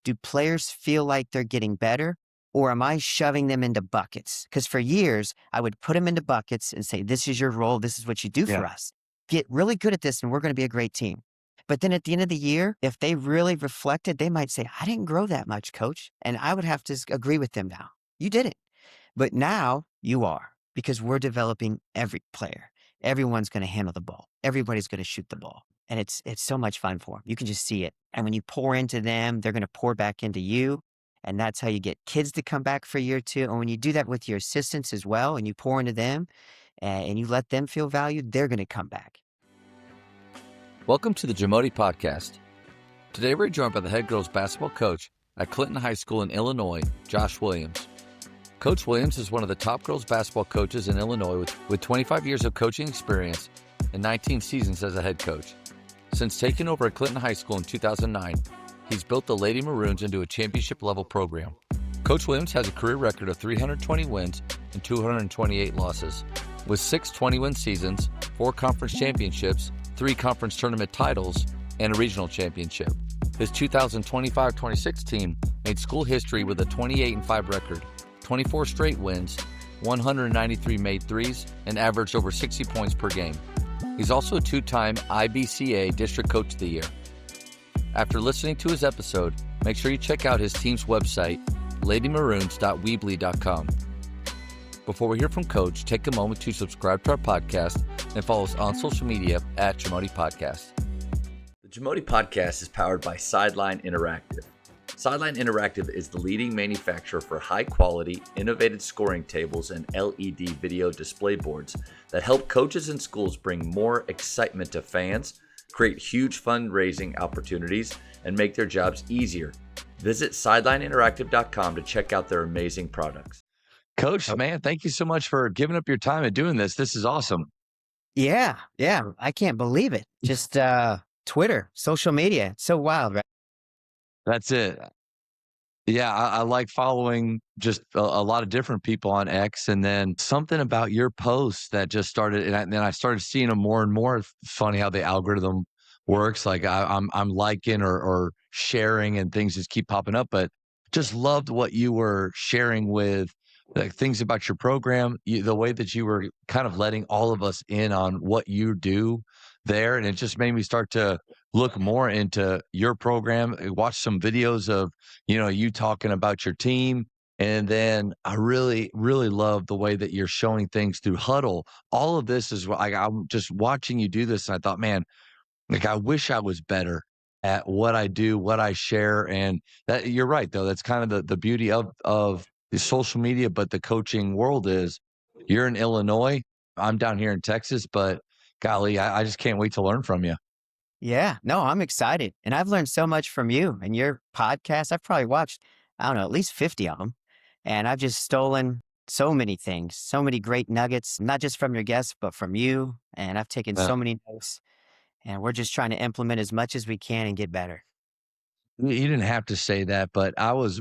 do players feel like they're getting better, or am I shoving them into buckets? Because for years, I would put them into buckets and say, this is your role. This is what you do for us. Get really good at this and we're going to be a great team. But then at the end of the year, if they really reflected, they might say, I didn't grow that much, coach. And I would have to agree with them now. You didn't. But now you are, because we're developing every player. Everyone's going to handle the ball. Everybody's going to shoot the ball. And it's so much fun for them. You can just see it. And when you pour into them, they're going to pour back into you. And that's how you get kids to come back for year two. And when you do that with your assistants as well, and you pour into them and you let them feel valued, they're going to come back. Welcome to the JAMODI Podcast. Today we're joined by the head girls basketball coach at Clinton High School in Illinois, Josh Williams. Coach Williams is one of the top girls basketball coaches in Illinois with 25 years of coaching experience and 19 seasons as a head coach. Since taking over at Clinton High School in 2009, he's built the Lady Maroons into a championship-level program. Coach Williams has a career record of 320 wins and 228 losses, with 6 20-win seasons, 4 conference championships, 3 conference tournament titles, and a regional championship. His 2025-26 team made school history with a 28-5 record, 24 straight wins, 193 made threes, and averaged over 60 points per game. He's also a 2-time IBCA District Coach of the Year. After listening to his episode, make sure you check out his team's website, ladymaroons.weebly.com. Before we hear from Coach, take a moment to subscribe to our podcast and follow us on social media at JAMODI Podcast. The JAMODI Podcast is powered by Sideline Interactive. Sideline Interactive is the leading manufacturer for high-quality, innovative scoring tables and LED video display boards that help coaches and schools bring more excitement to fans, create huge fundraising opportunities, and make their jobs easier. Visit sidelineinteractive.com to check out their amazing products. Coach, man, thank you so much for giving up your time and doing this. This is awesome. Yeah. I can't believe it. Just Twitter, social media. It's so wild, right? That's it. Yeah, I like following just a lot of different people on X, and then something about your posts that just started, and then I started seeing them more and more. It's funny how the algorithm works. Like I'm liking or sharing, and things just keep popping up. But just loved what you were sharing with, like, things about your program, the way that you were kind of letting all of us in on what you do there, and it just made me start to look more into your program, watch some videos of, you talking about your team. And then I really, really love the way that you're showing things through Huddle. All of this is like, I'm just watching you do this. And I thought, man, like, I wish I was better at what I do, what I share. And that, you're right, though. That's kind of the beauty of the social media, but the coaching world is, you're in Illinois, I'm down here in Texas, but golly, I just can't wait to learn from you. Yeah, no, I'm excited. And I've learned so much from you and your podcast. I've probably watched, I don't know, at least 50 of them. And I've just stolen so many things, so many great nuggets, not just from your guests, but from you. And I've taken so many notes, and we're just trying to implement as much as we can and get better. You didn't have to say that, but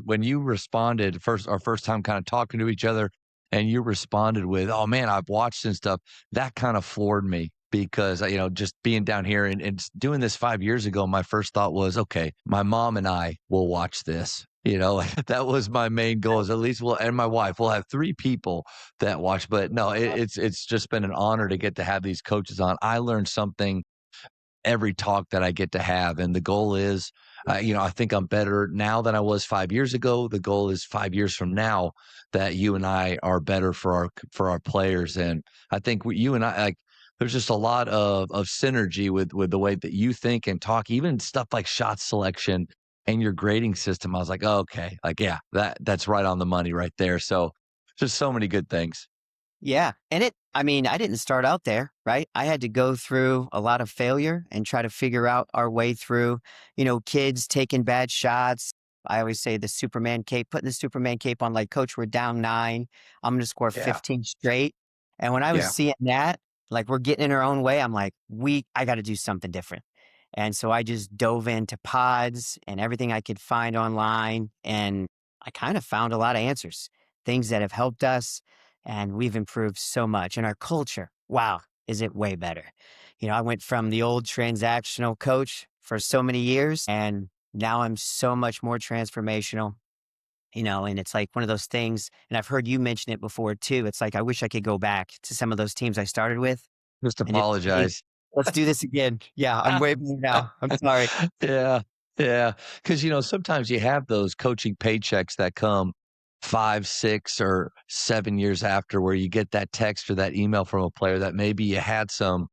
when you responded our first time kind of talking to each other, and you responded with, "Oh man, I've watched and stuff," that kind of floored me, because, just being down here and doing this 5 years ago, my first thought was, okay, my mom and I will watch this. That was my main goal, is at least and my wife will have 3 people that watch. But no, it's just been an honor to get to have these coaches on. I learned something every talk that I get to have. And the goal is, I think I'm better now than I was 5 years ago. The goal is 5 years from now that you and I are better for our players. And I think you and I, like, there's just a lot of synergy with the way that you think and talk, even stuff like shot selection and your grading system. I was like, oh, okay, like, yeah, that's right on the money right there. So just so many good things. Yeah. And I didn't start out there, right? I had to go through a lot of failure and try to figure out our way through, kids taking bad shots. I always say the Superman cape, putting the Superman cape on, like, coach, we're down 9. I'm going to score 15 straight. And when I was seeing that, like, we're getting in our own way, I'm like, I got to do something different. And so I just dove into pods and everything I could find online. And I kind of found a lot of answers, things that have helped us. And we've improved so much. And our culture, wow, is it way better. I went from the old transactional coach for so many years, and Now I'm so much more transformational, and it's like one of those things. And I've heard you mention it before too. It's like, I wish I could go back to some of those teams I started with Just and just say, apologize. let's do this again. Yeah, I'm way better now. I'm sorry. Yeah, yeah. Because sometimes you have those coaching paychecks that come 5, 6, or 7 years after, where you get that text or that email from a player that maybe you had some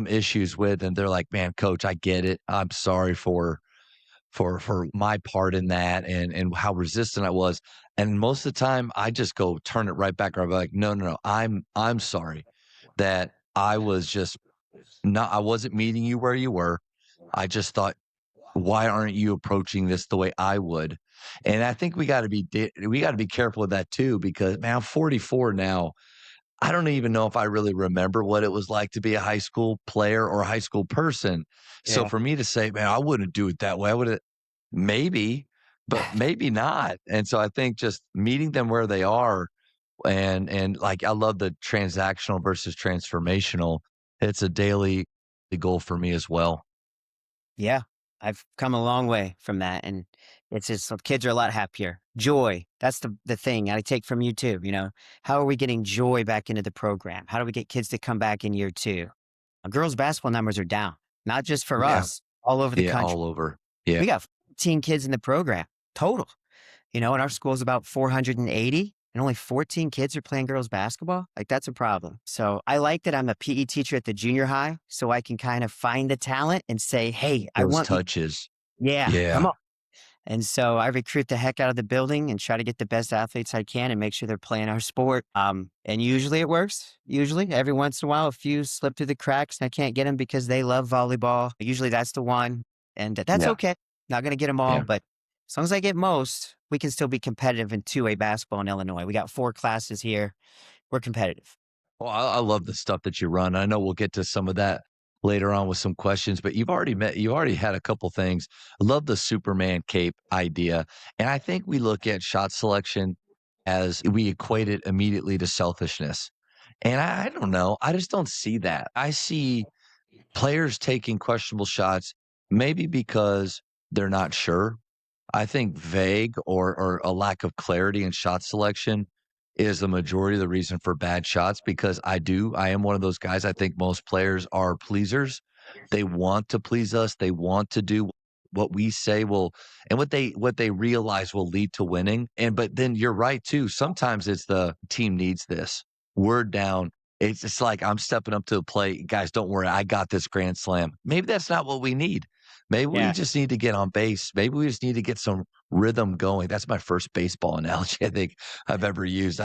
issues with, and they're like, "Man, coach, I get it. I'm sorry for my part in that and how resistant I was." And most of the time, I just go turn it right back. Or I'm like, "No, no, no. I'm sorry that I was just not. I wasn't meeting you where you were. I just thought, why aren't you approaching this the way I would?" And I think we got to be careful with that too, because man, I'm 44 now. I don't even know if I really remember what it was like to be a high school player or a high school person. So Yeah. for me to say, man, I wouldn't do it that way. I would have maybe, but maybe not. And so I think just meeting them where they are, and like I love the transactional versus transformational. It's a daily goal for me as well. Yeah, I've come a long way from that, and it's just kids are a lot happier. Joy, that's the thing I take from you too. How are we getting joy back into the program? How do we get kids to come back in year two? Girls basketball numbers are down, not just for Yeah. us, all over the Yeah. country. All over. Yeah. We got 14 kids in the program total. And our school's about 480, and only 14 kids are playing girls basketball. Like, that's a problem. So I like that I'm a PE teacher at the junior high, so I can kind of find the talent and say, hey, I Those want you. touches. Yeah, come Yeah. on. And so I recruit the heck out of the building and try to get the best athletes I can and make sure they're playing our sport. And usually it works. Usually, every once in a while, a few slip through the cracks and I can't get them because they love volleyball. Usually that's the one. And that's Yeah. okay. Not going to get them all, Yeah. but as long as I get most, we can still be competitive in 2A basketball in Illinois. We got 4 classes here. We're competitive. Well, I love the stuff that you run. I know we'll get to some of that later on with some questions, but you already had a couple things. I love the Superman cape idea. And I think we look at shot selection as we equate it immediately to selfishness. And I don't know. I just don't see that. I see players taking questionable shots, maybe because they're not sure. I think vague or a lack of clarity in shot selection is the majority of the reason for bad shots, because I am one of those guys. I think most players are pleasers. They want to please us. They want to do what we say will, and what they realize will lead to winning. But then you're right too. Sometimes it's the team needs this. Word down. It's just like, I'm stepping up to the plate. Guys, don't worry. I got this grand slam. Maybe that's not what we need. Maybe we Yeah. just need to get on base. Maybe we just need to get some rhythm going. That's my first baseball analogy I think I've ever used.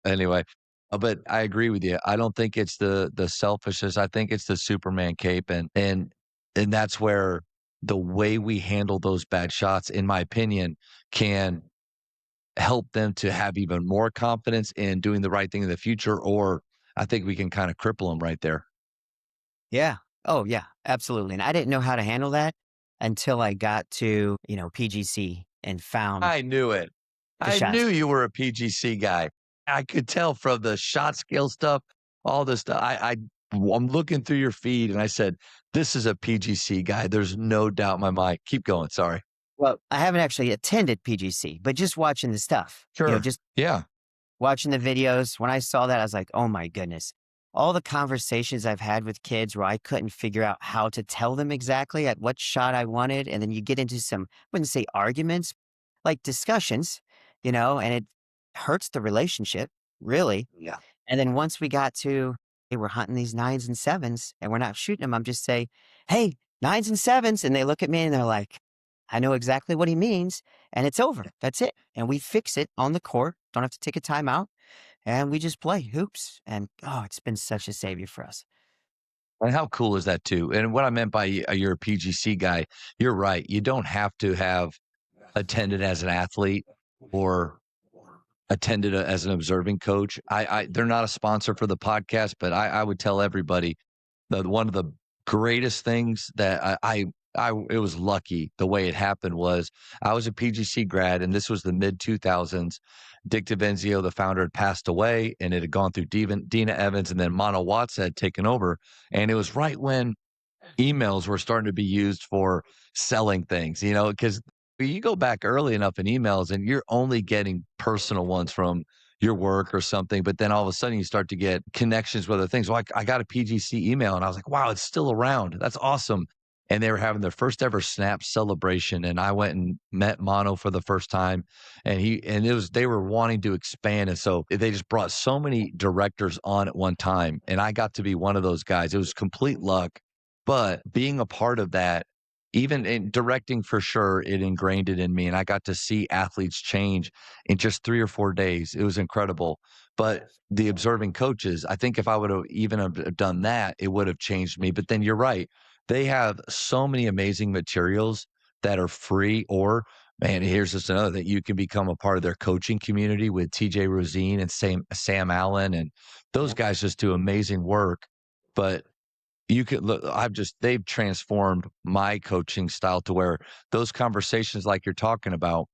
Anyway, but I agree with you. I don't think it's the selfishness. I think it's the Superman cape, and that's where the way we handle those bad shots, in my opinion, can help them to have even more confidence in doing the right thing in the future. Or I think we can kind of cripple them right there. Yeah. Oh, yeah, absolutely. And I didn't know how to handle that until I got to, PGC and found I knew it. the I shots. knew you were a PGC guy. I could tell from the shot scale stuff, all this stuff. I'm looking through your feed and I said, this is a PGC guy. There's no doubt in my mind. Keep going. Sorry. Well, I haven't actually attended PGC, but just watching the stuff, Sure. just Yeah. watching the videos. When I saw that, I was like, oh my goodness. All the conversations I've had with kids where I couldn't figure out how to tell them exactly at what shot I wanted. And then you get into some, I wouldn't say arguments, like discussions, and it hurts the relationship, really. Yeah. And then once we got to, hey, we're hunting these 9s and 7s and we're not shooting them, I'm just saying, hey, 9s and 7s. And they look at me and they're like, I know exactly what he means. And it's over. That's it. And we fix it on the court. Don't have to take a timeout. And we just play hoops. And oh, it's been such a savior for us. And how cool is that too? And what I meant by you're a PGC guy, you're right. You don't have to have attended as an athlete or attended as an observing coach. They're not a sponsor for the podcast, but I would tell everybody that one of the greatest things that it was lucky the way it happened was I was a PGC grad, and this was the mid 2000s. Dick DiVenzio, the founder, had passed away, and it had gone through Dina Evans, and then Mono Watts had taken over. And it was right when emails were starting to be used for selling things, because you go back early enough in emails and you're only getting personal ones from your work or something. But then all of a sudden you start to get connections with other things. Well, I got a PGC email and I was like, wow, it's still around. That's awesome. And they were having their first ever snap celebration. And I went and met Mono for the first time. They were wanting to expand. And so they just brought so many directors on at one time. And I got to be one of those guys. It was complete luck. But being a part of that, even in directing for sure, it ingrained it in me. And I got to see athletes change in just 3 or 4 days. It was incredible. But the observing coaches, I think if I would have even have done that, it would have changed me. But then you're right. They have so many amazing materials that are free, or man, here's just another that you can become a part of their coaching community with TJ Rosine and Sam Allen. And those guys just do amazing work. But you could look, they've transformed my coaching style to where those conversations like you're talking about,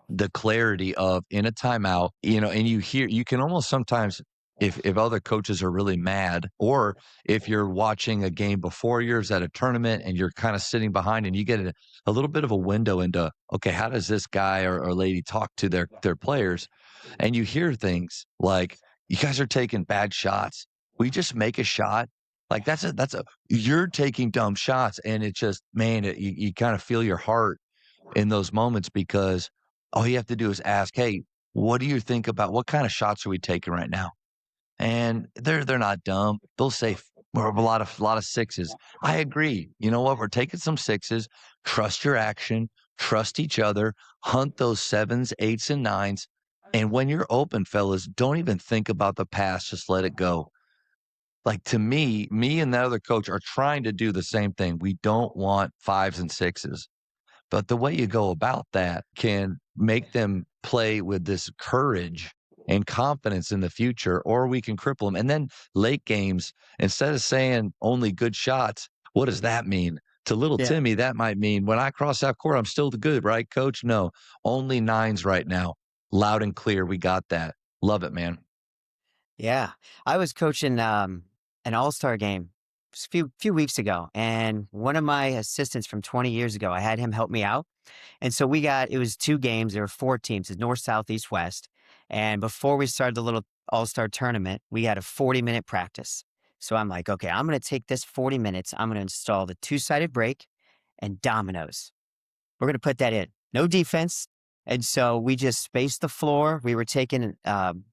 the clarity of in a timeout, and you can almost sometimes, if other coaches are really mad, or if you're watching a game before yours at a tournament and you're kind of sitting behind and you get a little bit of a window into, okay, how does this guy or lady talk to their players? And you hear things like, you guys are taking bad shots. We just make a shot. Like you're taking dumb shots. And it just, man, you kind of feel your heart in those moments, because all you have to do is ask, hey, what do you think about what kind of shots are we taking right now? And they're not dumb. They'll say we're a lot of sixes. I agree. You know what? We're taking some sixes. Trust your action. Trust each other. Hunt those sevens, eights, and nines. And when you're open, fellas, don't even think about the past. Just let it go. Like, to me and the other coach are trying to do the same thing. We don't want fives and sixes. But the way you go about that can make them play with this courage and confidence in the future, or we can cripple them. And then late games, instead of saying only good shots, what does that mean? To little Yeah. Timmy, that might mean when I cross that court, I'm still the good, right, coach? No, only nines right now. Loud and clear. We got that. Love it, man. Yeah. I was coaching an all-star game just a few weeks ago, and one of my assistants from 20 years ago, I had him help me out. And so it was 2 games. There were 4 teams, it's north, south, east, west. And before we started the little all-star tournament, we had a 40-minute practice. So I'm like, okay, I'm going to take this 40 minutes. I'm going to install the two-sided break and dominoes. We're going to put that in. No defense. And so we just spaced the floor. We were taking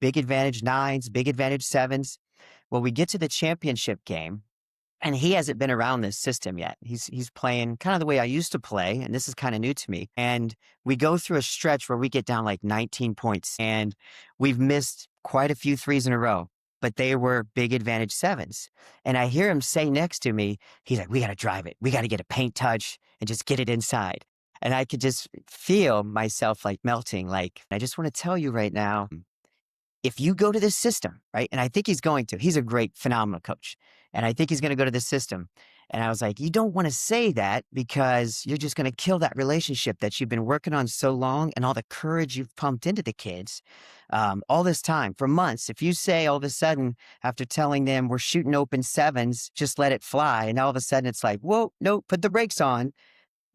big advantage nines, big advantage sevens. Well, we get to the championship game, and he hasn't been around this system yet. He's playing kind of the way I used to play, and this is kind of new to me. And we go through a stretch where we get down like 19 points, and we've missed quite a few threes in a row, but they were big advantage sevens. And I hear him say next to me, he's like, we got to drive it. We got to get a paint touch and just get it inside. And I could just feel myself like melting. Like, I just want to tell you right now, if you go to this system, right? And I think he's going to. He's a great, phenomenal coach. And I think he's going to go to this system. And I was like, you don't want to say that, because you're just going to kill that relationship that you've been working on so long, and all the courage you've pumped into the kids all this time for months. If you say all of a sudden, after telling them we're shooting open sevens, just let it fly, and all of a sudden it's like, whoa, no, put the brakes on.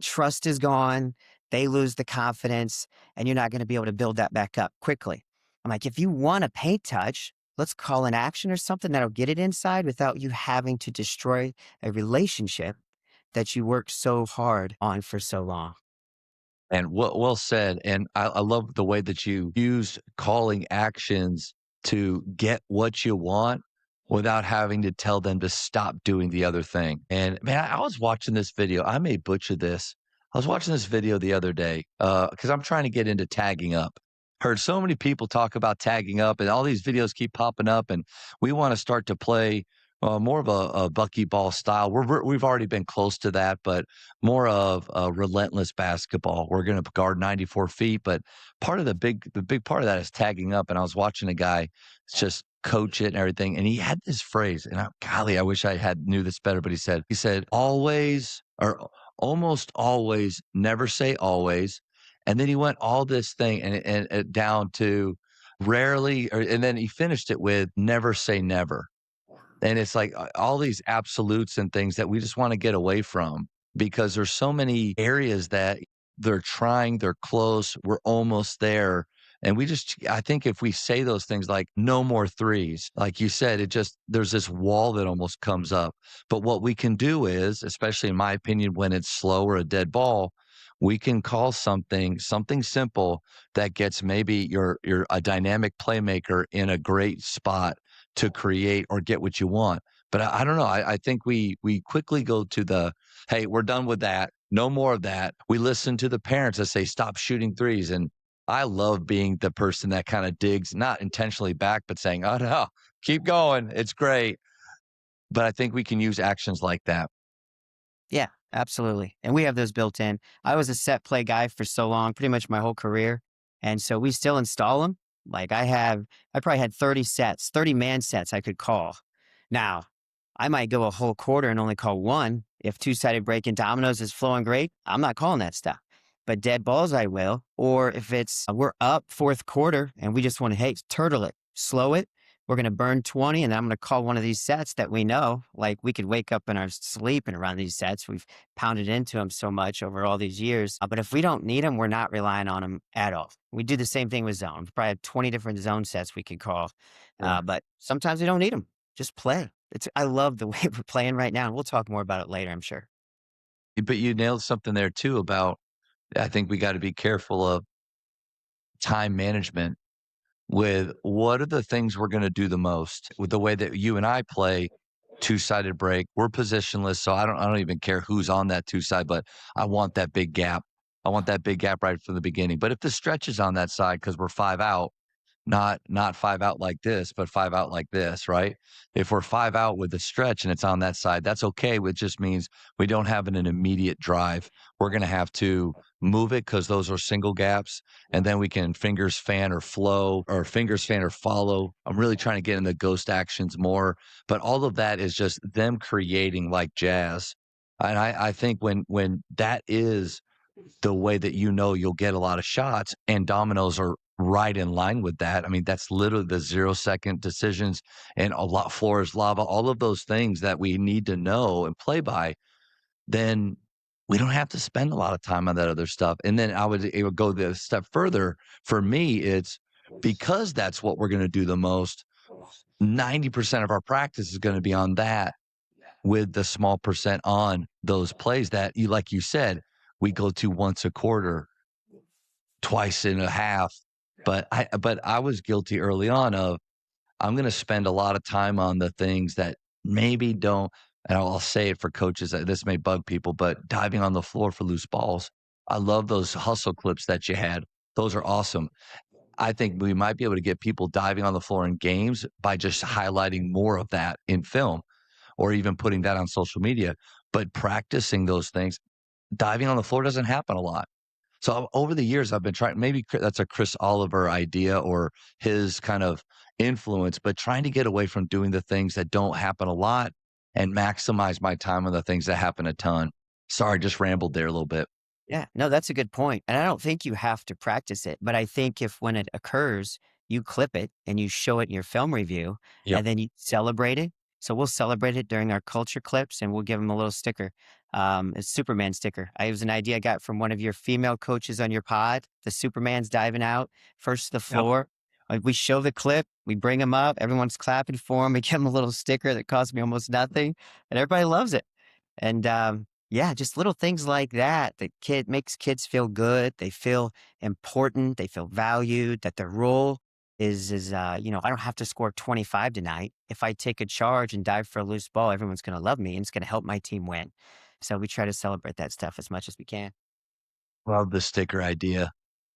Trust is gone. They lose the confidence, and you're not going to be able to build that back up quickly. I'm like, if you want a paint touch, let's call an action or something that'll get it inside without you having to destroy a relationship that you worked so hard on for so long. And well said. And I love the way that you use calling actions to get what you want without having to tell them to stop doing the other thing. And man, I was watching this video. I may butcher this. I was watching this video the other day because I'm trying to get into tagging up. Heard so many people talk about tagging up, and all these videos keep popping up. And we want to start to play more of a buckyball style. We've already been close to that, but more of a relentless basketball. We're going to guard 94 feet, but part of the big part of that is tagging up. And I was watching a guy just coach it and everything, and he had this phrase, and golly, I wish I had knew this better, but he said always, or almost always, never say always. And then he went all this thing and down to rarely, and then he finished it with never say never. And it's like all these absolutes and things that we just want to get away from because there's so many areas that they're trying, they're close, we're almost there. And I think if we say those things like no more threes, like you said, there's this wall that almost comes up. But what we can do is, especially in my opinion, when it's slow or a dead ball, we can call something simple that gets maybe you're a dynamic playmaker in a great spot to create or get what you want. But I don't know. I think we quickly go to the, hey, we're done with that. No more of that. We listen to the parents that say, stop shooting threes. And I love being the person that kind of digs, not intentionally back, but saying, oh no, keep going. It's great. But I think we can use actions like that. Yeah, absolutely. And we have those built in. I was a set play guy for so long, pretty much my whole career. And so we still install them. Like I probably had 30 sets, 30 man sets I could call. Now, I might go a whole quarter and only call one. If two-sided breaking dominoes is flowing great, I'm not calling that stuff. But dead balls, I will. Or if it's we're up fourth quarter and we just want to, hey, turtle it, slow it. We're going to burn 20 and I'm going to call one of these sets that we know, like we could wake up in our sleep and run these sets. We've pounded into them so much over all these years. But if we don't need them, we're not relying on them at all. We do the same thing with zone. We probably have 20 different zone sets we could call. But sometimes we don't need them. Just play. I love the way we're playing right now. And we'll talk more about it later, I'm sure. But you nailed something there too about, I think we got to be careful of time management with what are the things we're going to do the most with the way that you and I play two-sided break. We're positionless, so I don't even care who's on that two side, but I want that big gap. I want that big gap right from the beginning. But if the stretch is on that side because we're 5 out, not 5 out like this, but 5 out like this, right? If we're 5 out with the stretch and it's on that side, that's okay. It just means we don't have an immediate drive. We're going to have to move it because those are single gaps, and then we can fingers fan or flow or fingers fan or follow. I'm really trying to get in the ghost actions more, but all of that is just them creating like jazz. And I think when that is the way that you'll get a lot of shots, and dominoes are right in line with that. I mean, that's literally the 0-second decisions and a lot floor is lava, all of those things that we need to know and play by, then we don't have to spend a lot of time on that other stuff. And then it would go the step further. For me, it's because that's what we're going to do the most. 90% of our practice is going to be on that, with the small percent on those plays that like you said, we go to once a quarter, twice and a half. But I was guilty early on of, I'm going to spend a lot of time on the things that maybe don't, and I'll say it for coaches, this may bug people, but diving on the floor for loose balls. I love those hustle clips that you had. Those are awesome. I think we might be able to get people diving on the floor in games by just highlighting more of that in film or even putting that on social media. But practicing those things, diving on the floor doesn't happen a lot. So over the years, I've been trying, maybe that's a Chris Oliver idea or his kind of influence, but trying to get away from doing the things that don't happen a lot and maximize my time on the things that happen a ton. Sorry, just rambled there a little bit. Yeah, no, that's a good point. And I don't think you have to practice it, but I think if when it occurs, you clip it and you show it in your film review Yep. and then you celebrate it. So we'll celebrate it during our culture clips and we'll give them a little sticker, a Superman sticker. It was an idea I got from one of your female coaches on your pod. The Superman's diving out first to the floor. We show the clip, we bring him up, everyone's clapping for him. We give him a little sticker that cost me almost nothing and everybody loves it. And yeah, just little things like that makes kids feel good. They feel important. They feel valued, that their role is I don't have to score 25 tonight. If I take a charge and dive for a loose ball, everyone's going to love me and it's going to help my team win. So we try to celebrate that stuff as much as we can. Love the sticker idea.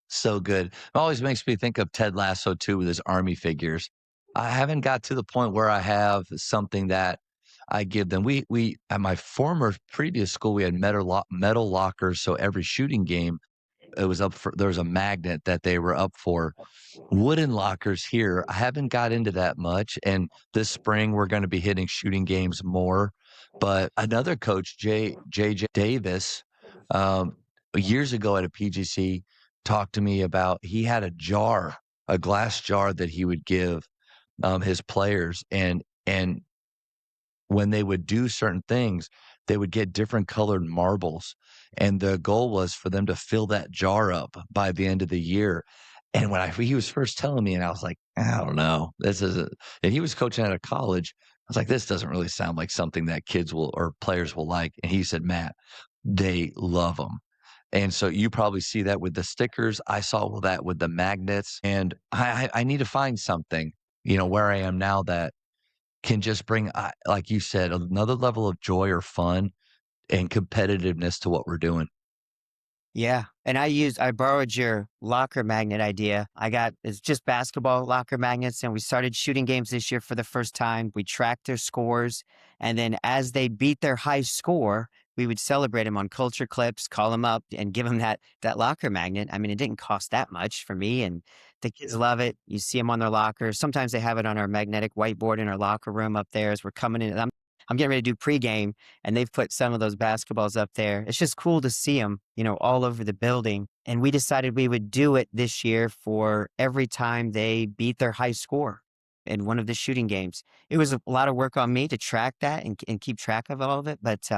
So good. It always makes me think of Ted Lasso too with his army figures. I haven't got to the point where I have something that I give them. We at my former previous school, we had metal lockers. So every shooting game, it was there was a magnet that they were up for. Wooden lockers here, I haven't got into that much. And this spring, we're going to be hitting shooting games more. But another coach, J.J. Davis, um, years ago at a PGC, talked to me about he had a glass jar that he would give his players, and when they would do certain things, they would get different colored marbles. And the goal was for them to fill that jar up by the end of the year. And he was first telling me, and I was like, I don't know. And he was coaching at a college. I was like, this doesn't really sound like something that kids will or players will like. And he said, Matt, they love them. And so you probably see that with the stickers. I saw that with the magnets. And I need to find something, where I am now that can just bring, like you said, another level of joy or fun and competitiveness to what we're doing. Yeah. And I borrowed your locker magnet idea. It's just basketball locker magnets. And we started shooting games this year for the first time. We tracked their scores. And then as they beat their high score, we would celebrate them on culture clips, call them up and give them that locker magnet. I mean, it didn't cost that much for me. And the kids love it. You see them on their lockers. Sometimes they have it on our magnetic whiteboard in our locker room up there as we're coming in. I'm getting ready to do pregame, and they've put some of those basketballs up there. It's just cool to see them, all over the building. And we decided we would do it this year for every time they beat their high score in one of the shooting games. It was a lot of work on me to track that and keep track of all of it, but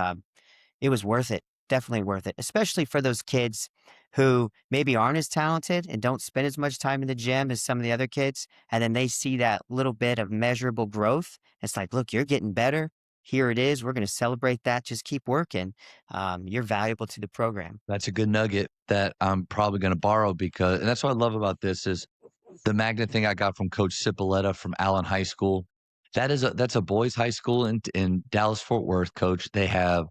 it was worth it. Definitely worth it, especially for those kids who maybe aren't as talented and don't spend as much time in the gym as some of the other kids. And then they see that little bit of measurable growth. It's like, look, you're getting better. Here it is. We're going to celebrate that. Just keep working. You're valuable to the program. That's a good nugget that I'm probably going to borrow and that's what I love about this is the magnet thing I got from Coach Cipoletta from Allen High School. That's a boys' high school in Dallas Fort Worth, Coach. They have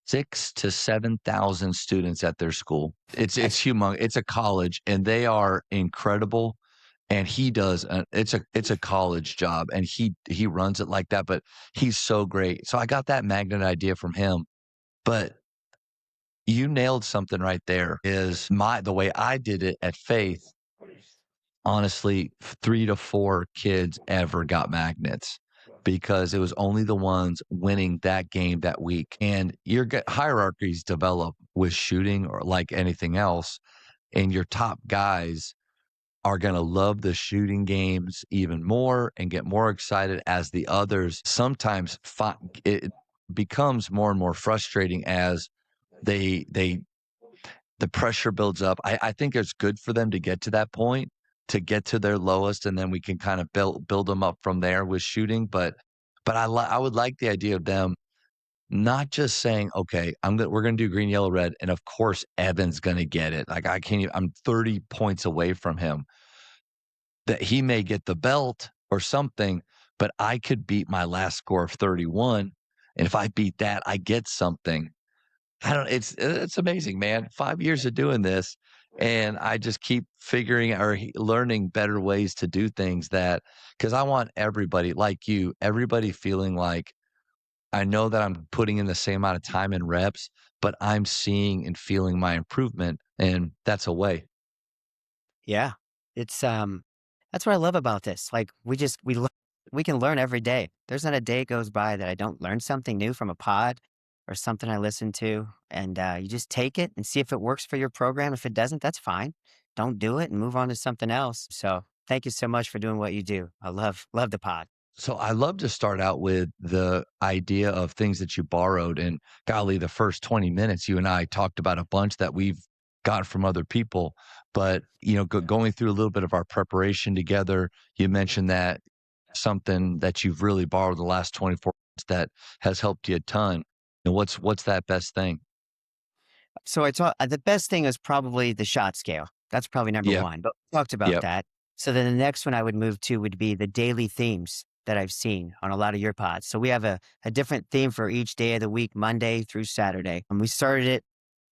6 to 7,000 students at their school. It's humongous. It's a college, and they are incredible. And he does. It's a college job, and he runs it like that. But he's so great. So I got that magnet idea from him. But you nailed something right there. Is the way I did it at Faith. Honestly, 3 to 4 kids ever got magnets because it was only the ones winning that game that week. And your hierarchies develop with shooting or like anything else. And your top guys are going to love the shooting games even more and get more excited as the others. Sometimes it becomes more and more frustrating as the pressure builds up. I think it's good for them to get to that point, to get to their lowest, and then we can kind of build them up from there with shooting. But I would like the idea of them not just saying, okay, we're gonna do green, yellow, red, and of course Evan's gonna get it. Like I'm 30 points away from him. That he may get the belt or something, but I could beat my last score of 31. And if I beat that, I get something. It's amazing, man. 5 years of doing this, and I just keep learning better ways to do things because I want everybody like you, everybody feeling like I know that I'm putting in the same amount of time and reps, but I'm seeing and feeling my improvement, and that's a way. Yeah. It's that's what I love about this. Like we can learn every day. There's not a day goes by that I don't learn something new from a pod or something I listen to. And you just take it and see if it works for your program. If it doesn't, that's fine. Don't do it and move on to something else. So thank you so much for doing what you do. I love the pod. So I love to start out with the idea of things that you borrowed. And golly, the first 20 minutes, you and I talked about a bunch that we've got from other people. But, going through a little bit of our preparation together, you mentioned that something that you've really borrowed the last 24 months that has helped you a ton. And what's that best thing? So I thought the best thing is probably the shot scale. That's probably number Yep. one, but we talked about Yep. that. So then the next one I would move to would be the daily themes that I've seen on a lot of your pods. So we have a different theme for each day of the week, Monday through Saturday. And we started it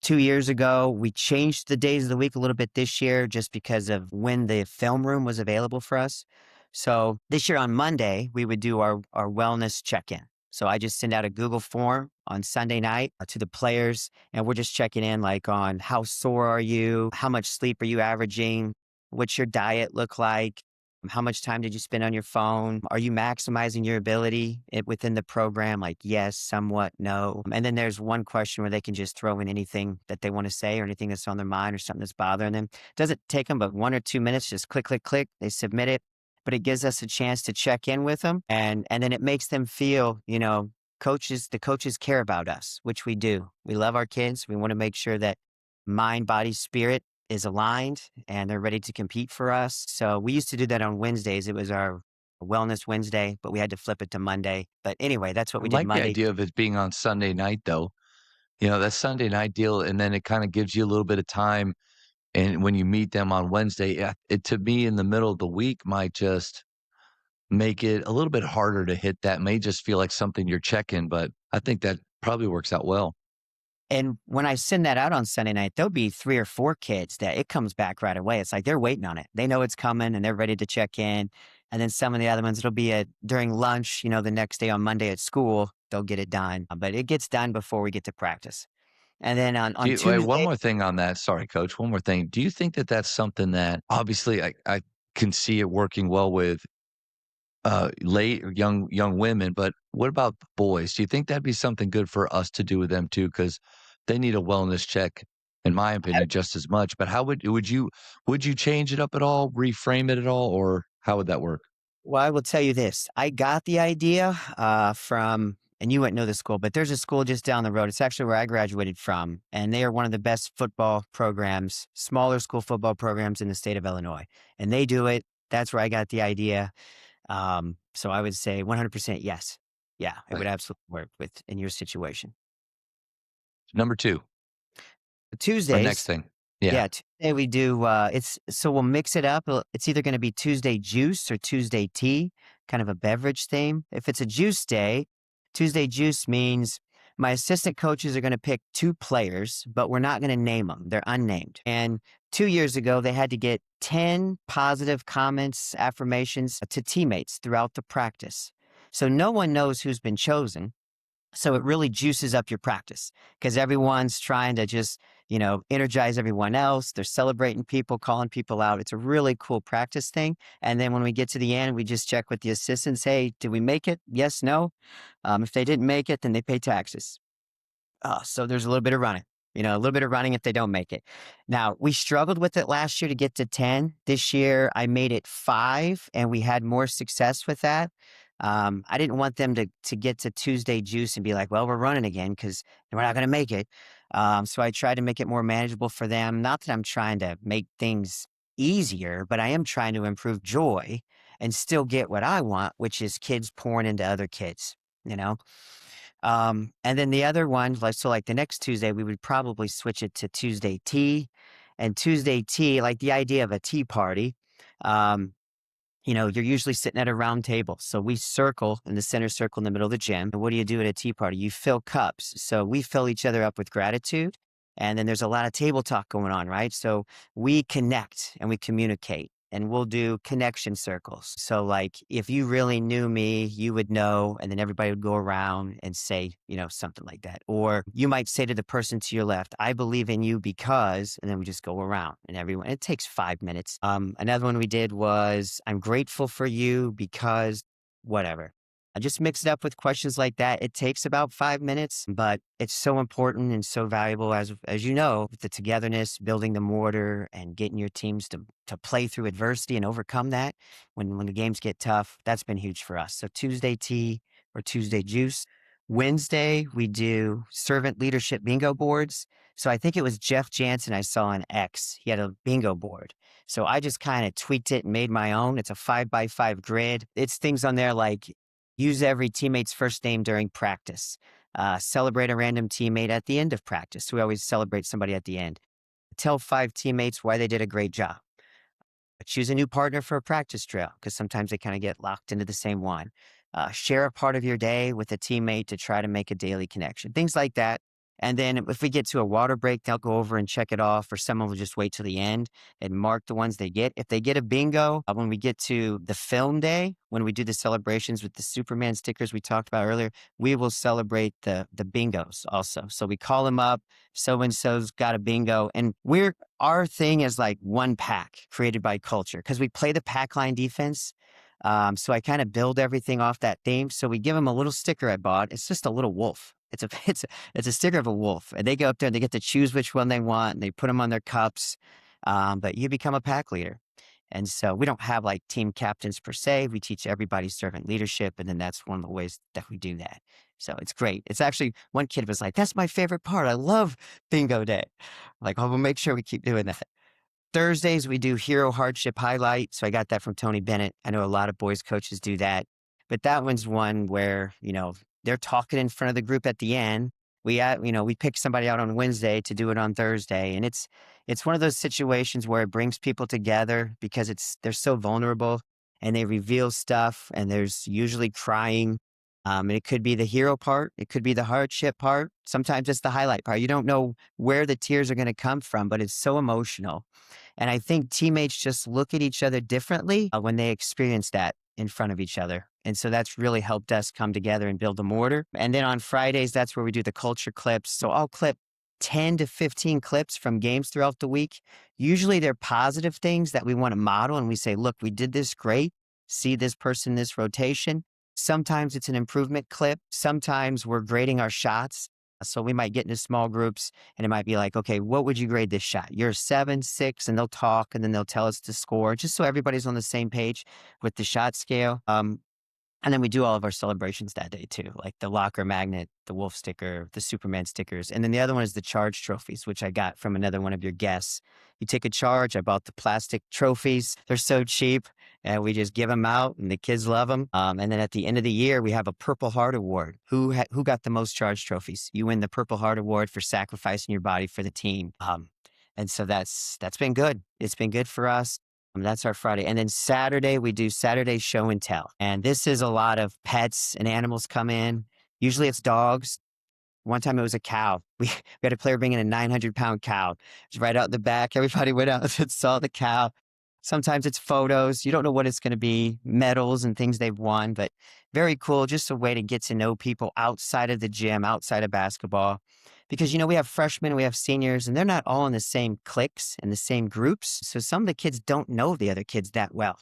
2 years ago. We changed the days of the week a little bit this year just because of when the film room was available for us. So this year on Monday, we would do our wellness check-in. So I just send out a Google form on Sunday night to the players, and we're just checking in like on how sore are you? How much sleep are you averaging? What's your diet look like? How much time did you spend on your phone? Are you maximizing your ability within the program? Like, yes, somewhat, no. And then there's one question where they can just throw in anything that they want to say or anything that's on their mind or something that's bothering them. Doesn't take them but 1 or 2 minutes, just click, click, click. They submit it. but it gives us a chance to check in with them. And then it makes them feel, the coaches care about us, which we do. We love our kids. We want to make sure that mind, body, spirit is aligned and they're ready to compete for us. So we used to do that on Wednesdays. It was our Wellness Wednesday, but we had to flip it to Monday. But anyway, that's what I we did like the Monday. idea of it being on Sunday night, though. That Sunday night deal, and then it kinda gives you a little bit of time, and when you meet them on Wednesday, yeah, it to me in the middle of the week might just make it a little bit harder to hit that, may just feel like something you're checking, but I think that probably works out well. And when I send that out on Sunday night, there'll be 3 or 4 kids that it comes back right away. It's like they're waiting on it. They know it's coming and they're ready to check in. And then some of the other ones, it'll be during lunch, the next day on Monday at school, they'll get it done. But it gets done before we get to practice. And then Do on you wait, one Tuesday, more thing on that, sorry, coach, one more thing. Do you think that that's something that obviously I can see it working well with late young women, but what about the boys? Do you think that'd be something good for us to do with them too? Because they need a wellness check, in my opinion, just as much. But how would you change it up at all, reframe it at all, or how would that work? well, I will tell you this. I got the idea from, and you wouldn't know the school, but there's a school just down the road. It's actually where I graduated from. And they are one of the best football programs, smaller school football programs in the state of Illinois. And they do it. That's where I got the idea. So I would say 100% yes. Yeah, it would Like, absolutely work in your situation. number two, or next Tuesdays, thing. Yeah. yeah, Tuesday we do, we'll mix it up. It's either going to be Tuesday juice or Tuesday tea, kind of a beverage theme. If it's a juice day, Tuesday juice means my assistant coaches are going to pick 2 players, but we're not going to name them. They're unnamed. And 2 years ago, they had to get 10 positive comments, affirmations to teammates throughout the practice. So no one knows who's been chosen. So it really juices up your practice because everyone's trying to just, energize everyone else. They're celebrating people, calling people out. It's a really cool practice thing. And then when we get to the end, we just check with the assistants. Hey, did we make it? Yes, no. If they didn't make it, then they pay taxes. So there's a little bit of running, a little bit of running if they don't make it. Now, we struggled with it last year to get to 10. This year, I made it 5, and we had more success with that. I didn't want them to get to Tuesday juice and be like, well, we're running again because we're not going to make it. So I tried to make it more manageable for them. Not that I'm trying to make things easier, but I am trying to improve joy and still get what I want, which is kids pouring into other kids, you know? And then the other one, like the next Tuesday, we would probably switch it to Tuesday tea. And Tuesday tea, like the idea of a tea party, um, you're usually sitting at a round table. So we circle in the center circle in the middle of the gym. And what do you do at a tea party? You fill cups. So we fill each other up with gratitude. And then there's a lot of table talk going on, right? So we connect and we communicate and we'll do connection circles. So like if you really knew me, you would know, and then everybody would go around and say, something like that. Or you might say to the person to your left, I believe in you because, and then we just go around and everyone, it takes 5 minutes. Another one we did was, I'm grateful for you because whatever. I just mix it up with questions like that. It takes about 5 minutes, but it's so important and so valuable as you know, the togetherness, building the mortar and getting your teams to play through adversity and overcome that when the games get tough. That's been huge for us. So Tuesday tea or Tuesday juice. Wednesday, we do servant leadership bingo boards. So I think it was Jeff Jansen I saw on X. He had a bingo board. So I just kind of tweaked it and made my own. It's a 5x5 grid. It's things on there like use every teammate's first name during practice. Celebrate a random teammate at the end of practice. We always celebrate somebody at the end. Tell 5 teammates why they did a great job. Choose a new partner for a practice drill because sometimes they kind of get locked into the same one. Share a part of your day with a teammate to try to make a daily connection. Things like that. And then if we get to a water break, they'll go over and check it off, or someone will just wait till the end and mark the ones they get. If they get a bingo, when we get to the film day, when we do the celebrations with the Superman stickers we talked about earlier, we will celebrate the bingos also. So we call them up, so-and-so's got a bingo. And our thing is like one pack created by culture because we play the pack line defense. So I kind of build everything off that theme. So we give them a little sticker I bought. It's just a little wolf. It's a sticker of a wolf, and they go up there and they get to choose which one they want, and they put them on their cups. But you become a pack leader, And so we don't have like team captains per se. We teach everybody servant leadership. And then that's one of the ways that we do that. So it's great. It's actually, one kid was like, that's my favorite part. I love bingo day. Like, oh, we'll make sure we keep doing that. Thursdays, we do hero hardship highlight. So I got that from Tony Bennett. I know a lot of boys coaches do that, but that one's one where, they're talking in front of the group at the end. We pick somebody out on Wednesday to do it on Thursday. And it's one of those situations where it brings people together because they're so vulnerable and they reveal stuff and there's usually crying. And it could be the hero part. It could be the hardship part. Sometimes it's the highlight part. You don't know where the tears are going to come from, but it's so emotional. And I think teammates just look at each other differently when they experience that in front of each other. And so that's really helped us come together and build a mortar. And then on Fridays, that's where we do the culture clips. So I'll clip 10 to 15 clips from games throughout the week. Usually they're positive things that we want to model. And we say, look, we did this great. See this person, this rotation. Sometimes it's an improvement clip. Sometimes we're grading our shots. So we might get into small groups and it might be like, okay, what would you grade this shot? You're a 7, 6, and they'll talk and then they'll tell us the score just so everybody's on the same page with the shot scale. And then we do all of our celebrations that day too, like the locker magnet, the wolf sticker, the Superman stickers. And then the other one is the charge trophies, which I got from another one of your guests. You take a charge. I bought the plastic trophies. They're so cheap and we just give them out and the kids love them. And then at the end of the year, we have a Purple Heart Award. Who got the most charge trophies? You win the Purple Heart Award for sacrificing your body for the team. And so that's been good. It's been good for us. That's our Friday. And then Saturday, we do Saturday show and tell. And this is a lot of pets and animals come in. Usually it's dogs. One time it was a cow. We had a player bring in a 900-pound cow. It was right out in the back. Everybody went out and saw the cow. Sometimes it's photos. You don't know what it's going to be, medals and things they've won, but very cool. Just a way to get to know people outside of the gym, outside of basketball. Because, we have freshmen, we have seniors, and they're not all in the same cliques and the same groups. So some of the kids don't know the other kids that well.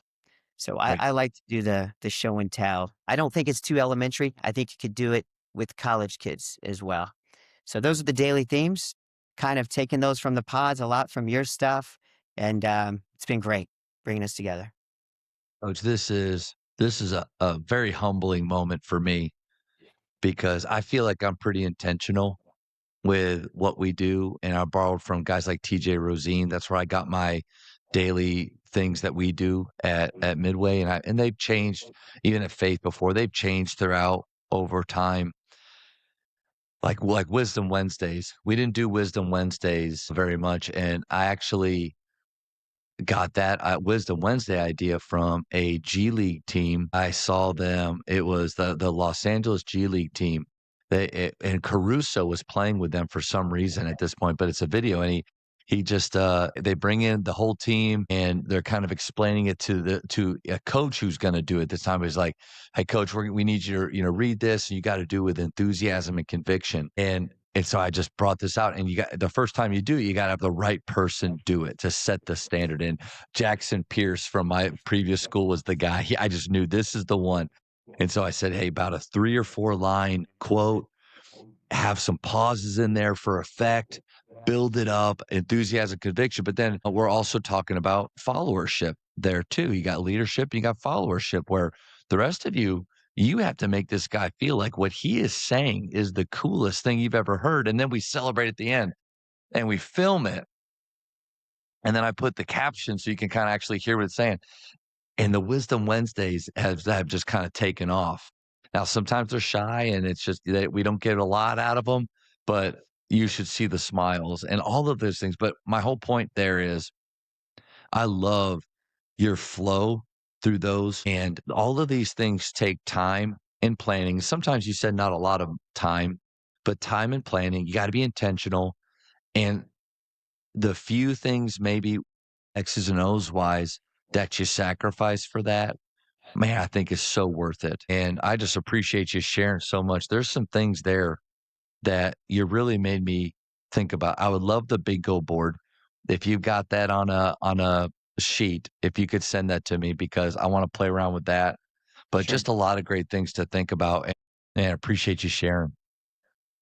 So Right. I like to do the show and tell. I don't think it's too elementary. I think you could do it with college kids as well. So those are the daily themes, kind of taking those from the pods, a lot from your stuff. And it's been great bringing us together. Coach, this is a very humbling moment for me because I feel like I'm pretty intentional with what we do, and I borrowed from guys like TJ Rosine. That's where I got my daily things that we do at Midway, and they've changed even at Faith before. They've changed throughout over time. Like Wisdom Wednesdays. We didn't do Wisdom Wednesdays very much, and I actually got that Wisdom Wednesday idea from a G League team. I saw them. It was the Los Angeles G League team. And Caruso was playing with them for some reason at this point, but it's a video, and he just they bring in the whole team and they're kind of explaining it to a coach who's going to do it this time. He's like, "Hey, coach, we need you to read this, and you got to do it with enthusiasm and conviction." And so I just brought this out, and the first time you do it, you got to have the right person do it to set the standard. And Jackson Pierce from my previous school was the guy. I just knew this is the one. And so I said, hey, about a 3 or 4 line quote, have some pauses in there for effect, build it up, enthusiasm, conviction. But then we're also talking about followership there too. You got leadership, you got followership, where the rest of you have to make this guy feel like what he is saying is the coolest thing you've ever heard. And then we celebrate at the end and we film it. And then I put the caption so you can kind of actually hear what it's saying. And the Wisdom Wednesdays have just kind of taken off. Now, sometimes they're shy and it's just that we don't get a lot out of them, but you should see the smiles and all of those things. But my whole point there is I love your flow through those. And all of these things take time and planning. Sometimes you said not a lot of time, but time and planning. You got to be intentional. And the few things, maybe X's and O's wise, that you sacrifice for that, man, I think is so worth it. And I just appreciate you sharing so much. There's some things there that you really made me think about. I would love the big go board. If you've got that on a sheet, if you could send that to me because I want to play around with that. But Sure. just a lot of great things to think about. And I appreciate you sharing.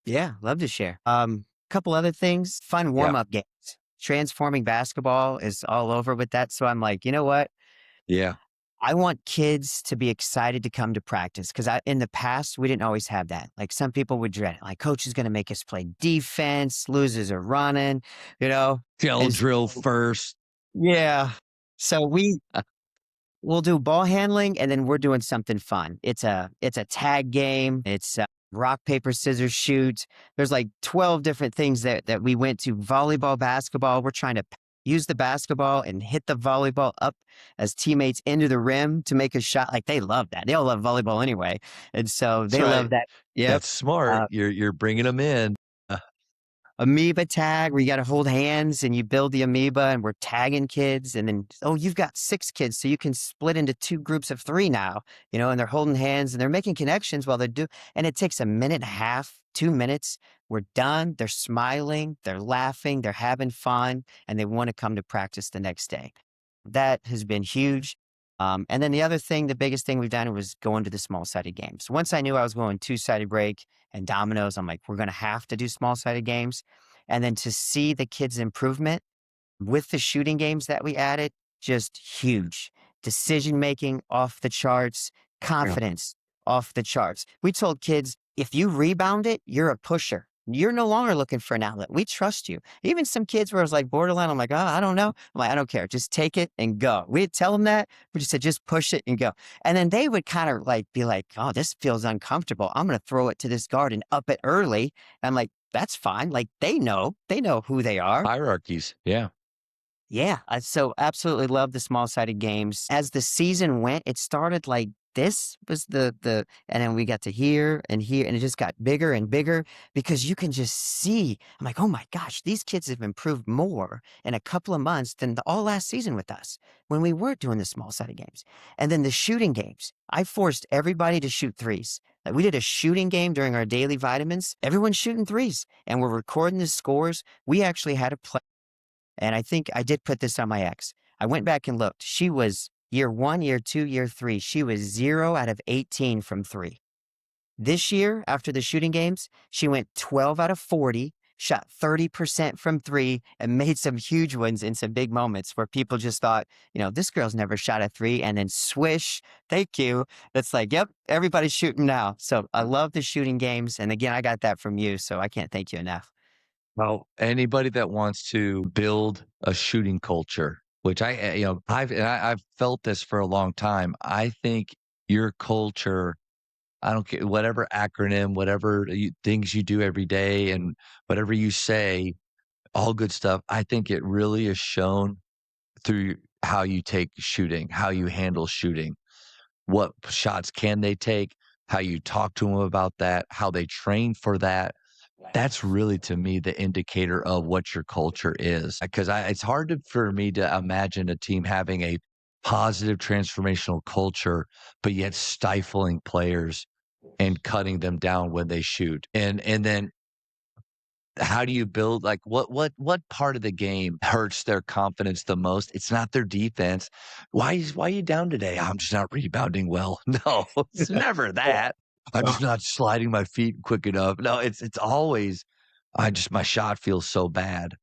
Yeah, love to share. Couple other things, fun Yeah. warm-up games. Transforming basketball is all over with that. So I'm like, you know what? Yeah. I want kids to be excited to come to practice because in the past, we didn't always have that. Like some people would dread it. Like, coach is going to make us play defense, losers are running, you know? Shell And drill first. yeah. So we'll do ball handling and then we're doing something fun. It's a tag game. It's rock, paper, scissors, shoot. There's like 12 different things that we went to. Volleyball, basketball. We're trying to use the basketball and hit the volleyball up as teammates into the rim to make a shot. Like they love that. They all love volleyball anyway. And so That's they right. love that. Yep. That's smart. Uh, You're bringing them in. Uh, Amoeba tag where you got to hold hands and you build the amoeba and we're tagging kids and then, oh, you've got 6 kids. So you can split into 2 groups of 3 now, and they're holding hands and they're making connections while they're and it takes a minute and a half, 2 minutes. We're done. They're smiling, they're laughing, they're having fun, and they want to come to practice the next day. That has been huge. And then the other thing, the biggest thing we've done was going to the small sided games. Once I knew I was going 2-sided break and dominoes, I'm like, we're going to have to do small sided games. And then to see the kids' improvement with the shooting games that we added, just huge. Decision making off the charts, yeah. confidence off the charts. We told kids, if you rebound it, you're a pusher. You're no longer looking for an outlet. We trust you. Even some kids where I was like borderline, I'm like, oh, I don't know. I'm like, I don't care. Just take it and go. We'd tell them that. We just said, just push it and go. And then they would kind of like be like, oh, this feels uncomfortable. I'm going to throw it to this guard and up it early. And I'm like, that's fine. Like they know who they are. Hierarchies. Yeah. Yeah, I so absolutely love the small-sided games. As the season went, it started like this was and then we got to here, and it just got bigger and bigger because you can just see. I'm like, oh my gosh, these kids have improved more in a couple of months than all last season with us when we weren't doing the small-sided games. And then the shooting games, I forced everybody to shoot threes. Like we did a shooting game during our daily vitamins. Everyone's shooting threes, and we're recording the scores. We actually had a play. And I think I did put this on my ex. I went back and looked. She was year 1, year 2, year 3. She was 0 out of 18 from 3. This year, after the shooting games, she went 12 out of 40, shot 30% from 3, and made some huge ones in some big moments where people just thought, this girl's never shot a 3. And then swish, thank you. It's like, yep, everybody's shooting now. So I love the shooting games. And again, I got that from you. So I can't thank you enough. Well, anybody that wants to build a shooting culture, which I've felt this for a long time. I think your culture, I don't care whatever acronym, whatever things you do every day and whatever you say, all good stuff. I think it really is shown through how you take shooting, how you handle shooting, what shots can they take, how you talk to them about that, how they train for that. That's really, to me, the indicator of what your culture is. Because it's hard for me to imagine a team having a positive transformational culture, but yet stifling players and cutting them down when they shoot. And then how do you build like what part of the game hurts their confidence the most? It's not their defense. Why are you down today? I'm just not rebounding well. No, it's never that. I'm just not sliding my feet quick enough. No, it's always my shot feels so bad.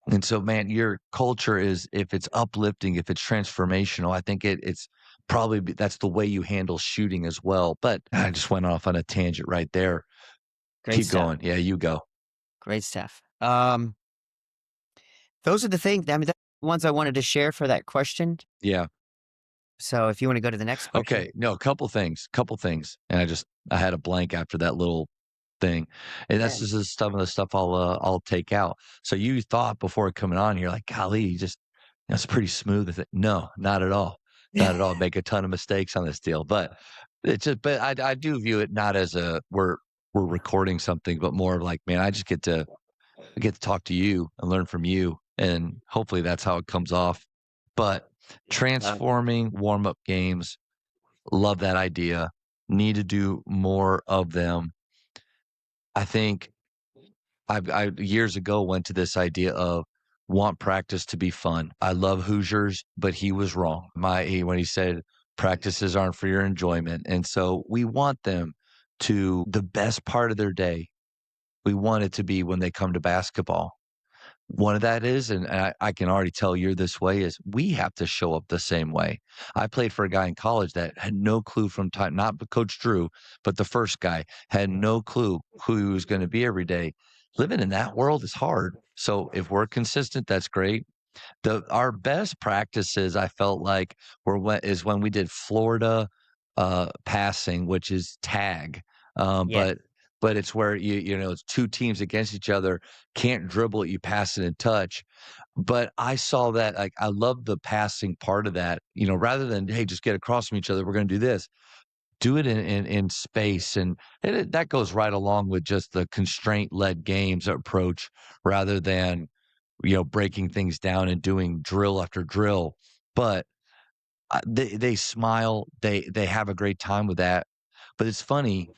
And so man, your culture is, if it's uplifting, if it's transformational, I think it's probably that's the way you handle shooting as well. But I just went off on a tangent right there. Great Keep stuff. going. Yeah, you go. Great stuff. Those are the things, I mean, the ones I wanted to share for that question. Yeah. So if you want to go to the next question. Okay. No, couple things. And I had a blank after that little thing. And that's Yeah. just some of the stuff I'll take out. So you thought before coming on here, like, golly, it's pretty smooth. No, not at all. Not at all. Make a ton of mistakes on this deal. But I do view it not as we're recording something, but more of like, man, I get to talk to you and learn from you. And hopefully that's how it comes off. But transforming warm-up games, love that idea. Need to do more of them. I think I years ago went to this idea of want practice to be fun. I love Hoosiers, but he was wrong. When he said practices aren't for your enjoyment. And so we want them to the best part of their day. We want it to be when they come to basketball. One of that is, and I can already tell you're this way, is we have to show up the same way. I played for a guy in college that had no clue from time, not Coach Drew, but the first guy had no clue who he was going to be every day. Living in that world is hard. So if we're consistent, that's great. Our best practices, I felt like, when we did Florida passing, which is tag. Um, Yeah. but but it's where it's two teams against each other, can't dribble it, you pass it in touch. But I saw that, like, I love the passing part of that, rather than, hey, just get across from each other, we're gonna do this. Do it in space, and that goes right along with just the constraint-led games approach rather than breaking things down and doing drill after drill. But they smile, they have a great time with that. But it's funny,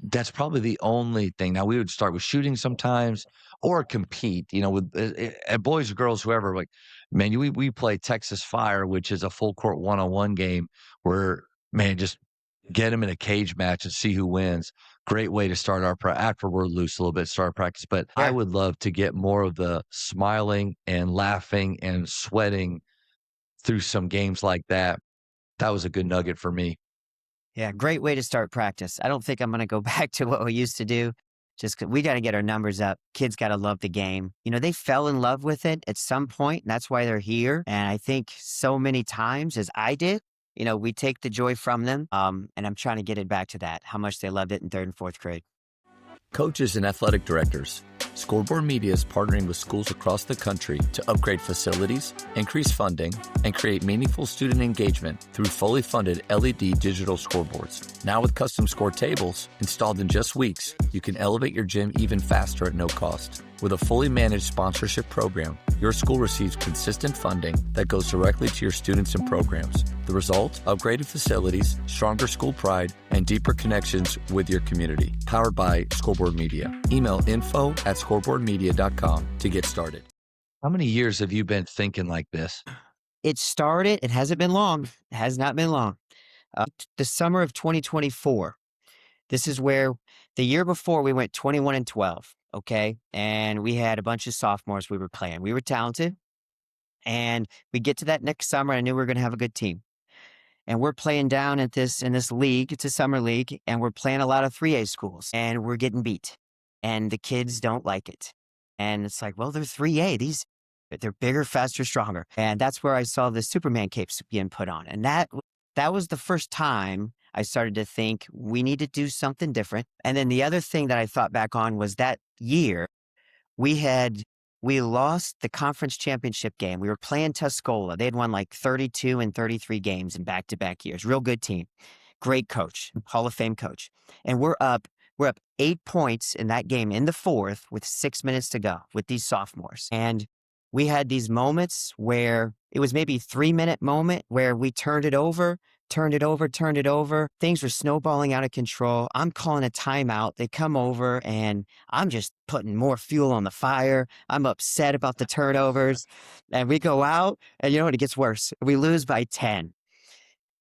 that's probably the only thing. Now we would start with shooting sometimes or compete, with boys or girls, whoever. Like, man, we play Texas Fire, which is a full court one-on-one game where, man, just get them in a cage match and see who wins. Great way to start after we're loose a little bit, start practice. But I Yeah. would love to get more of the smiling and laughing and sweating through some games like that. That was a good nugget for me. Yeah, great way to start practice. I don't think I'm going to go back to what we used to do. Just 'cause we got to get our numbers up. Kids got to love the game. They fell in love with it at some point, and that's why they're here. And I think so many times, as I did, we take the joy from them. And I'm trying to get it back to that, how much they loved it in third and fourth grade. Coaches and athletic directors, Scoreboard Media is partnering with schools across the country to upgrade facilities, increase funding, and create meaningful student engagement through fully funded LED digital scoreboards. Now with custom score tables installed in just weeks, you can elevate your gym even faster at no cost. With a fully managed sponsorship program, your school receives consistent funding that goes directly to your students and programs. The result? Upgraded facilities, stronger school pride, and deeper connections with your community. Powered by Scoreboard Media. Email info@scoreboardmedia.com to get started. How many years have you been thinking like this? It hasn't been long. It has not been long. The summer of 2024. This is where the year before we went 21-12. Okay. And we had a bunch of sophomores we were playing. We were talented. And we get to that next summer. I knew we were going to have a good team. And we're playing down in this league. It's a summer league. And we're playing a lot of 3A schools. And we're getting beat. And the kids don't like it. And it's like, well, they're 3A. They're bigger, faster, stronger. And that's where I saw the Superman capes being put on. And that was the first time I started to think we need to do something different. And then the other thing that I thought back on was that year we lost the conference championship game. We were playing Tuscola. They had won like 32 and 33 games in back-to-back years. Real good team. Great coach, Hall of Fame coach. And we're up 8 points in that game in the fourth with 6 minutes to go with these sophomores. And we had these moments where it was maybe 3-minute moment where we turned it over. Things were snowballing out of control. I'm calling a timeout. They come over and I'm just putting more fuel on the fire. I'm upset about the turnovers. And we go out and you know what? It gets worse. We lose by 10.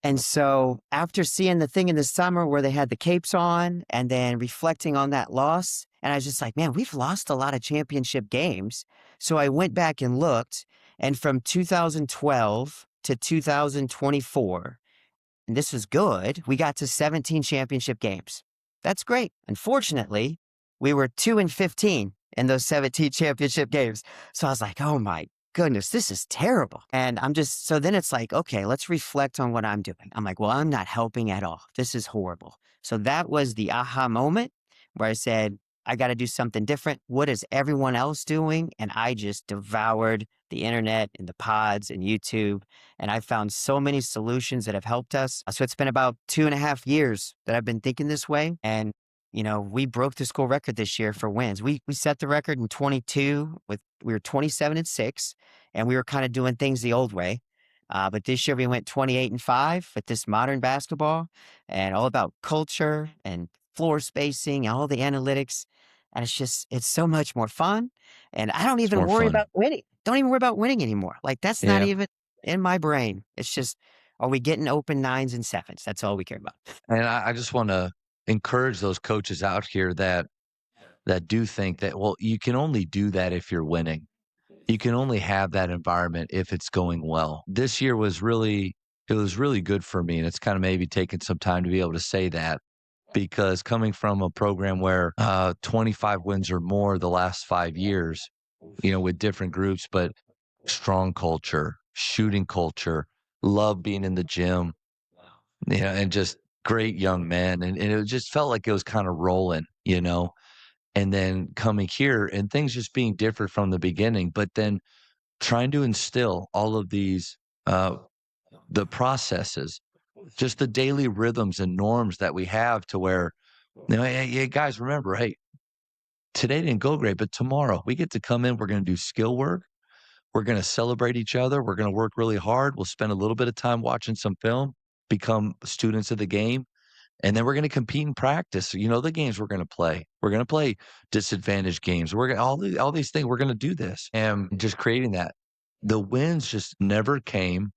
And so after seeing the thing in the summer where they had the capes on and then reflecting on that loss, and I was just like, man, we've lost a lot of championship games. So I went back and looked, and from 2012 to 2024, and this was good, we got to 17 championship games. That's great. Unfortunately, we were 2-15 in those 17 championship games. So I was like, oh my goodness, this is terrible. And so then it's like, okay, let's reflect on what I'm doing. I'm like, well, I'm not helping at all. This is horrible. So that was the aha moment where I said, I got to do something different. What is everyone else doing? And I just devoured the internet and the pods and YouTube. And I found so many solutions that have helped us. So it's been about 2.5 years that I've been thinking this way. And, we broke the school record this year for wins. We set the record in 22 we were 27-6, and we were kind of doing things the old way. But this year we went 28-5 with this modern basketball and all about culture and floor spacing and all the analytics. And it's so much more fun. And I don't even worry about winning. Don't even worry about winning anymore. Like that's not even in my brain. It's just, are we getting open 9s and 7s? That's all we care about. And I just want to encourage those coaches out here that do think that, well, you can only do that if you're winning. you can only have that environment if it's going well. This year was really it was really good for me, and it's kind of maybe taken some time to be able to say that because coming from a program where 25 wins or more the last 5 years, with different groups, but strong culture, shooting culture, love being in the gym, and just great young men, and it just felt like it was kind of rolling. And then coming here and things just being different from the beginning, but then trying to instill all of these uh, the processes, just the daily rhythms and norms that we have to where, hey, guys, remember, hey, today didn't go great, but tomorrow we get to come in. We're going to do skill work. We're going to celebrate each other. We're going to work really hard. We'll spend a little bit of time watching some film, become students of the game. And then we're going to compete in practice. The games we're going to play. We're going to play disadvantaged games. We're going all these things. We're going to do this, and just creating that. The wins just never came,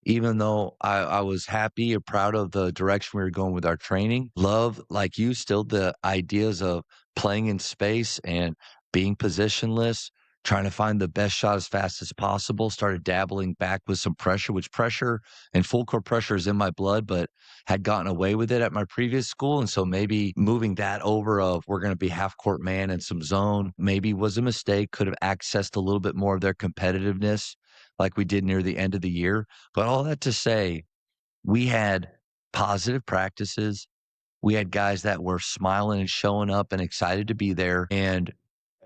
even though I was happy or proud of the direction we were going with our training. Love, like you, still the ideas of playing in space and being positionless, trying to find the best shot as fast as possible. Started dabbling back with some pressure, which pressure and full court pressure is in my blood, but had gotten away with it at my previous school. And so maybe moving that over of we're going to be half court man and some zone maybe was a mistake. Could have accessed a little bit more of their competitiveness like we did near the end of the year. But all that to say, we had positive practices. We had guys that were smiling and showing up and excited to be there. And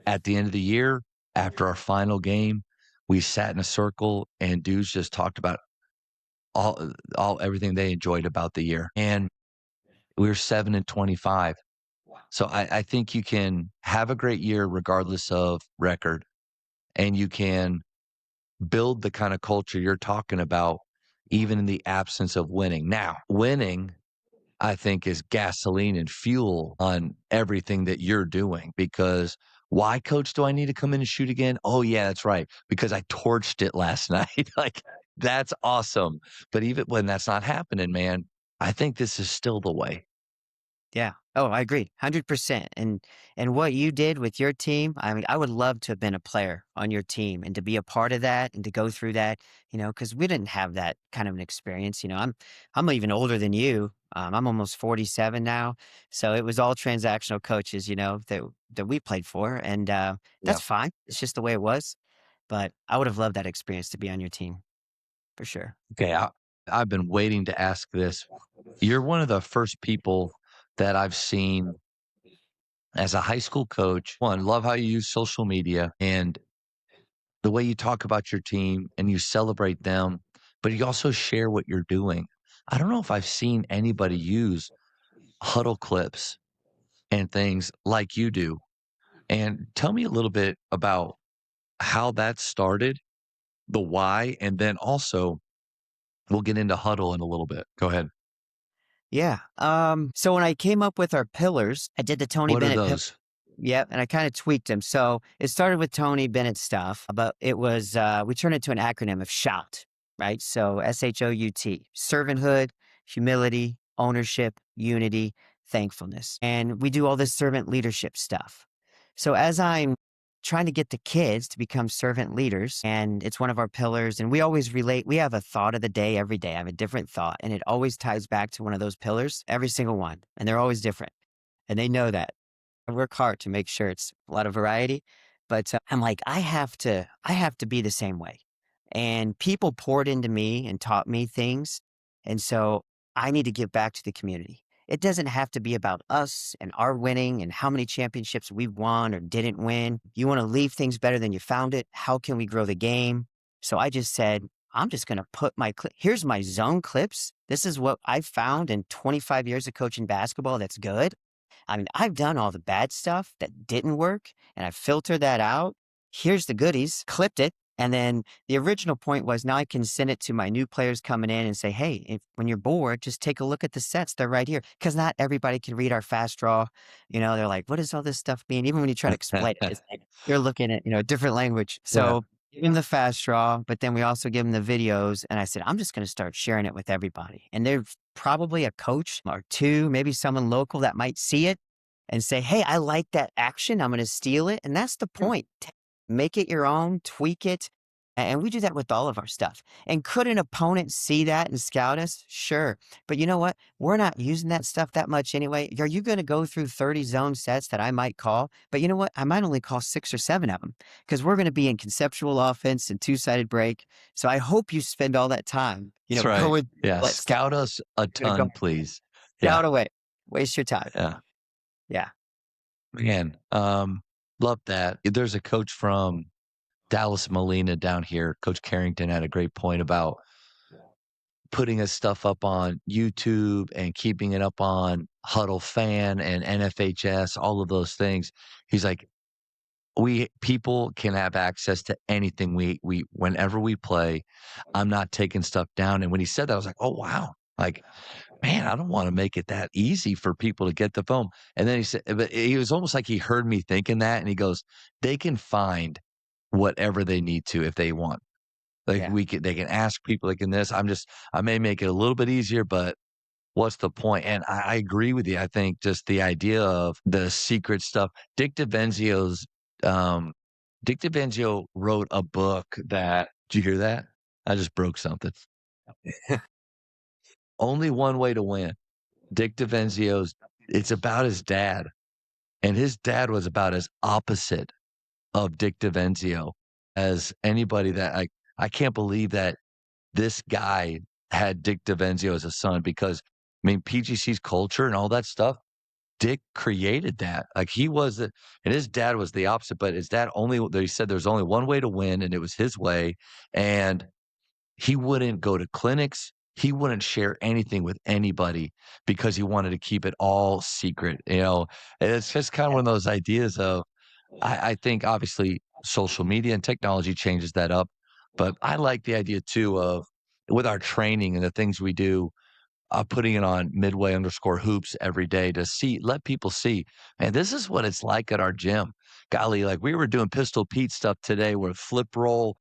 at the end of the year, after our final game, we sat in a circle and dudes just talked about all everything they enjoyed about the year. And we were 7-25. So I think you can have a great year regardless of record, and you can build the kind of culture you're talking about even in the absence of winning. Now, winning, I think, is gasoline and fuel on everything that you're doing because why, coach, do I need to come in and shoot again? Oh, yeah, that's right. Because I torched it last night. Like, that's awesome. But even when that's not happening, man, I think this is still the way. Yeah. Oh, I agree. 100%. And what you did with your team, I mean, I would love to have been a player on your team and to be a part of that and to go through that, because we didn't have that kind of an experience. I'm even older than you. I'm almost 47 now. So it was all transactional coaches, that we played for. And Yeah. that's fine. It's just the way it was. But I would have loved that experience to be on your team for sure. Okay. I've been waiting to ask this. You're one of the first people that I've seen as a high school coach. One, love how you use social media and the way you talk about your team and you celebrate them, but you also share what you're doing. I don't know if I've seen anybody use huddle clips and things like you do. And tell me a little bit about how that started, the why, and then also we'll get into huddle in a little bit. Go ahead. Yeah. So when I came up with our pillars, I did the Tony What are Bennett those? Yep, and I kind of tweaked them. So it started with Tony Bennett stuff, but it was we turned it to an acronym of SHOUT, right? So SHOUT, servanthood, humility, ownership, unity, thankfulness. And we do all this servant leadership stuff. So as I'm trying to get the kids to become servant leaders, and it's one of our pillars, and we always relate, we have a thought of the day every day. I have a different thought, and it always ties back to one of those pillars, every single one, and they're always different. And they know that. I work hard to make sure it's a lot of variety, but I'm like, I have to be the same way. And people poured into me and taught me things. And so I need to give back to the community. It doesn't have to be about us and our winning and how many championships we won or didn't win. You want to leave things better than you found it. How can we grow the game? So I just said, I'm just going to put here's my zone clips. This is what I've found in 25 years of coaching basketball that's good. I mean, I've done all the bad stuff that didn't work and I've filtered that out. Here's the goodies, clipped it. And then the original point was now I can send it to my new players coming in and say, hey, when you're bored, just take a look at the sets. They're right here. Because not everybody can read our fast draw. They're like, what does all this stuff mean? Even when you try to explain it, it's like you're looking at, a different language. So give them the fast draw, but then we also give them the videos. And I said, I'm just going to start sharing it with everybody. And there's probably a coach or two, maybe someone local that might see it and say, hey, I like that action. I'm going to steal it. And that's the point. make it your own, tweak it. And we do that with all of our stuff. And could an opponent see that and scout us? Sure. But you know what? We're not using that stuff that much anyway. Are you going to go through 30 zone sets that I might call? But you know what? I might only call 6 or 7 of them because we're going to be in conceptual offense and two-sided break. So I hope you spend all that time, That's right. going, Yeah. let's Scout us a ton, please. scout away. Waste your time. Yeah. Yeah. Man, love that. There's a coach from Dallas Molina down here. Coach Carrington had a great point about putting his stuff up on YouTube and keeping it up on Huddle Fan and NFHS, all of those things. He's like, people can have access to anything we whenever we play. I'm not taking stuff down. And when he said that, I was like, oh wow. Like, man, I don't want to make it that easy for people to get the phone. And then he said, but he was almost like he heard me thinking that, and he goes, they can find whatever they need to if they want. Like they can ask people like in this. I may make it a little bit easier, but what's the point? And I agree with you. I think just the idea of the secret stuff. Dick DiVenzio wrote a book that, did you hear that? I just broke something. Only One Way to Win. Dick DiVenzio's, it's about his dad. And his dad was about as opposite of Dick DiVenzio as anybody that I can't believe that this guy had Dick DiVenzio as a son because, I mean, PGC's culture and all that stuff, Dick created that. Like he was, and his dad was the opposite, but his dad he said there's only one way to win and it was his way. And he wouldn't go to clinics. He wouldn't share anything with anybody because he wanted to keep it all secret, And it's just kind of one of those ideas of, I think obviously social media and technology changes that up, but I like the idea too of with our training and the things we do, putting it on Midway_hoops every day to let people see, man, this is what it's like at our gym. Golly, like we were doing Pistol Pete stuff today where flip roll,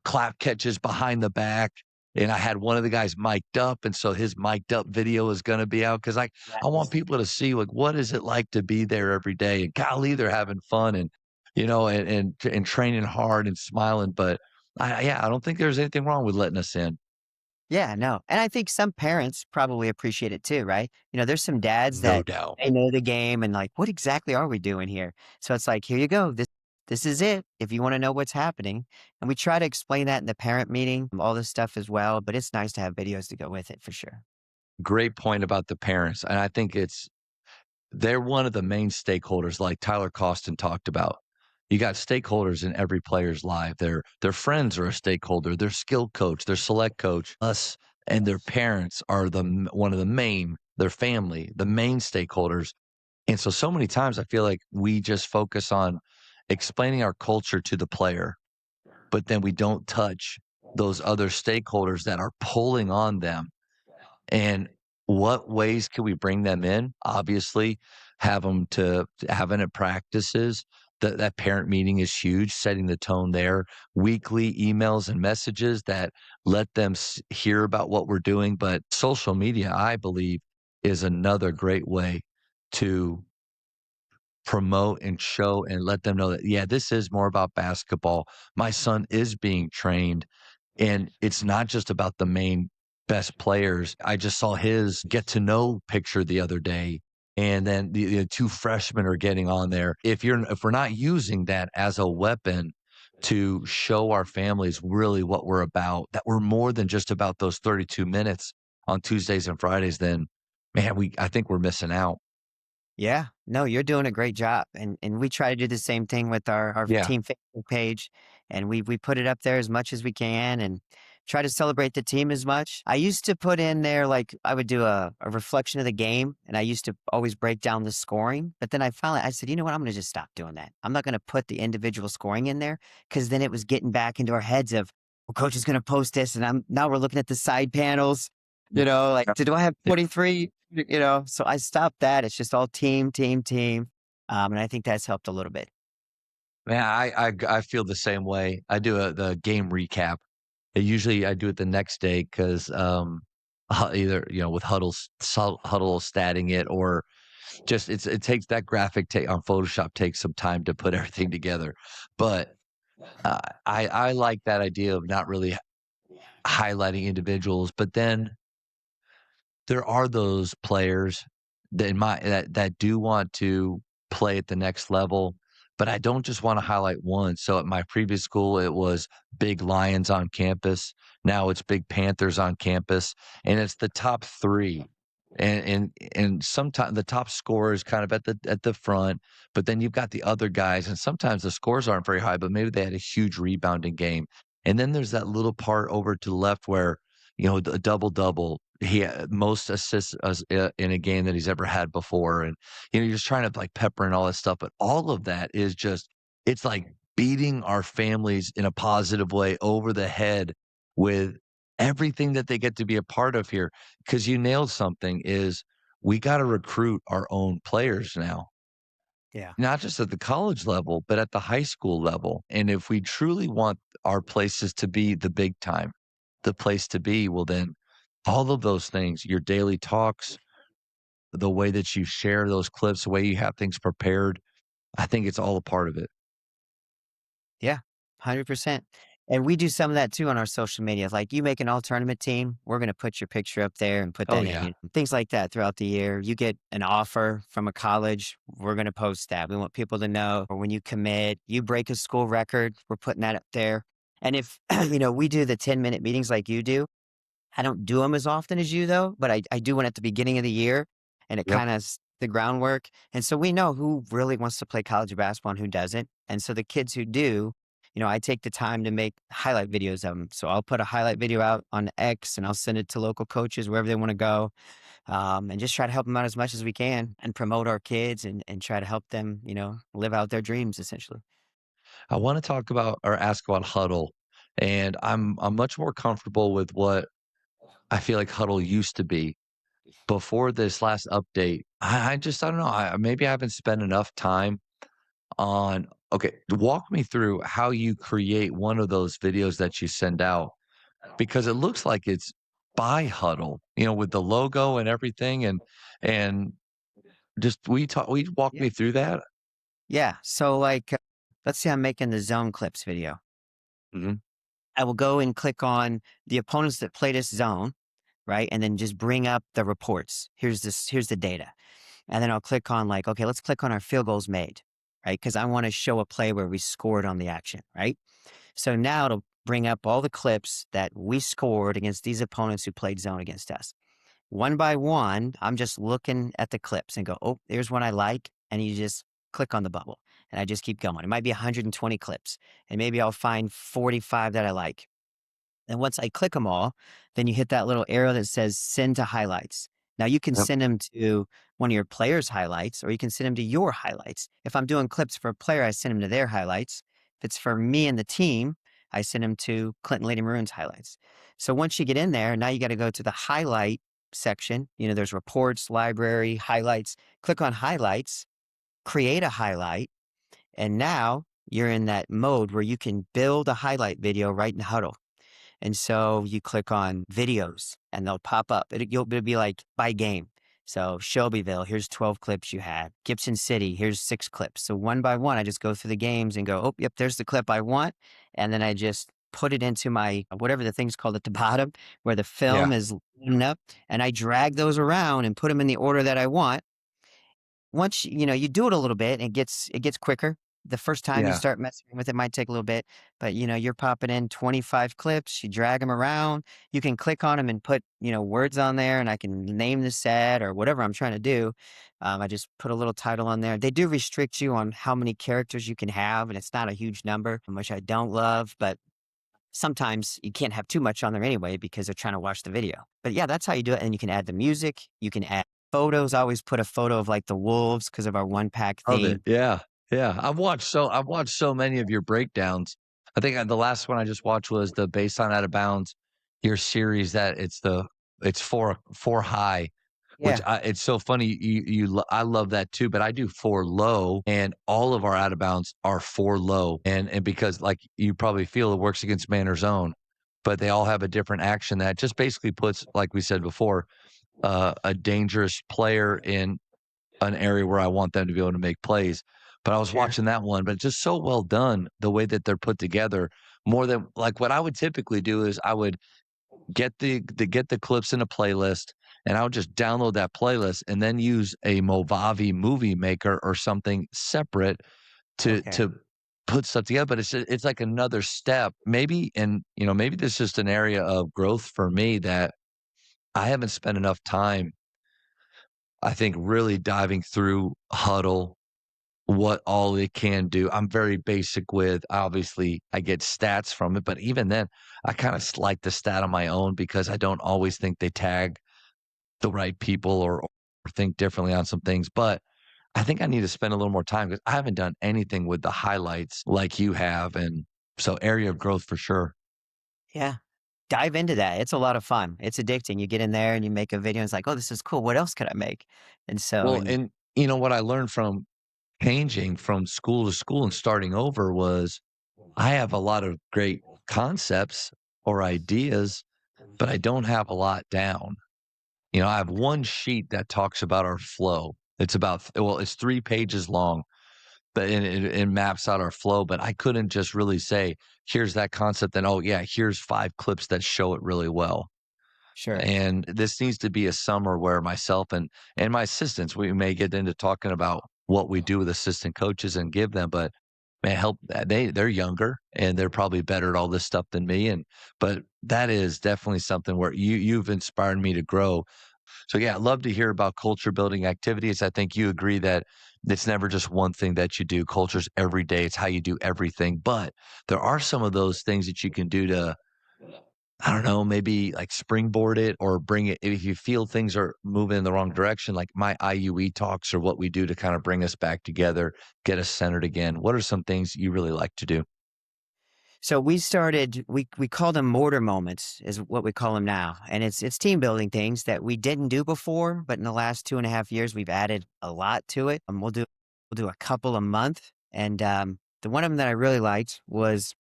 clap catches behind the back. And I had one of the guys mic'd up. And so his mic'd up video is going to be out because I want people to see like, what is it like to be there every day? And golly, they're having fun and, and training hard and smiling. But I don't think there's anything wrong with letting us in. Yeah, no. And I think some parents probably appreciate it too, right? There's some dads No that doubt. they know the game and like, what exactly are we doing here? So it's like, here you go. This is it. If you want to know what's happening. And we try to explain that in the parent meeting, all this stuff as well. But it's nice to have videos to go with it for sure. Great point about the parents. And I think they're one of the main stakeholders like Tyler Costin talked about. You got stakeholders in every player's life. Their friends are a stakeholder, their skill coach, their select coach, us and their parents are one of the main, their family, the main stakeholders. And so many times I feel like we just focus on explaining our culture to the player, but then we don't touch those other stakeholders that are pulling on them. And what ways can we bring them in? Obviously, have them to having it practices. That parent meeting is huge, setting the tone there. Weekly emails and messages that let them hear about what we're doing. But social media, I believe, is another great way to promote and show and let them know that, yeah, this is more about basketball. My son is being trained, and it's not just about the main best players. I just saw his get to know picture the other day. And then the two freshmen are getting on there. If we're not using that as a weapon to show our families really what we're about, that we're more than just about those 32 minutes on Tuesdays and Fridays, then man, I think we're missing out. Yeah, no, you're doing a great job. And we try to do the same thing with our team Facebook page. And we put it up there as much as we can and try to celebrate the team as much. I used to put in there, like I would do a reflection of the game, and I used to always break down the scoring. But then I said, you know what, I'm going to just stop doing that. I'm not going to put the individual scoring in there because then it was getting back into our heads of, well, coach is going to post this. And now we're looking at the side panels, do I have 23? So I stopped that. It's just all team. And I think that's helped a little bit. Man, I feel the same way. I do the game recap. Usually I do it the next day because either with Huddle statting it or just it takes that graphic on Photoshop takes some time to put everything together. But I like that idea of not really highlighting individuals, but then there are those players that do want to play at the next level, but I don't just wanna highlight one. So at my previous school, it was big Lions on campus. Now it's big Panthers on campus, and it's the top 3. And sometimes the top scorer is kind of at the front, but then you've got the other guys, and sometimes the scores aren't very high, but maybe they had a huge rebounding game. And then there's that little part over to the left where, a double-double. He had most assists in a game that he's ever had before, and, you're just trying to, like, pepper in all that stuff, but all of that is just it's like beating our families in a positive way over the head with everything that they get to be a part of here. Because you nailed something is we gotta recruit our own players now, Yeah. not just at the college level, but at the high school level, and if we truly want our places to be the big time, the place to be, well, then all of those things, your daily talks, the way that you share those clips, the way you have things prepared, I think it's all a part of it. Yeah, 100%. And we do some of that too on our social media. Like you make an all tournament team, we're going to put your picture up there and put Oh, that in. yeah. Things like that throughout the year. You get an offer from a college, we're going to post that. We want people to know. Or when you commit, you break a school record, we're putting that up there. And if, we do the 10-minute meetings like you do, I don't do them as often as you though, but I do one at the beginning of the year and it Yep. kind of the groundwork. And so we know who really wants to play college basketball and who doesn't. And so the kids who do, I take the time to make highlight videos of them. So I'll put a highlight video out on X and I'll send it to local coaches wherever they want to go, and just try to help them out as much as we can and promote our kids and try to help them, live out their dreams essentially. I wanna talk about or ask about Huddle, and I'm much more comfortable with what I feel like Huddle used to be. Before this last update, I don't know, maybe I haven't spent enough time on okay, walk me through how you create one of those videos that you send out, because it looks like it's by Huddle, with the logo and everything, and just will you walk Yeah. me through that? Yeah. So like, let's say I'm making the zone clips video. Mhm. I will go and click on the opponents that play this zone, right? And then just bring up the reports. Here's the data. And then I'll click on like, okay, let's click on our field goals made, right? Because I want to show a play where we scored on the action, right? So now it'll bring up all the clips that we scored against these opponents who played zone against us. One by one, I'm just looking at the clips and go, oh, there's one I like. And you just click on the bubble. And I just keep going. It might be 120 clips. And maybe I'll find 45 that I like. And once I click them all, then you hit that little arrow that says send to highlights. Now you can Yep. send them to one of your players' highlights, or you can send them to your highlights. If I'm doing clips for a player, I send them to their highlights. If it's for me and the team, I send them to Clinton Lady Maroons highlights. So once you get in there, now you got to go to the highlight section. There's reports, library, highlights. Click on highlights, create a highlight, and now you're in that mode where you can build a highlight video right in Huddle. And so you click on videos and they'll pop up. It'll be like by game. So Shelbyville, here's 12 clips you had. Gibson City, here's 6 clips. So one by one, I just go through the games and go, oh, yep, there's the clip I want. And then I just put it into my, whatever the thing's called at the bottom, where the Yeah. film is lining up. And I drag those around and put them in the order that I want. Once you do it a little bit, it gets quicker. The first time you Yeah. start messing with it might take a little bit, but you're popping in 25 clips, you drag them around, you can click on them and put words on there, and I can name the set or whatever I'm trying to do. I just put a little title on there. They do restrict you on how many characters you can have, and it's not a huge number, which I don't love, but sometimes you can't have too much on there anyway because they're trying to watch the video. But yeah, that's how you do it. And you can add the music, you can add photos. I always put a photo of like the wolves because of our one pack Love it. theme. Yeah. Yeah. I've watched so many of your breakdowns. I think the last one I just watched was the Based on Out of Bounds, your series that it's four high, which Yeah. it's so funny. I love that too, but I do four low, and all of our out of bounds are four low, and because like you probably feel it works against man or zone, but they all have a different action that just basically puts, like we said before, a dangerous player in an area where I want them to be able to make plays. but I was watching that one, but just so well done the way that they're put together. More than like what I would typically do is I would get the clips in a playlist, and I would just download that playlist and then use a Movavi movie maker or something separate to put stuff together. But it's like another step, maybe. And maybe this is just an area of growth for me that I haven't spent enough time, I think, really diving through Huddle, what all it can do. I'm very basic with, obviously, I get stats from it, but even then, I kind of like the stat on my own because I don't always think they tag the right people or think differently on some things. But I think I need to spend a little more time because I haven't done anything with the highlights like you have. And so, area of growth for sure. Yeah. Dive into that. It's a lot of fun. It's addicting. You get in there and you make a video and it's like, oh, this is cool. What else could I make? And so, Well, and what I learned from changing from school to school and starting over was I have a lot of great concepts or ideas, but I don't have a lot down. I have one sheet that talks about our flow. It's 3 pages long, but it maps out our flow. But I couldn't just really say, here's that concept, and oh yeah, here's 5 clips that show it really well. sure. And this needs to be a summer where myself and my assistants, we may get into talking about what we do with assistant coaches and give them, but man, help they're younger and they're probably better at all this stuff than me. But that is definitely something where you've inspired me to grow. So yeah, I'd love to hear about culture building activities. I think you agree that it's never just one thing that you do. Culture's every day. It's how you do everything. But there are some of those things that you can do to, I don't know, maybe like springboard it or bring it if you feel things are moving in the wrong direction, like my IUE talks or what we do to kind of bring us back together, get us centered again. What are some things you really like to do? So we started, we call them Mortar moments is what we call them now. And it's team building things that we didn't do before, but in the last 2.5 years, we've added a lot to it. And we'll do a couple a month. And the one of them that I really liked was,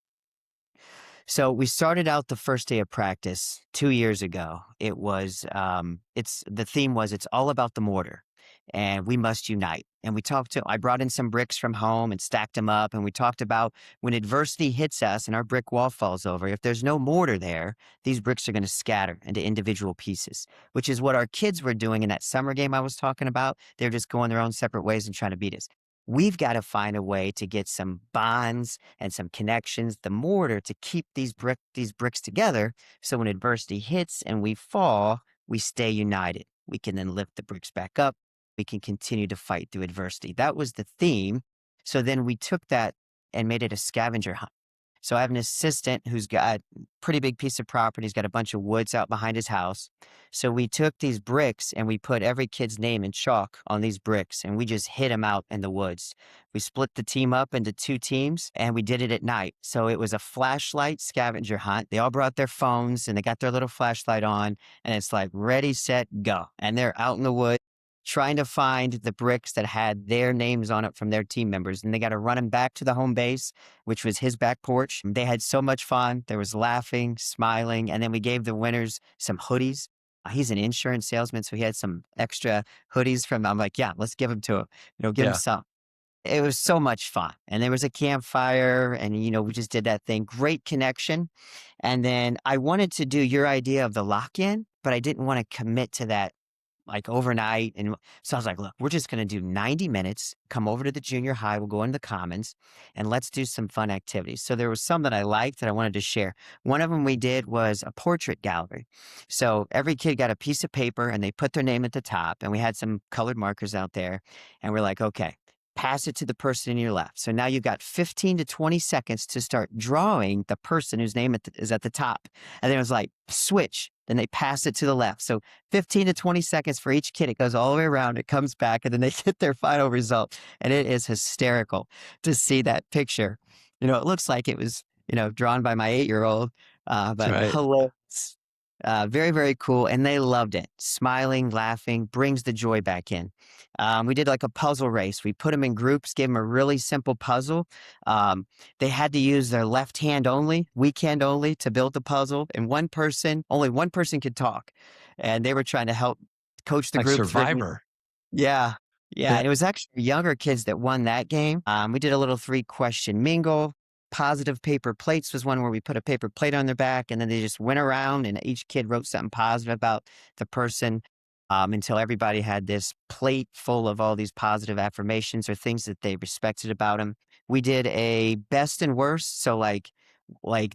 so we started out the first day of practice 2 years ago. It was, the theme was, it's all about the mortar and we must unite. And I brought in some bricks from home and stacked them up. And we talked about when adversity hits us and our brick wall falls over, if there's no mortar there, these bricks are going to scatter into individual pieces, which is what our kids were doing in that summer game I was talking about. They're just going their own separate ways and trying to beat us. We've got to find a way to get some bonds and some connections, the mortar to keep these bricks together. So when adversity hits and we fall, we stay united. We can then lift the bricks back up. We can continue to fight through adversity. That was the theme. So then we took that and made it a scavenger hunt. So I have an assistant who's got a pretty big piece of property. He's got a bunch of woods out behind his house. So we took these bricks and we put every kid's name in chalk on these bricks and we just hid them out in the woods. We split the team up into 2 teams and we did it at night. So it was a flashlight scavenger hunt. They all brought their phones and they got their little flashlight on and it's like ready, set, go. And they're out in the woods trying to find the bricks that had their names on it from their team members. And they got to run them back to the home base, which was his back porch. They had so much fun. There was laughing, smiling. And then we gave the winners some hoodies. He's an insurance salesman, so he had some extra hoodies I'm like, yeah, let's give them to him. Give him some. It was so much fun. And there was a campfire and, we just did that thing. Great connection. And then I wanted to do your idea of the lock-in, but I didn't want to commit to that like overnight. And so I was like, look, we're just going to do 90 minutes, come over to the junior high, we'll go into the commons and let's do some fun activities. So there was some that I liked that I wanted to share. One of them we did was a portrait gallery. So every kid got a piece of paper and they put their name at the top and we had some colored markers out there and we're like, okay, pass it to the person in your left. So now you've got 15 to 20 seconds to start drawing the person whose name is at the top. And then it was like, switch. Then they pass it to the left. So 15 to 20 seconds for each kid. It goes all the way around. It comes back and then they get their final result. And it is hysterical to see that picture. It looks like it was, drawn by my 8-year-old, but Right. hilarious. Very, very cool. And they loved it. Smiling, laughing, brings the joy back in. We did like a puzzle race. We put them in groups, gave them a really simple puzzle. They had to use their left hand only, weak hand only to build the puzzle. And only one person could talk. And they were trying to help coach the Like group. Survivor. Yeah. Yeah, and it was actually younger kids that won that game. We did a little 3-question mingle. Positive paper plates was one where we put a paper plate on their back, and then they just went around, and each kid wrote something positive about the person, until everybody had this plate full of all these positive affirmations or things that they respected about them. We did a best and worst. So like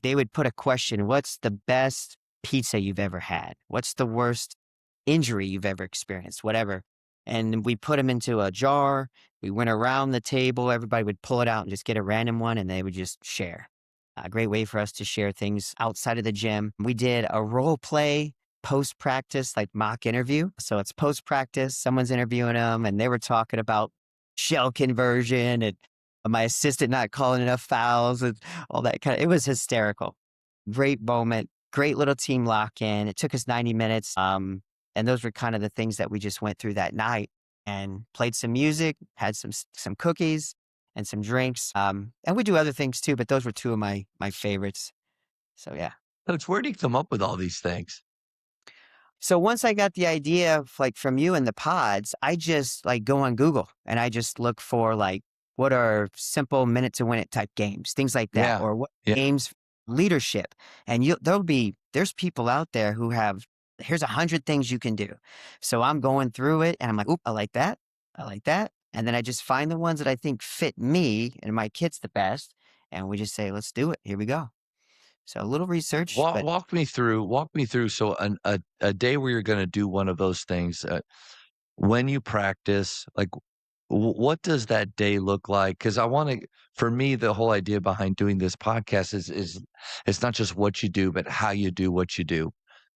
they would put a question: "What's the best pizza you've ever had? What's the worst injury you've ever experienced?" Whatever. And we put them into a jar. We went around the table. Everybody would pull it out and just get a random one, and they would just share. A great way for us to share things outside of the gym. We did a role play post practice, like mock interview. So it's post practice, someone's interviewing them, and they were talking about shell conversion and my assistant not calling enough fouls and all that kind of. It was hysterical. Great moment. Great little team lock in. It took us 90 minutes. And those were kind of the things that we just went through that night, and played some music, had some cookies and some drinks. And we do other things too, but those were two of my favorites. So yeah. Coach, where do you come up with all these things? So once I got the idea of, like, from you and the pods, I just like go on Google and I just look for like what are simple minute to win it type games, things like that, Yeah. or what Yeah. games leadership. And there's people out there who have, here's 100 things you can do. So I'm going through it and I'm like, oop, I like that. I like that. And then I just find the ones that I think fit me and my kids the best. And we just say, let's do it. Here we go. So a little research, Walk, but walk me through. Walk me through. So a day where you're going to do one of those things. When you practice, like what does that day look like? Because I want to, for me, the whole idea behind doing this podcast is it's not just what you do, but how you do what you do,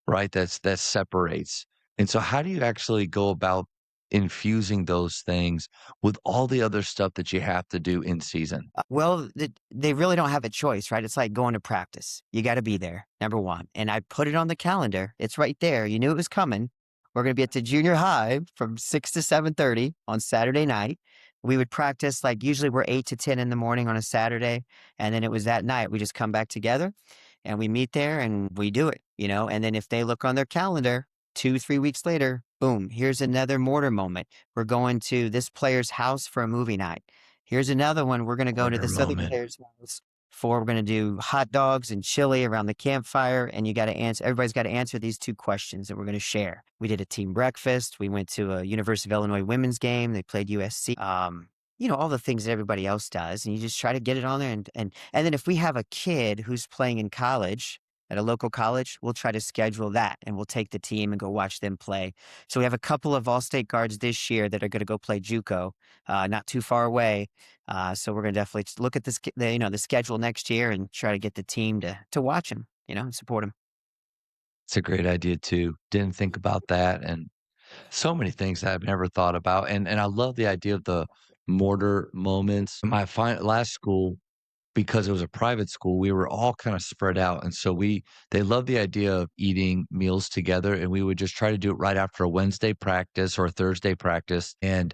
right? That separates. And so, how do you actually go about infusing those things with all the other stuff that you have to do in season? well, they really don't have a choice, right? It's like going to practice. You got to be there, number one. And I put it on the calendar. It's right there. You knew it was coming. We're going to be at the junior high from 6 to 7:30 on Saturday night. We would practice, like, usually we're 8 to 10 in the morning on a Saturday. And then it was that night. We just come back together and we meet there and we do it, And then if they look on their calendar 2, 3 weeks later, boom, here's another Mortar moment. We're going to this player's house for a movie night. Here's another one. We're going to go to Mortar this other moment. player's house we're going to do hot dogs and chili around the campfire. And everybody's got to answer these 2 questions that we're going to share. We did a team breakfast. We went to a University of Illinois women's game. They played USC. All the things that everybody else does. And you just try to get it on there. And then if we have a kid who's playing in college, at a local college, we'll try to schedule that and we'll take the team and go watch them play. So we have a couple of all-state guards this year that are going to go play JUCO, not too far away. So we're going to definitely look at the schedule next year and try to get the team to watch them, and support them. It's a great idea too. Didn't think about that, and so many things that I've never thought about. And I love the idea of the Mortar moments. My last school, because it was a private school, we were all kind of spread out. And so they loved the idea of eating meals together. And we would just try to do it right after a Wednesday practice or a Thursday practice. And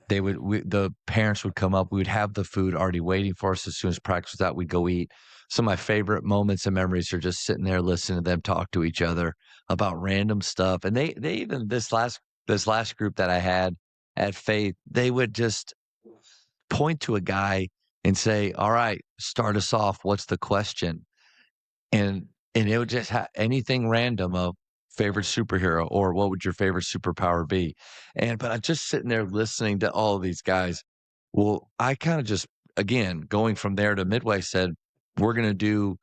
the parents would come up, we would have the food already waiting for us as soon as practice was out, we'd go eat. Some of my favorite moments and memories are just sitting there listening to them talk to each other about random stuff. And they even, this last group that I had at Faith, they would just point to a guy and say, all right, start us off. What's the question? And it would just have anything random of favorite superhero or what would your favorite superpower be? But I'm just sitting there listening to all of these guys. Well, I kind of just, again, going from there to Midway said, we're going to do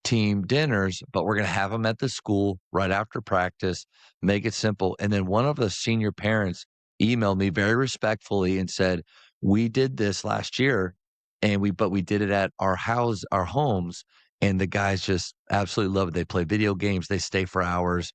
team dinners, but we're going to have them at the school right after practice, make it simple. And then one of the senior parents emailed me very respectfully and said, we did this last year but we did it at our homes, and the guys just absolutely love it. They play video games, they stay for hours.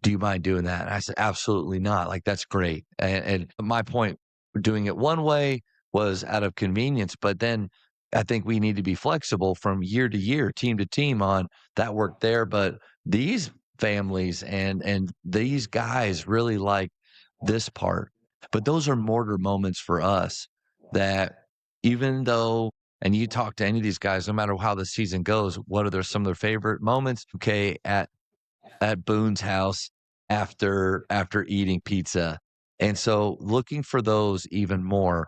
Do you mind doing that? And I said, absolutely not. Like, that's great. And my point, doing it one way was out of convenience, but then I think we need to be flexible from year to year, team to team on that work there. But these families and these guys really like this part. But those are Mortar moments for us that even though, and you talk to any of these guys, no matter how the season goes, what are some of their favorite moments? Okay, at Boone's house after eating pizza, And so looking for those even more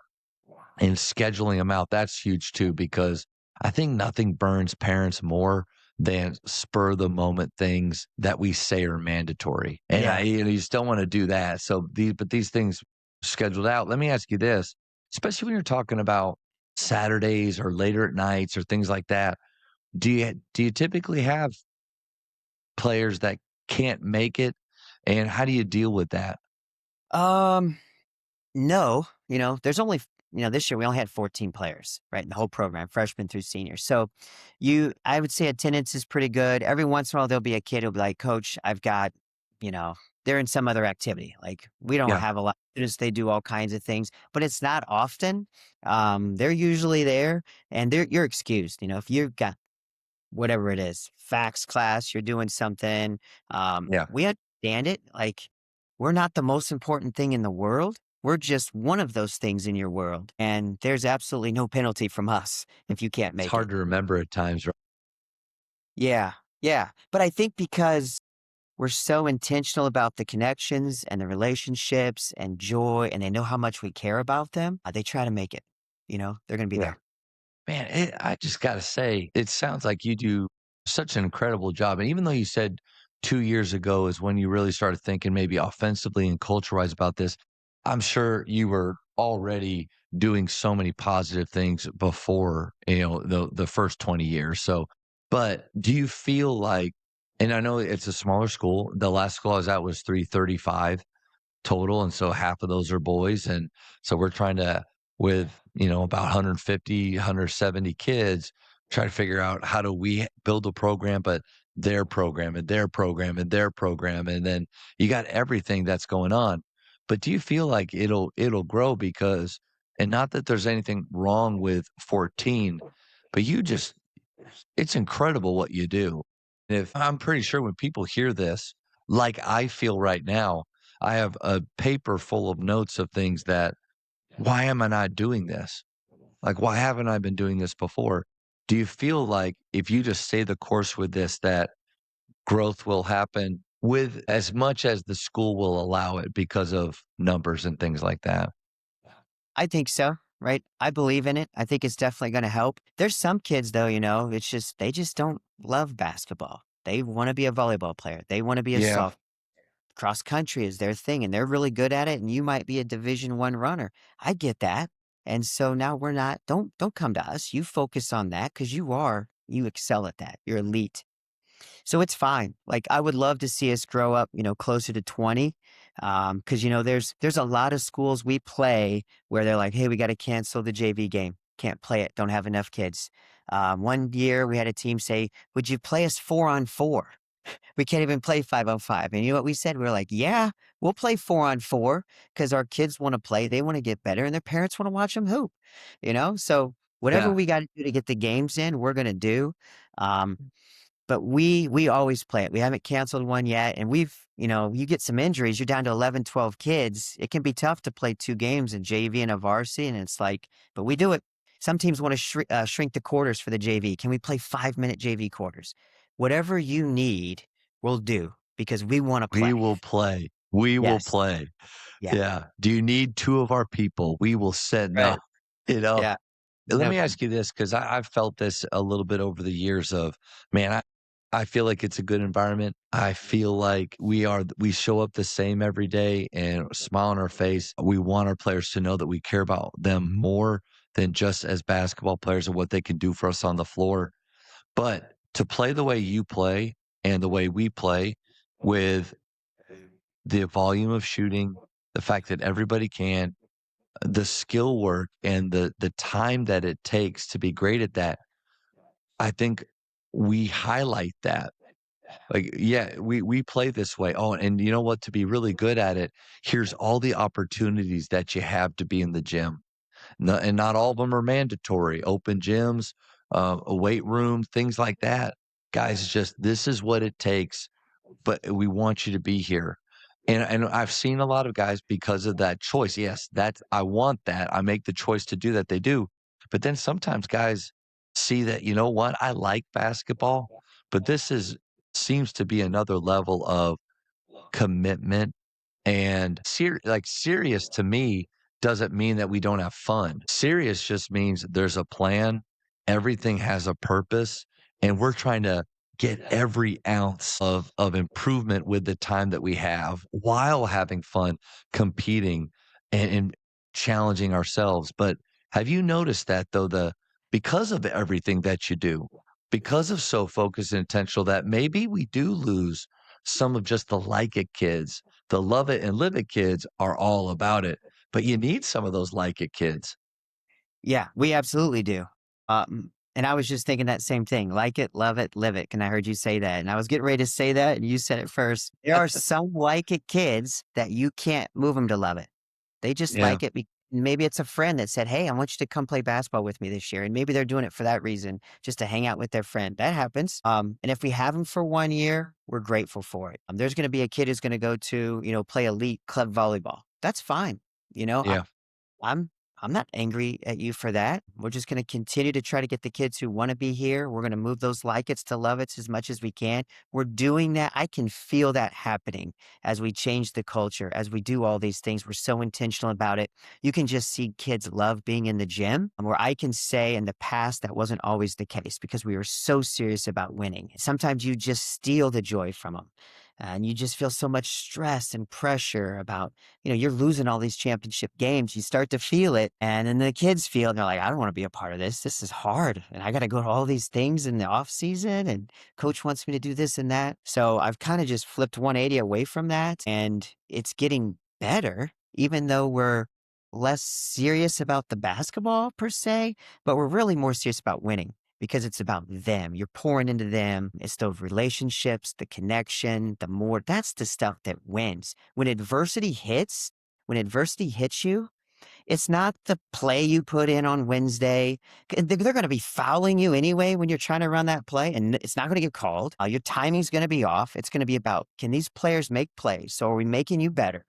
and scheduling them out, that's huge too, because I think nothing burns parents more than spur the moment things that we say are mandatory. And Yeah. you just don't want to do that. So these things scheduled out. Let me ask you this, especially when you're talking about Saturdays or later at nights or things like that. Do you typically have players that can't make it? And how do you deal with that? Um, no, there's only, this year we only had 14 players, right? In the whole program, freshmen through seniors. So I would say attendance is pretty good. Every once in a while, there'll be a kid who'll be like, Coach, I've got, you know, they're in some other activity. Like we don't Yeah. have a lot of students, they do all kinds of things, but it's not often. They're usually there and you're excused. If you've got whatever it is, fax class, you're doing something. Yeah. We understand it. Like, we're not the most important thing in the world. We're just one of those things in your world. And there's absolutely no penalty from us if you can't It's make hard it. to remember at times, right? Yeah. Yeah. But I think because we're so intentional about the connections and the relationships and joy, and they know how much we care about them, they try to make it. They're going to be Yeah. there. Man, I just got to say, it sounds like you do such an incredible job. And even though you said 2 years ago is when you really started thinking maybe offensively and culture-wise about this, I'm sure you were already doing so many positive things before, the first 20 years. So, but do you feel like, and I know it's a smaller school, the last school I was at was 335 total, and so half of those are boys, and so we're trying to, with about 150 170 kids, try to figure out how do we build a program, but their program and their program and their program, and then you got everything that's going on. But do you feel like it'll grow? Because, and not that there's anything wrong with 14, but it's incredible what you do. If I'm pretty sure when people hear this, like I feel right now, I have a paper full of notes of things that, why am I not doing this? Like, why haven't I been doing this before? Do you feel like if you just stay the course with this, that growth will happen with as much as the school will allow it because of numbers and things like that? I think so, right? I believe in it. I think it's definitely going to help. There's some kids though, it's just they just don't love basketball. They want to be a volleyball player. They want to be a Yeah. soft cross country is their thing and they're really good at it and you might be a Division 1 runner. I get that. And so now we're not don't come to us. You focus on that cuz you excel at that. You're elite. So it's fine. Like I would love to see us grow up, closer to 20. Cause there's a lot of schools we play where they're like, hey, we got to cancel the JV game. Can't play it. Don't have enough kids. One year we had a team say, would you play us 4-on-4? We can't even play 5-on-5. And you know what we said? We were like, yeah, we'll play 4-on-4 because our kids want to play. They want to get better and their parents want to watch them hoop, So whatever Yeah. we got to do to get the games in, we're going to do. Um, but we always play it. We haven't canceled one yet. And you get some injuries, you're down to 11, 12 kids. It can be tough to play 2 games in JV and a varsity. And it's like, but we do it. Some teams want to shrink the quarters for the JV. Can we play 5-minute JV quarters? Whatever you need, we'll do because we want to We play. will play. We will Yes. play. Yeah. Yeah. Do you need 2 of our people? We will send. No, Right. you know. Yeah. Let Yep. me ask you this, because I've felt this a little bit over the years of, man, I feel like it's a good environment. I feel like we show up the same every day and a smile on our face. We want our players to know that we care about them more than just as basketball players and what they can do for us on the floor. But to play the way you play and the way we play, with the volume of shooting, the fact that everybody can, the skill work and the time that it takes to be great at that, I think we highlight that. Like, yeah, we play this way. Oh, and you know what? To be really good at it, here's all the opportunities that you have to be in the gym. And not all of them are mandatory. Open gyms, a weight room, things like that. Guys, just this is what it takes, but we want you to be here. And I've seen a lot of guys because of that choice. Yes, that's I want that. I make the choice to do that. They do. But then sometimes guys see that, you know what? I like basketball, but this is seems to be another level of commitment And serious to me doesn't mean that we don't have fun. Serious just means there's a plan, everything has a purpose, and we're trying to get every ounce of improvement with the time that we have while having fun, competing and challenging ourselves. But have you noticed that though, because of everything that you do, because of so focused and intentional, that maybe we do lose some of just the like it kids. The love it and live it kids are all about it, but you need some of those like it kids. Yeah, we absolutely do. And I was just thinking that same thing. Like it, love it, live it. And I heard you say that. And I was getting ready to say that, and you said it first. There are some like it kids that you can't move them to love it. They just Yeah. like it. Maybe it's a friend that said, "Hey, I want you to come play basketball with me this year." And maybe they're doing it for that reason, just to hang out with their friend. That happens. And if we have them for 1 year, we're grateful for it. There's going to be a kid who's going to go to, play elite club volleyball. That's fine. You know, Yeah. I'm I'm not angry at you for that. We're just going to continue to try to get the kids who want to be here. We're going to move those like it's to love it's as much as we can. We're doing that. I can feel that happening as we change the culture, as we do all these things. We're so intentional about it. You can just see kids love being in the gym, where I can say in the past that wasn't always the case because we were so serious about winning. Sometimes you just steal the joy from them. And you just feel so much stress and pressure about, you're losing all these championship games. You start to feel it. And then the kids feel, and they're like, I don't want to be a part of this. This is hard. And I got to go to all these things in the off season. And coach wants me to do this and that. So I've kind of just flipped 180 away from that. And it's getting better, even though we're less serious about the basketball per se, but we're really more serious about winning because it's about them. You're pouring into them. It's those relationships, the connection, that's the stuff that wins. When adversity hits you, it's not the play you put in on Wednesday. They're going to be fouling you anyway when you're trying to run that play, and it's not going to get called. Your timing's going to be off. It's going to be about, can these players make plays? So are we making you better?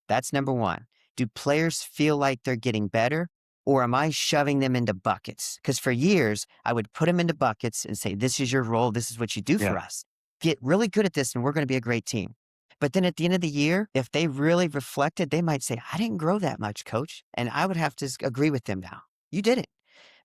That's number one. Do players feel like they're getting better? Or am I shoving them into buckets? Because for years, I would put them into buckets and say, this is your role. This is what you do for us. Get really good at this, and we're going to be a great team. But then at the end of the year, if they really reflected, they might say, I didn't grow that much, coach. And I would have to agree with them now. You didn't.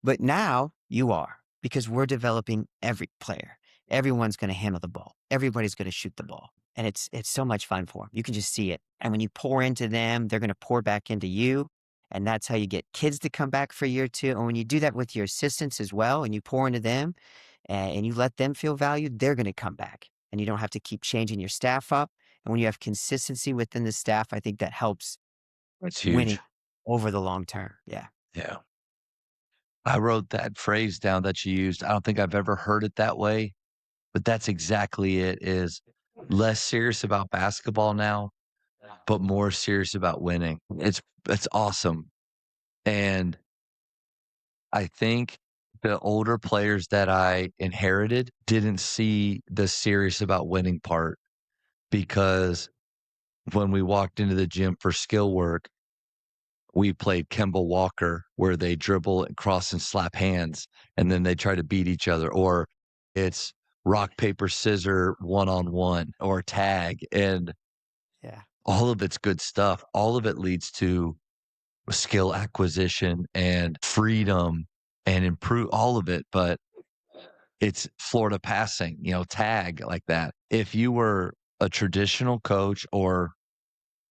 But now you are, because we're developing every player. Everyone's going to handle the ball. Everybody's going to shoot the ball. And it's so much fun for them. You can just see it. And when you pour into them, they're going to pour back into you. And that's how you get kids to come back for year two. And when you do that with your assistants as well, and you pour into them and you let them feel valued, they're going to come back. And you don't have to keep changing your staff up. And when you have consistency within the staff, I think that helps That's huge. winning over the long term. Yeah. Yeah. I wrote that phrase down that you used. I don't think I've ever heard it that way, but that's exactly it, is less serious about basketball now, but more serious about winning. It's awesome. And I think the older players that I inherited didn't see the serious about winning part, because when we walked into the gym for skill work, we played Kemba Walker, where they dribble and cross and slap hands, and then they try to beat each other. Or it's rock, paper, scissor, one-on-one, or tag. And Yeah. all of it's good stuff. All of it leads to skill acquisition and freedom and improve all of it. But it's Florida passing, tag, like that. If you were a traditional coach or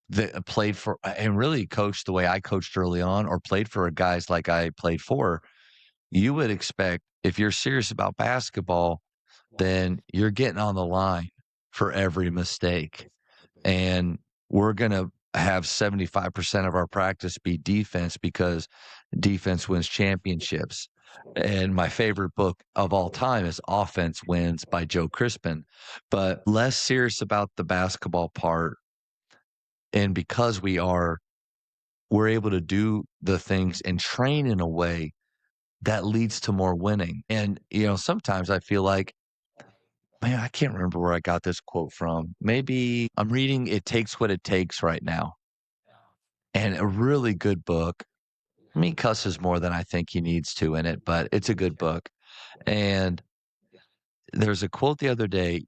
that played for and really coached the way I coached early on, or played for guys like I played for, you would expect, if you're serious about basketball, then you're getting on the line for every mistake. And we're going to have 75% of our practice be defense, because defense wins championships. And my favorite book of all time is Offense Wins by Joe Crispin. But less serious about the basketball part. And because we're able to do the things and train in a way that leads to more winning. And, sometimes I feel like, man, I can't remember where I got this quote from. Maybe I'm reading It Takes What It Takes right now. And a really good book. I mean, cusses more than I think he needs to in it, but it's a good book. And there's a quote the other day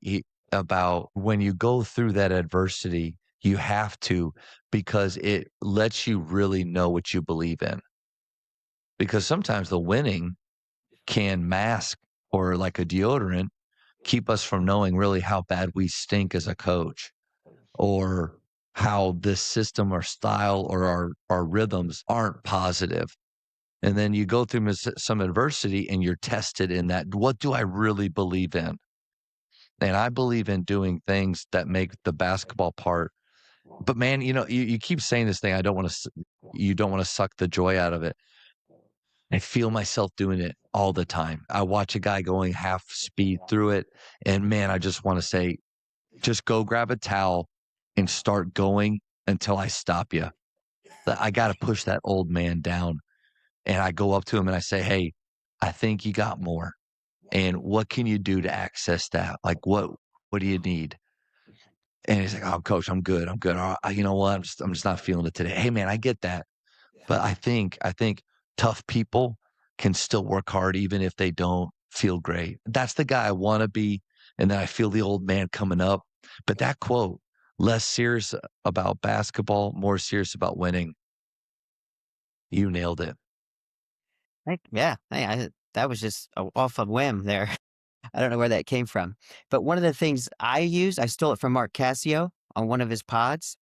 about when you go through that adversity, You have to, because it lets you really know what you believe in. Because sometimes the winning can mask, or like a deodorant, keep us from knowing really how bad we stink as a coach, or how this system or style or our rhythms aren't positive. And then you go through some adversity and you're tested in that. What do I really believe in? And I believe in doing things that make the basketball part. But man, you keep saying this thing. You don't want to suck the joy out of it. I feel myself doing it all the time. I watch a guy going half speed through it, and man, I just want to say, just go grab a towel and start going until I stop you. I got to push that old man down. And I go up to him and I say, "Hey, I think you got more. And what can you do to access that? Like, what do you need?" And he's like, "Oh, coach, I'm good. I'm good. You know what? I'm just not feeling it today." Hey, man, I get that. But I think tough people can still work hard even if they don't feel great. That's the guy I want to be. And then I feel the old man coming up. But that quote, less serious about basketball, more serious about winning. You nailed it. Yeah, that was just off a whim there. I don't know where that came from. But one of the things I stole it from Mark Cassio on one of his pods,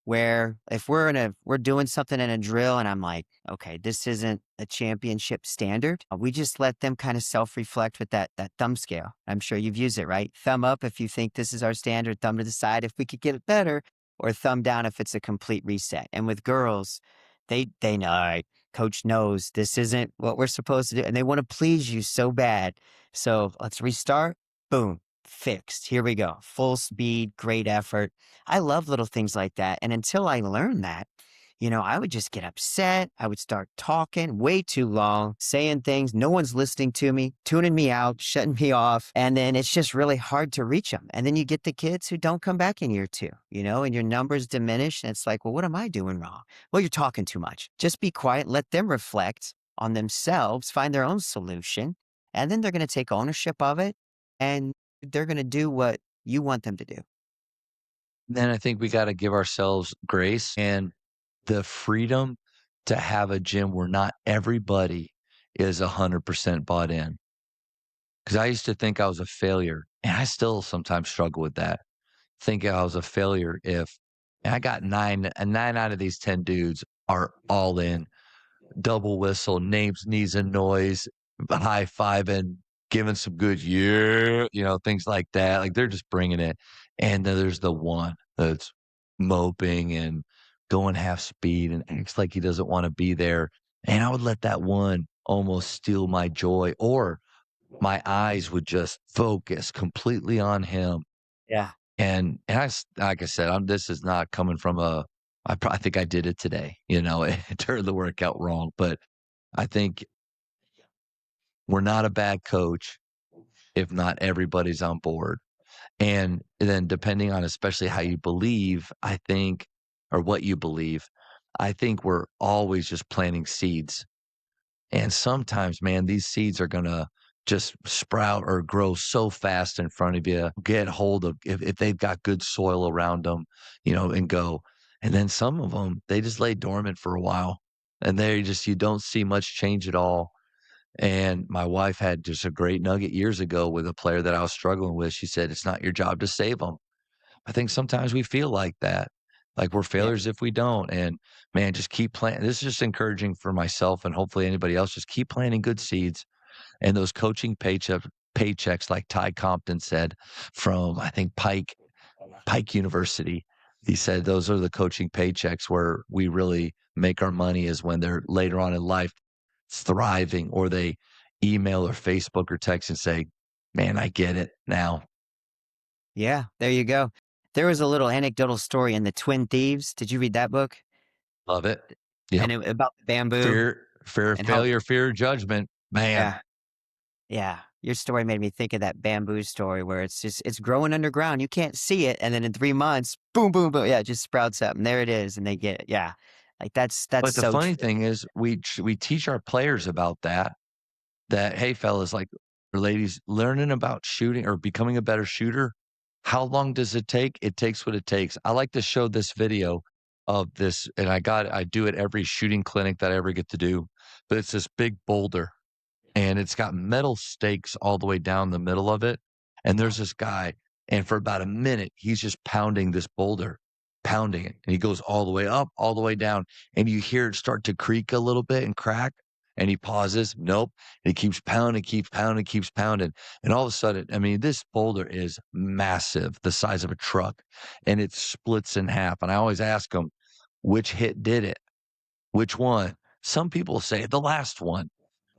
where if we're doing something in a drill and I'm like, okay, this isn't a championship standard, we just let them kind of self-reflect with that thumb scale. I'm sure you've used it, right? Thumb up if you think this is our standard, thumb to the side if we could get it better, or thumb down if it's a complete reset. And with girls, they know, all right, coach knows this isn't what we're supposed to do, and they want to please you so bad. So let's restart. Boom, fixed. Here we go. Full speed, great effort. I love little things like that. And until I learned that, I would just get upset. I would start talking way too long, saying things. No one's listening to me, tuning me out, shutting me off. And then it's just really hard to reach them. And then you get the kids who don't come back in year two, and your numbers diminish. And it's like, well, what am I doing wrong? Well, you're talking too much. Just be quiet. Let them reflect on themselves, find their own solution. And then they're going to take ownership of it. And they're going to do what you want them to do. Then I think we got to give ourselves grace and the freedom to have a gym where not everybody is 100% bought in. Because I used to think I was a failure, and I still sometimes struggle with that. Thinking I was a failure and I got nine out of these 10 dudes are all in, double whistle, names, knees, and noise, high fiving, giving some good, things like that. Like they're just bringing it. And then there's the one that's moping and going half speed and acts like he doesn't want to be there. And I would let that one almost steal my joy, or my eyes would just focus completely on him. Yeah. And like I said, this is not coming from I think I did it today, it turned the workout wrong, but I think we're not a bad coach if not everybody's on board. And then depending on especially how you believe, I think, or what you believe, I think we're always just planting seeds. And sometimes, man, these seeds are going to just sprout or grow so fast in front of you, get hold of, if they've got good soil around them, and go. And then some of them, they just lay dormant for a while and you don't see much change at all. And my wife had just a great nugget years ago with a player that I was struggling with. She said, "It's not your job to save them." I think sometimes we feel like that, like we're failures if we don't. And man, just keep planting. This is just encouraging for myself and hopefully anybody else. Just keep planting good seeds. And those coaching paychecks, like Ty Compton said from, I think, Pike University, he said those are the coaching paychecks where we really make our money, is when they're later on in life thriving, or they email or Facebook or text and say, "Man, I get it now." Yeah, there you go. There was a little anecdotal story in The Twin Thieves. Did you read that book? Love it. And Yep. about the bamboo. Fear of and how, failure, fear of judgment. Man. yeah, yeah. Your story made me think of that bamboo story where it's growing underground. You can't see it. And then in 3 months, boom, boom, boom. Yeah, it just sprouts up and there it is. And they get it. Yeah. Like that's But the so funny true. thing is we teach our players about that, hey, fellas, like, or ladies, learning about shooting or becoming a better shooter, How long does it take? It takes what it takes. I like to show this video of this, and I do it every shooting clinic that I ever get to do, but it's this big boulder, and it's got metal stakes all the way down the middle of it, and there's this guy, and for about a minute, he's just pounding this boulder, pounding it, and he goes all the way up, all the way down, and you hear it start to creak a little bit and crack, and he pauses, nope, and he keeps pounding, keeps pounding, keeps pounding, and all of a sudden, I mean, this boulder is massive, the size of a truck, and it splits in half, and I always ask him, which hit did it? Which one? Some people say the last one.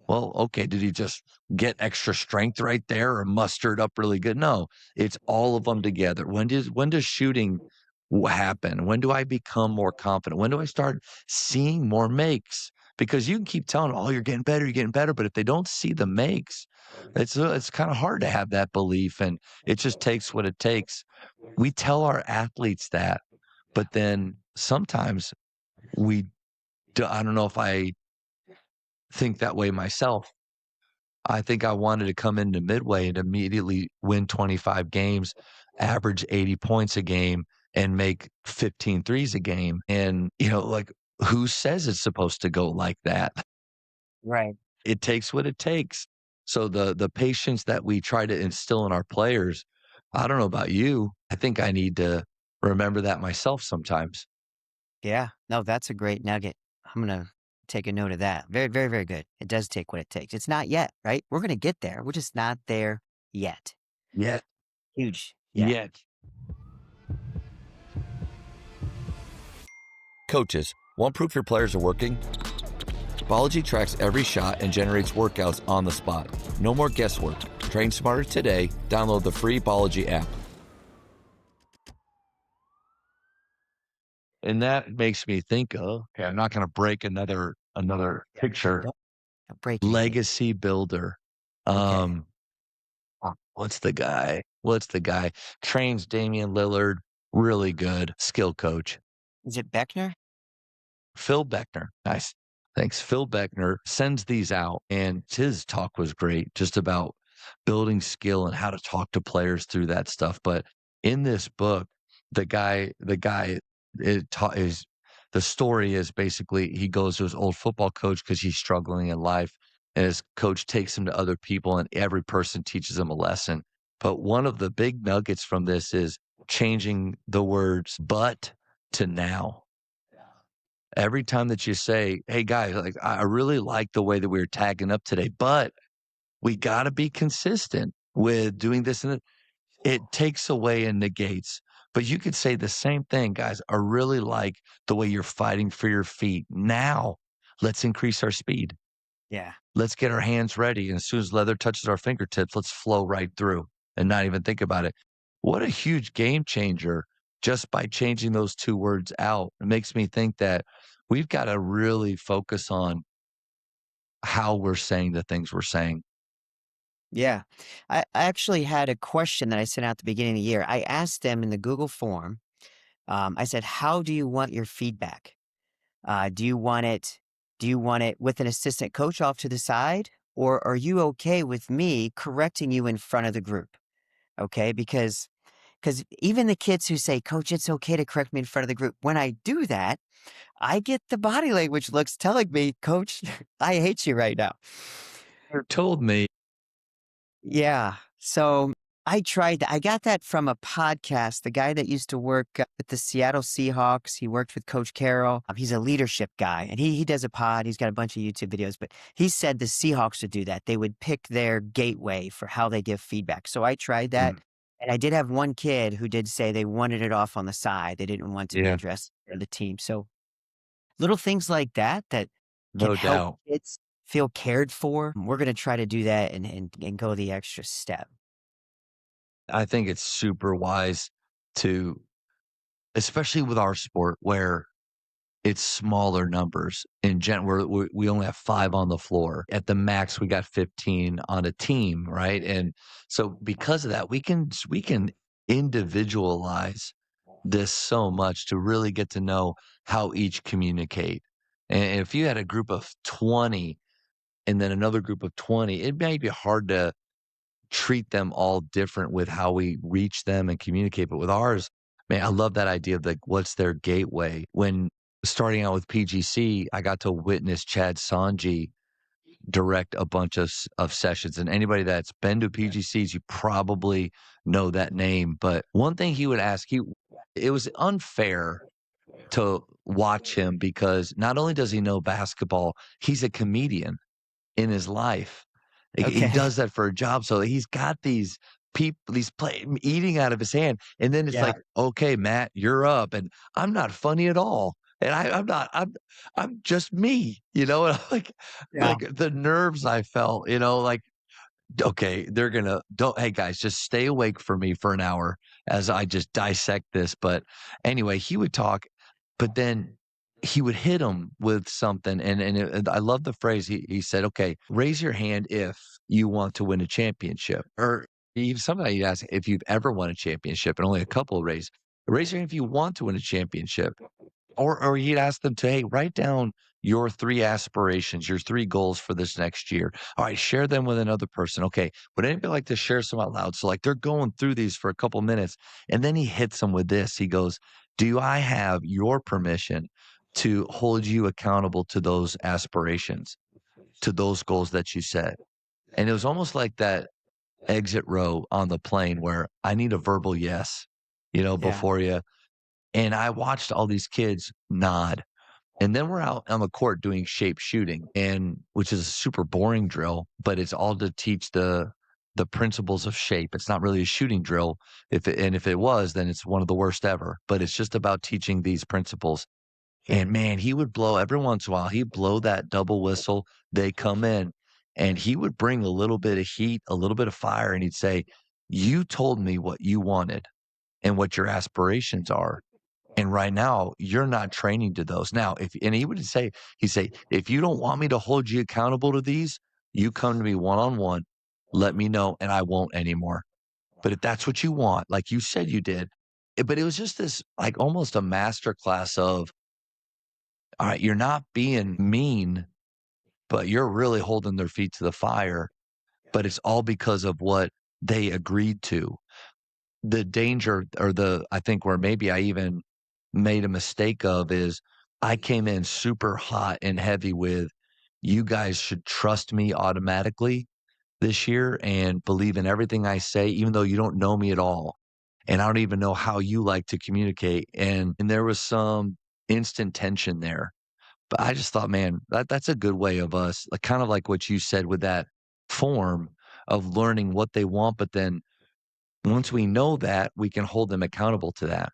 Well, okay, did he just get extra strength right there or muster it up really good? No, it's all of them together. When does shooting happen? When do I become more confident? When do I start seeing more makes? Because you can keep telling them, "Oh, you're getting better," but if they don't see the makes, it's kind of hard to have that belief, and it just takes what it takes. We tell our athletes that, but then sometimes we I don't know if I think that way myself. I think I wanted to come into Midway and immediately win 25 games, average 80 points a game, and make 15 threes a game. And, like, who says it's supposed to go like that? Right. It takes what it takes. So the patience that we try to instill in our players, I don't know about you. I think I need to remember that myself sometimes. Yeah. No, that's a great nugget. I'm going to take a note of that. Very, very, very good. It does take what it takes. It's not yet, right? We're going to get there. We're just not there yet. Yet. Huge. Yeah. Yet. Coaches, want proof your players are working? Bology tracks every shot and generates workouts on the spot. No more guesswork. Train smarter today. Download the free Bology app. And that makes me think of, okay, I'm not going to break another picture. Don't break Legacy builder. Okay. What's the guy? Trains Damian Lillard. Really good skill coach. Is it Beckner? Phil Beckner. Nice. Thanks. Phil Beckner sends these out, and his talk was great, just about building skill and how to talk to players through that stuff. But in this book, the story is basically he goes to his old football coach because he's struggling in life, and his coach takes him to other people, and every person teaches him a lesson. But one of the big nuggets from this is changing the words "but" to "now." Every time that you say, "Hey guys, like I really like the way that we were tagging up today, but we got to be consistent with doing this," and it takes away and negates. But you could say the same thing, guys. I really like the way you're fighting for your feet. Now, let's increase our speed. Yeah. Let's get our hands ready. And as soon as leather touches our fingertips, let's flow right through and not even think about it. What a huge game changer just by changing those two words out. It makes me think that we've got to really focus on how we're saying the things we're saying. Yeah. I actually had a question that I sent out at the beginning of the year. I asked them in the Google form, I said, how do you want your feedback? Do you want it with an assistant coach off to the side? Or are you okay with me correcting you in front of the group? Okay, because even the kids who say, "Coach, it's okay to correct me in front of the group," when I do that, I get the body language looks telling me, "Coach, I hate you right now." You told me. Yeah. So I tried that. I got that from a podcast. The guy that used to work with the Seattle Seahawks, he worked with Coach Carroll. He's a leadership guy, and he does a pod. He's got a bunch of YouTube videos, but he said the Seahawks would do that. They would pick their gateway for how they give feedback. So I tried that. And I did have one kid who did say they wanted it off on the side. They didn't want to be addressed for the team. So little things like that can No help doubt. kids feel cared for. We're going to try to do that and go the extra step. I think it's super wise to, especially with our sport where it's smaller numbers. In we only have 5 on the floor. At the max, we got 15 on a team, right? And so because of that, we can individualize this so much to really get to know how each communicate. And if you had a group of 20 and then another group of 20, it may be hard to treat them all different with how we reach them and communicate. But with ours, man, I love that idea of like, what's their gateway? When starting out with PGC, I got to witness Chad Sanji direct a bunch of sessions. And anybody that's been to PGCs, you probably know that name. But one thing he would ask, it was unfair to watch him because not only does he know basketball, he's a comedian in his life. He Okay. does that for a job. So he's got these people, eating out of his hand. And then it's like, okay, Matt, you're up. And I'm not funny at all. And I'm just me, and I'm like the nerves I felt, like, okay, hey guys, just stay awake for me for an hour as I just dissect this. But anyway, he would talk, but then he would hit him with something. And I love the phrase. He said, okay, raise your hand if you want to win a championship. Or even somebody he'd ask if you've ever won a championship, and only a couple raise your hand if you want to win a championship. Or he'd ask them to, hey, write down your 3 aspirations, your 3 goals for this next year. All right, share them with another person. Okay, would anybody like to share some out loud? So like they're going through these for a couple minutes, and then he hits them with this. He goes, do I have your permission to hold you accountable to those aspirations, to those goals that you set? And it was almost like that exit row on the plane where I need a verbal yes, before you. And I watched all these kids nod. And then we're out on the court doing shape shooting, which is a super boring drill, but it's all to teach the principles of shape. It's not really a shooting drill. If it was, then it's one of the worst ever. But it's just about teaching these principles. And man, he would blow every once in a while. He'd blow that double whistle. They come in, and he would bring a little bit of heat, a little bit of fire, and he'd say, "You told me what you wanted and what your aspirations are. And right now, you're not training to those. Now, he'd say, if you don't want me to hold you accountable to these, you come to me one-on-one, let me know, and I won't anymore. But if that's what you want, like you said you did." But it was just this, like almost a master class of, all right, you're not being mean, but you're really holding their feet to the fire. But it's all because of what they agreed to. The danger, or I think where maybe I even made a mistake of, is I came in super hot and heavy with, you guys should trust me automatically this year and believe in everything I say, even though you don't know me at all. And I don't even know how you like to communicate. And there was some instant tension there. But I just thought, man, that's a good way of us, like kind of like what you said with that form of learning what they want. But then once we know that, we can hold them accountable to that.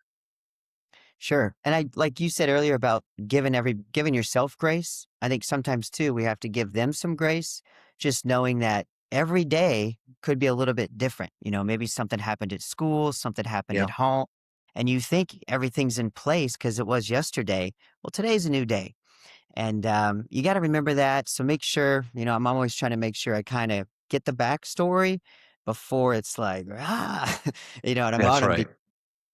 Sure. And I, like you said earlier about giving yourself grace, I think sometimes too, we have to give them some grace, just knowing that every day could be a little bit different. Maybe something happened at school, something happened at home, and you think everything's in place because it was yesterday. Well, today's a new day. And you got to remember that. So make sure, I'm always trying to make sure I kind of get the backstory before it's like, and I'm That's on right.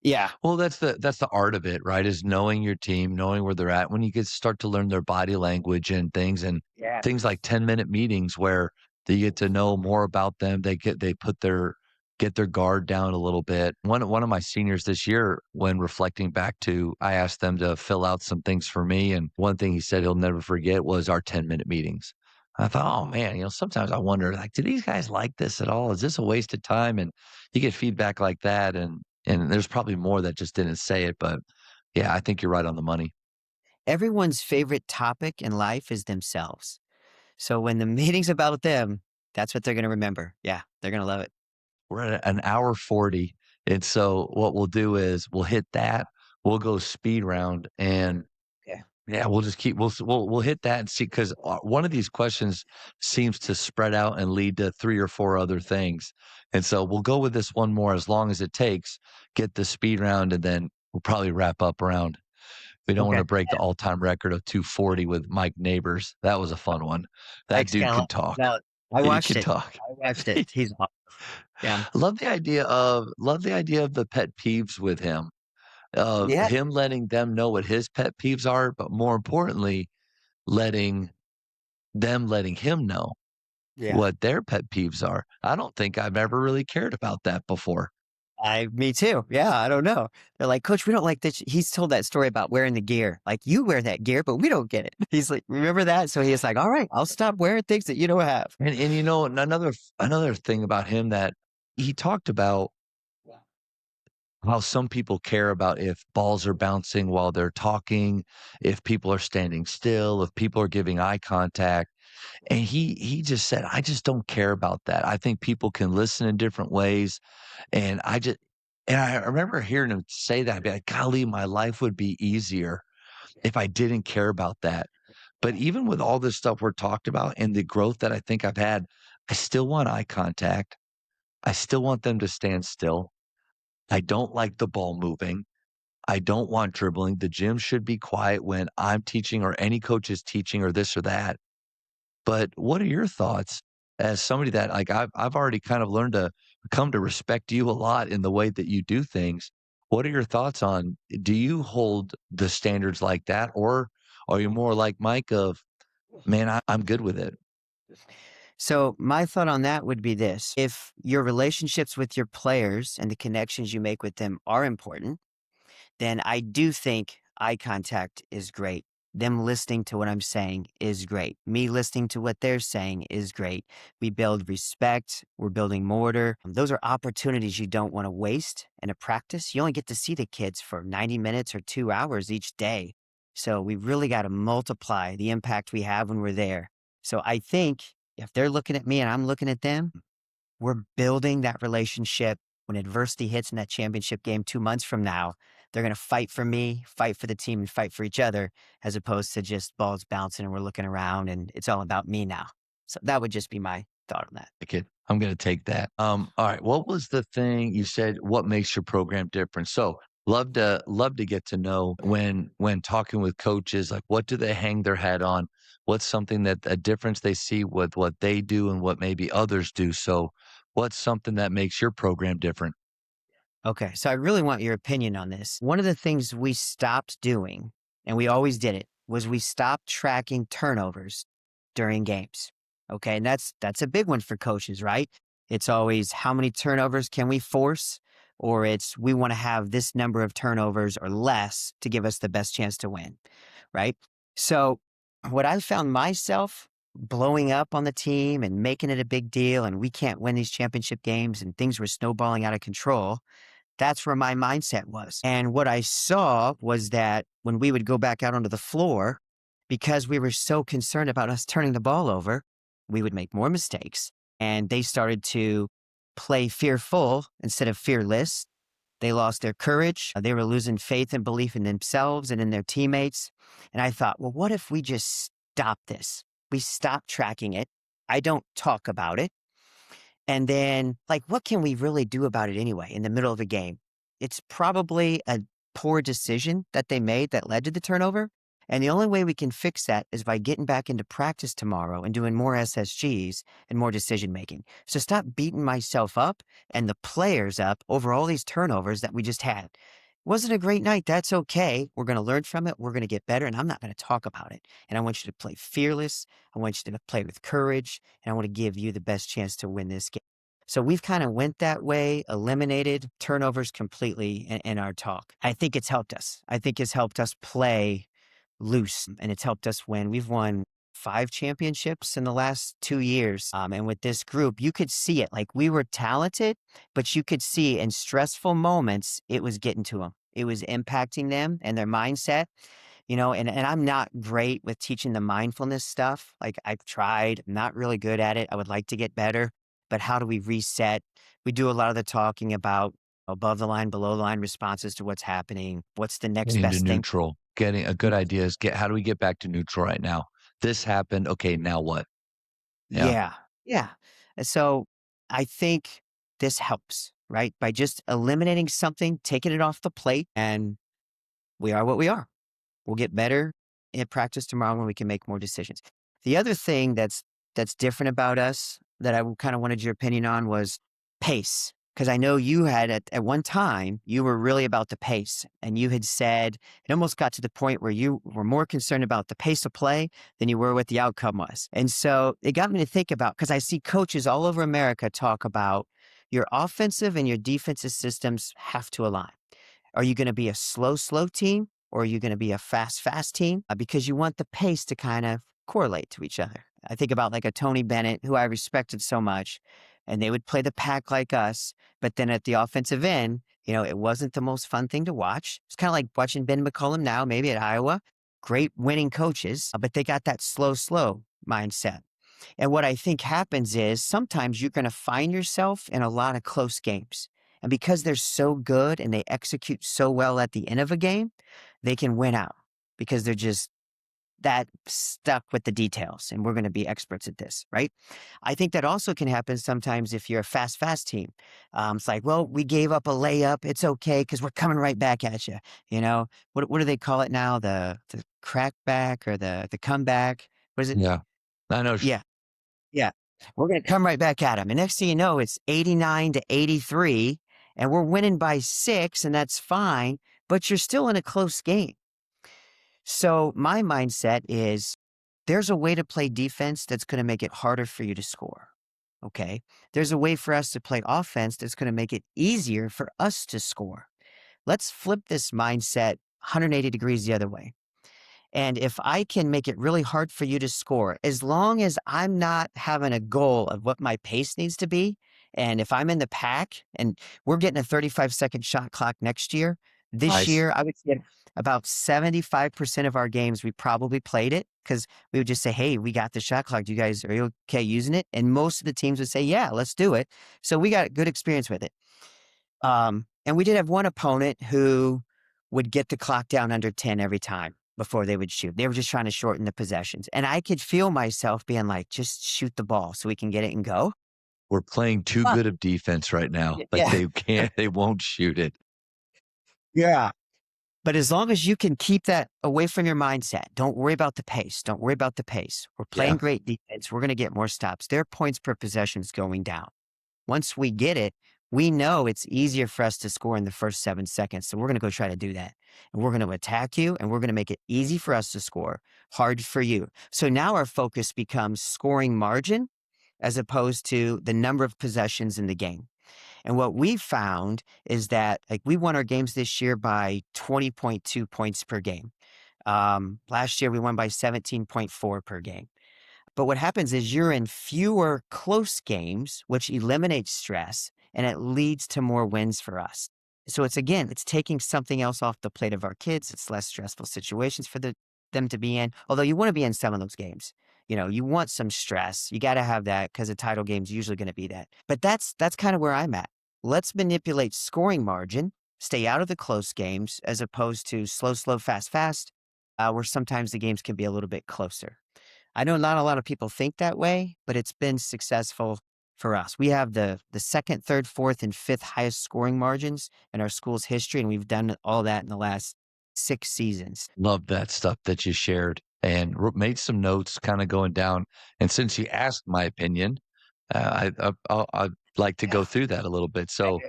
Yeah. Well, that's the art of it, right? Is knowing your team, knowing where they're at. When you start to learn their body language and things like 10-minute meetings where they get to know more about them. They get their guard down a little bit. One of my seniors this year, when reflecting back to, I asked them to fill out some things for me, and one thing he said he'll never forget was our 10-minute meetings. I thought, oh man, sometimes I wonder, like, do these guys like this at all? Is this a waste of time? And you get feedback like that, and there's probably more that just didn't say it, but yeah, I think you're right on the money. Everyone's favorite topic in life is themselves. So when the meeting's about them, that's what they're going to remember. Yeah, they're going to love it. We're at an hour 40. And so what we'll do is we'll hit that. We'll go speed round, and we'll just we'll hit that and see, because one of these questions seems to spread out and lead to 3 or 4 other things. And so we'll go with this one more as long as it takes, get the speed round, and then we'll probably wrap up around. We don't want to break the all-time record of 240 with Mike Neighbors. That was a fun one. That dude can talk. I watched it. Talk. I watched it. He's awesome. Yeah. Love the idea of the pet peeves with him. Him letting them know what his pet peeves are, but more importantly, letting him know Yeah. what their pet peeves are. I don't think I've ever really cared about that before. Me too. Yeah, I don't know. They're like, Coach, we don't like this. He's told that story about wearing the gear. Like, you wear that gear, but we don't get it. He's like, remember that? So he's like, all right, I'll stop wearing things that you don't have. And you know, another thing about him that he talked about how some people care about if balls are bouncing while they're talking, if people are standing still, if people are giving eye contact. And he just said, "I just don't care about that. I think people can listen in different ways." And I remember hearing him say that. I'd be like, "Golly, my life would be easier if I didn't care about that." But even with all this stuff we're talked about and the growth that I think I've had, I still want eye contact. I still want them to stand still. I don't like the ball moving. I don't want dribbling. The gym should be quiet when I'm teaching or any coach is teaching or this or that. But what are your thoughts as somebody that like I've already kind of learned to come to respect you a lot in the way that you do things. What are your thoughts on do you hold the standards like that or are you more like Mike of man, I'm good with it? So my thought on that would be this. If your relationships with your players and the connections you make with them are important, then I do think eye contact is great. Them listening to what I'm saying is great. Me listening to what they're saying is great. We build respect. We're building mortar. Those are opportunities you don't want to waste in a practice. You only get to see the kids for 90 minutes or 2 hours each day. So we really got to multiply the impact we have when we're there. So I think if they're looking at me and I'm looking at them, we're building that relationship. When adversity hits in that championship game 2 months from now, they're going to fight for me, fight for the team, and fight for each other, as opposed to just balls bouncing and we're looking around and it's all about me now. So that would just be my thought on that. Like it. I'm gonna take that. All right. What was the thing you said? What makes your program different? So love to get to know when talking with coaches, like what do they hang their hat on? What's something that a difference they see with what they do and what maybe others do? So what's something that makes your program different? Okay, so I really want your opinion on this. One of the things we stopped doing, and we always did it, was we stopped tracking turnovers during games. Okay, and that's a big one for coaches, right? It's always how many turnovers can we force, or it's we want to have this number of turnovers or less to give us the best chance to win, right? So what I found myself blowing up on the team and making it a big deal, and we can't win these championship games, and things were snowballing out of control. That's where my mindset was. And what I saw was that when we would go back out onto the floor, because we were so concerned about us turning the ball over, we would make more mistakes. And they started to play fearful instead of fearless. They lost their courage. They were losing faith and belief in themselves and in their teammates. And I thought, well, what if we just stop this? We stop tracking it. I don't talk about it. And then, like, what can we really do about it anyway in the middle of a game? It's probably a poor decision that they made that led to the turnover. And the only way we can fix that is by getting back into practice tomorrow and doing more SSGs and more decision making. So stop beating myself up and the players up over all these turnovers that we just had. Wasn't a great night. That's okay. We're going to learn from it. We're going to get better. And I'm not going to talk about it. And I want you to play fearless. I want you to play with courage. And I want to give you the best chance to win this game. So we've kind of went that way, eliminated turnovers completely in our talk. I think it's helped us. I think it's helped us play loose and it's helped us win. We've won 5 championships in the last 2 years. And with this group, you could see it. Like we were talented, but you could see in stressful moments, it was getting to them. It was impacting them and their mindset, and I'm not great with teaching the mindfulness stuff. Like I've tried, I'm not really good at it. I would like to get better, but how do we reset? We do a lot of the talking about above the line, below the line responses to what's happening. What's the next Getting to best thing? neutral. Getting a good idea is how do we get back to neutral right now? This happened. Okay, now what? Yeah. Yeah. Yeah. And so I think this helps, right? By just eliminating something, taking it off the plate, and we are what we are. We'll get better in practice tomorrow when we can make more decisions. The other thing that's different about us that I kind of wanted your opinion on was pace. because I know you had at one time, you were really about the pace, and you had said it almost got to the point where you were more concerned about the pace of play than you were what the outcome was. And so it got me to think about, because I see coaches all over America talk about your offensive and your defensive systems have to align. Are you going to be a slow team, or are you going to be a fast team? Because you want the pace to kind of correlate to each other. I think about like a Tony Bennett, who I respected so much, and they would play the pack like us. But then at the offensive end, it wasn't the most fun thing to watch. It's kind of like watching Ben McCollum now, maybe at Iowa. Great winning coaches, but they got that slow mindset. And what I think happens is sometimes you're going to find yourself in a lot of close games. And because they're so good and they execute so well at the end of a game, they can win out because they're just that stuck with the details. And we're going to be experts at this, right? I think that also can happen sometimes if you're a fast team. It's like, well, we gave up a layup. It's okay because we're coming right back at you. What do they call it now? The crackback or the comeback? What is it? Yeah. I know. Yeah. Yeah. We're going to come right back at them. And next thing you know, it's 89-83 and we're winning by 6, and that's fine, but you're still in a close game. So my mindset is there's a way to play defense that's going to make it harder for you to score. Okay. There's a way for us to play offense that's going to make it easier for us to score. Let's flip this mindset 180 degrees the other way. And if I can make it really hard for you to score, as long as I'm not having a goal of what my pace needs to be, and if I'm in the pack and we're getting a 35-second shot clock next year, this year, I would say about 75% of our games, we probably played it because we would just say, hey, we got the shot clock. Are you okay using it? And most of the teams would say, yeah, let's do it. So we got good experience with it. And we did have one opponent who would get the clock down under 10 every time before they would shoot. They were just trying to shorten the possessions. And I could feel myself being like, just shoot the ball so we can get it and go. We're playing too good of defense right now. They won't shoot it. Yeah. But as long as you can keep that away from your mindset, don't worry about the pace. Don't worry about the pace. We're playing great defense. We're going to get more stops. Their points per possession is going down. Once we get it, we know it's easier for us to score in the first 7 seconds. So we're going to go try to do that. And we're going to attack you, and we're going to make it easy for us to score, hard for you. So now our focus becomes scoring margin as opposed to the number of possessions in the game. And what we found is that we won our games this year by 20.2 points per game. Last year we won by 17.4 per game. But what happens is you're in fewer close games, which eliminates stress, and it leads to more wins for us. So it's taking something else off the plate of our kids. It's less stressful situations for them to be in, although you want to be in some of those games. You want some stress. You got to have that because a title game is usually going to be that. But that's kind of where I'm at. Let's manipulate scoring margin, stay out of the close games as opposed to slow, fast, where sometimes the games can be a little bit closer. I know not a lot of people think that way, but it's been successful for us. We have the second, third, fourth, and fifth highest scoring margins in our school's history, and we've done all that in the last 6 seasons. Love that stuff that you shared and made some notes kind of going down. And since you asked my opinion, I'd like to go through that a little bit. So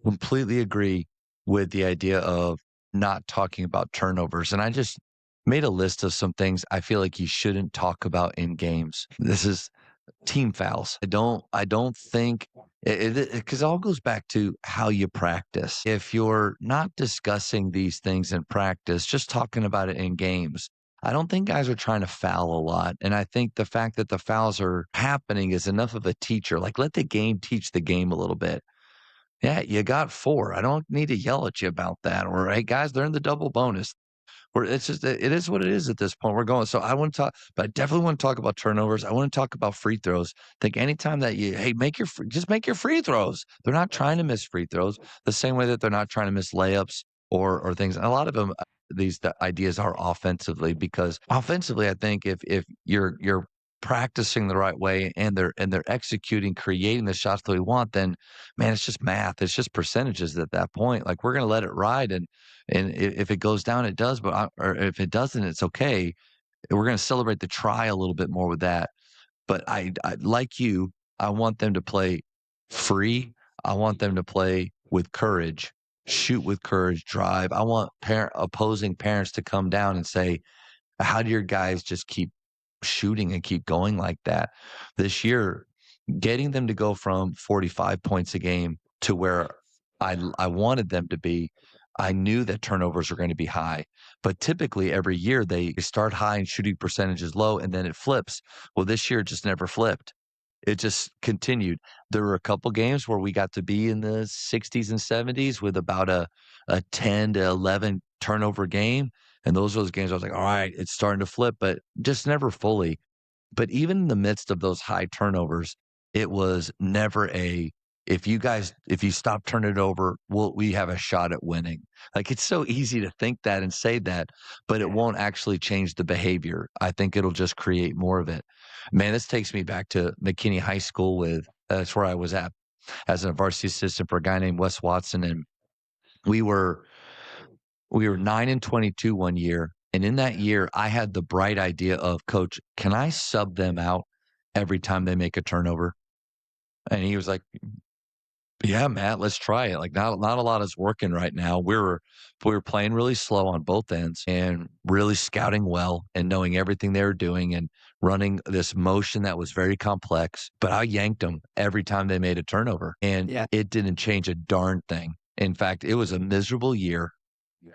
completely agree with the idea of not talking about turnovers. And I just made a list of some things I feel like you shouldn't talk about in games. This is team fouls. I don't think because it all goes back to how you practice. If you're not discussing these things in practice, just talking about it in games, I don't think guys are trying to foul a lot. And I think the fact that the fouls are happening is enough of a teacher. Like, let the game teach the game a little bit. Yeah, you got 4. I don't need to yell at you about that. Or, hey, guys, they're in the double bonus. It is what it is at this point. We're going. So I want to talk, but I definitely want to talk about turnovers. I want to talk about free throws. I think anytime that just make your free throws. They're not trying to miss free throws the same way that they're not trying to miss layups or things. And a lot of them, the ideas are offensively, because offensively, I think if you're practicing the right way and they're executing, creating the shots that we want, then man, it's just math. It's just percentages at that point. Like, we're going to let it ride. And if it goes down, it does, or if it doesn't, it's okay. We're going to celebrate the try a little bit more with that. But I like you, I want them to play free. I want them to play with courage, shoot with courage, drive. I want opposing parents to come down and say, how do your guys just keep shooting and keep going like that? This year, getting them to go from 45 points a game to where I wanted them to be, I knew that turnovers are going to be high. But typically every year they start high and shooting percentage is low and then it flips. Well, this year it just never flipped. It just continued. There were a couple games where we got to be in the 60s and 70s with about a 10 to 11 turnover game. And those games I was like, all right, it's starting to flip, but just never fully. But even in the midst of those high turnovers, it was never if you stop turning it over, we have a shot at winning. Like, it's so easy to think that and say that, but it won't actually change the behavior. I think it'll just create more of it. Man, this takes me back to McKinney High School that's where I was at as a varsity assistant for a guy named Wes Watson. And we were 9-22 one year. And in that year, I had the bright idea of, Coach, can I sub them out every time they make a turnover? And he was like, yeah, Matt, let's try it. Like, not a lot is working right now. We were playing really slow on both ends and really scouting well and knowing everything they were doing and running this motion that was very complex. But I yanked them every time they made a turnover, and it didn't change a darn thing. In fact, it was a miserable year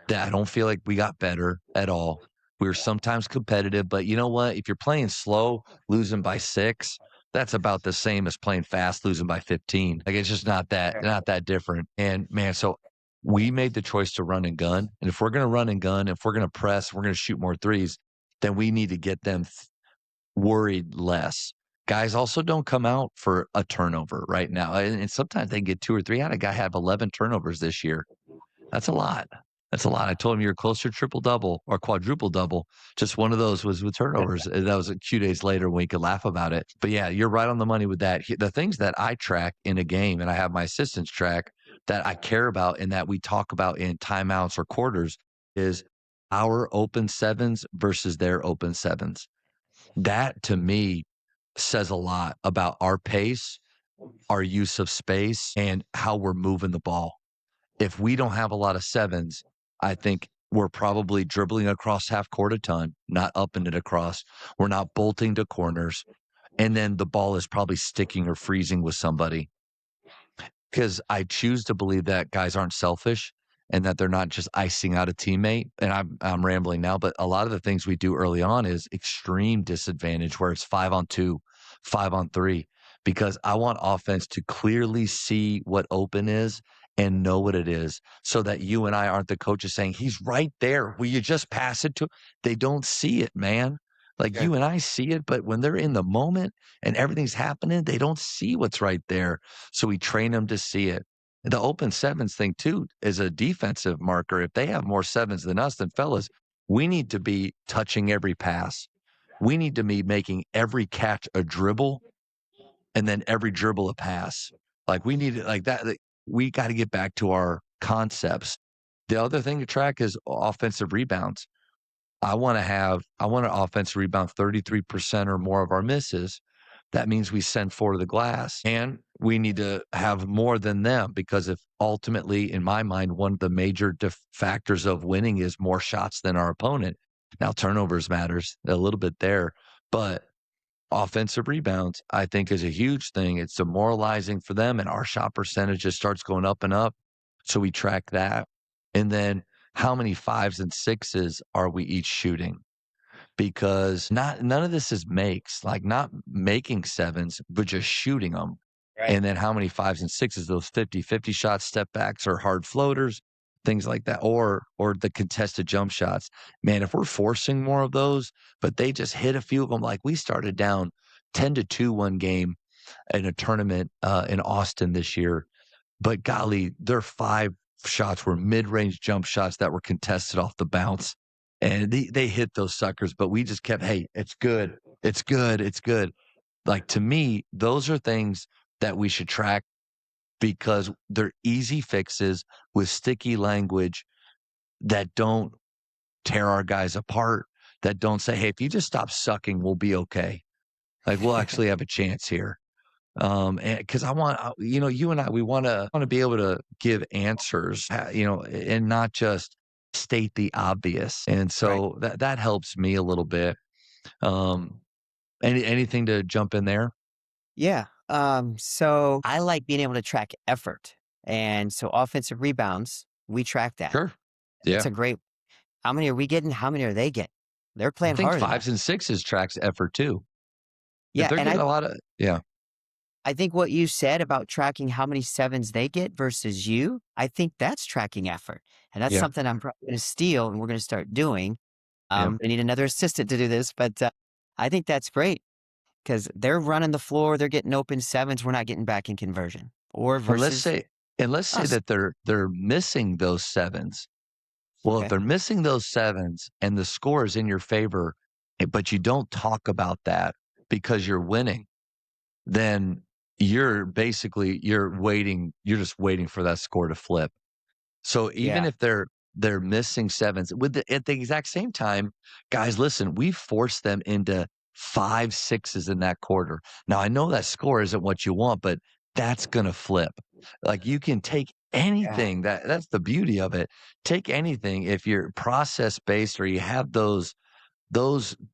that I don't feel like we got better at all. We were sometimes competitive, but you know what? If you're playing slow, losing by 6, that's about the same as playing fast, losing by 15. Like, it's just not that different. And man, so we made the choice to run and gun. And if we're going to run and gun, if we're going to press, we're going to shoot more threes, then we need to get them worried less. Guys also don't come out for a turnover right now. And sometimes they get 2 or 3. I had a guy have 11 turnovers this year. That's a lot. That's a lot. I told him you're closer to triple-double or quadruple-double. Just one of those was with turnovers. That was a few days later when we could laugh about it. But yeah, you're right on the money with that. The things that I track in a game, and I have my assistants track, that I care about and that we talk about in timeouts or quarters, is our open sevens versus their open sevens. That, to me, says a lot about our pace, our use of space, and how we're moving the ball. If we don't have a lot of sevens, I think we're probably dribbling across half court a ton, not upping it across. We're not bolting to corners. And then the ball is probably sticking or freezing with somebody. Because I choose to believe that guys aren't selfish and that they're not just icing out a teammate. And I'm rambling now, but a lot of the things we do early on is extreme disadvantage where it's 5-on-2, 5-on-3, because I want offense to clearly see what open is and know what it is, so that you and I aren't the coaches saying, he's right there. Will you just pass it to? They don't see it, man. Like, you and I see it, but when they're in the moment and everything's happening, they don't see what's right there. So we train them to see it. The open sevens thing too is a defensive marker. If they have more sevens than us, then fellas, we need to be touching every pass. We need to be making every catch a dribble and then every dribble a pass. Like, we need it like that. We got to get back to our concepts. The other thing to track is offensive rebounds. I want to offensive rebound 33% or more of our misses. That means we send 4 to the glass, and we need to have more than them, because if ultimately, in my mind, one of the major factors of winning is more shots than our opponent. Now, turnovers matters a little bit there, but offensive rebounds, I think, is a huge thing. It's demoralizing for them, and our shot percentage just starts going up and up. So we track that. And then how many 5s and 6s are we each shooting? Because none of this is makes, like not making 7s, but just shooting them. Right. And then how many 5s and 6s, those 50-50 shots, step backs, or hard floaters, things like that, or the contested jump shots. Man, if we're forcing more of those, but they just hit a few of them, like we started down 10-2 one game in a tournament in Austin this year. But golly, their 5 shots were mid-range jump shots that were contested off the bounce. And they hit those suckers, but we just kept, hey, it's good. It's good. It's good. Like, to me, those are things that we should track, because they're easy fixes with sticky language that don't tear our guys apart, that don't say, hey, if you just stop sucking, we'll be okay. Like, we'll actually have a chance here. And because I want, you and I, we want to be able to give answers, and not just state the obvious. And Right. so that helps me a little bit. Um, anything to jump in there? Yeah. So I like being able to track effort. And so offensive rebounds, we track that. Sure. It's Yeah. a great, how many are we getting? How many are they getting? They're I playing think harder than us. fives and sixes tracks effort too. If Yeah. they're And getting a lot of, yeah, I think what you said about tracking how many sevens they get versus you, I think that's tracking effort. And that's yeah, something I'm probably going to steal and we're going to start doing. yeah. I need another assistant to do this, but I think that's great because they're running the floor. They're getting open sevens. We're not getting back in conversion or And let's versus say, and let's say us. that they're missing those sevens. Well, if Okay. they're missing those sevens and the score is in your favor, but you don't talk about that because you're winning, then you're just waiting for that score to flip. So even Yeah. if they're missing sevens at the exact same time, guys, listen, we forced them into 5 sixes in that quarter. Now I know that score isn't what you want, but that's gonna flip. Like you can take Yeah. anything that's the beauty of it. Take anything if you're process based or you have those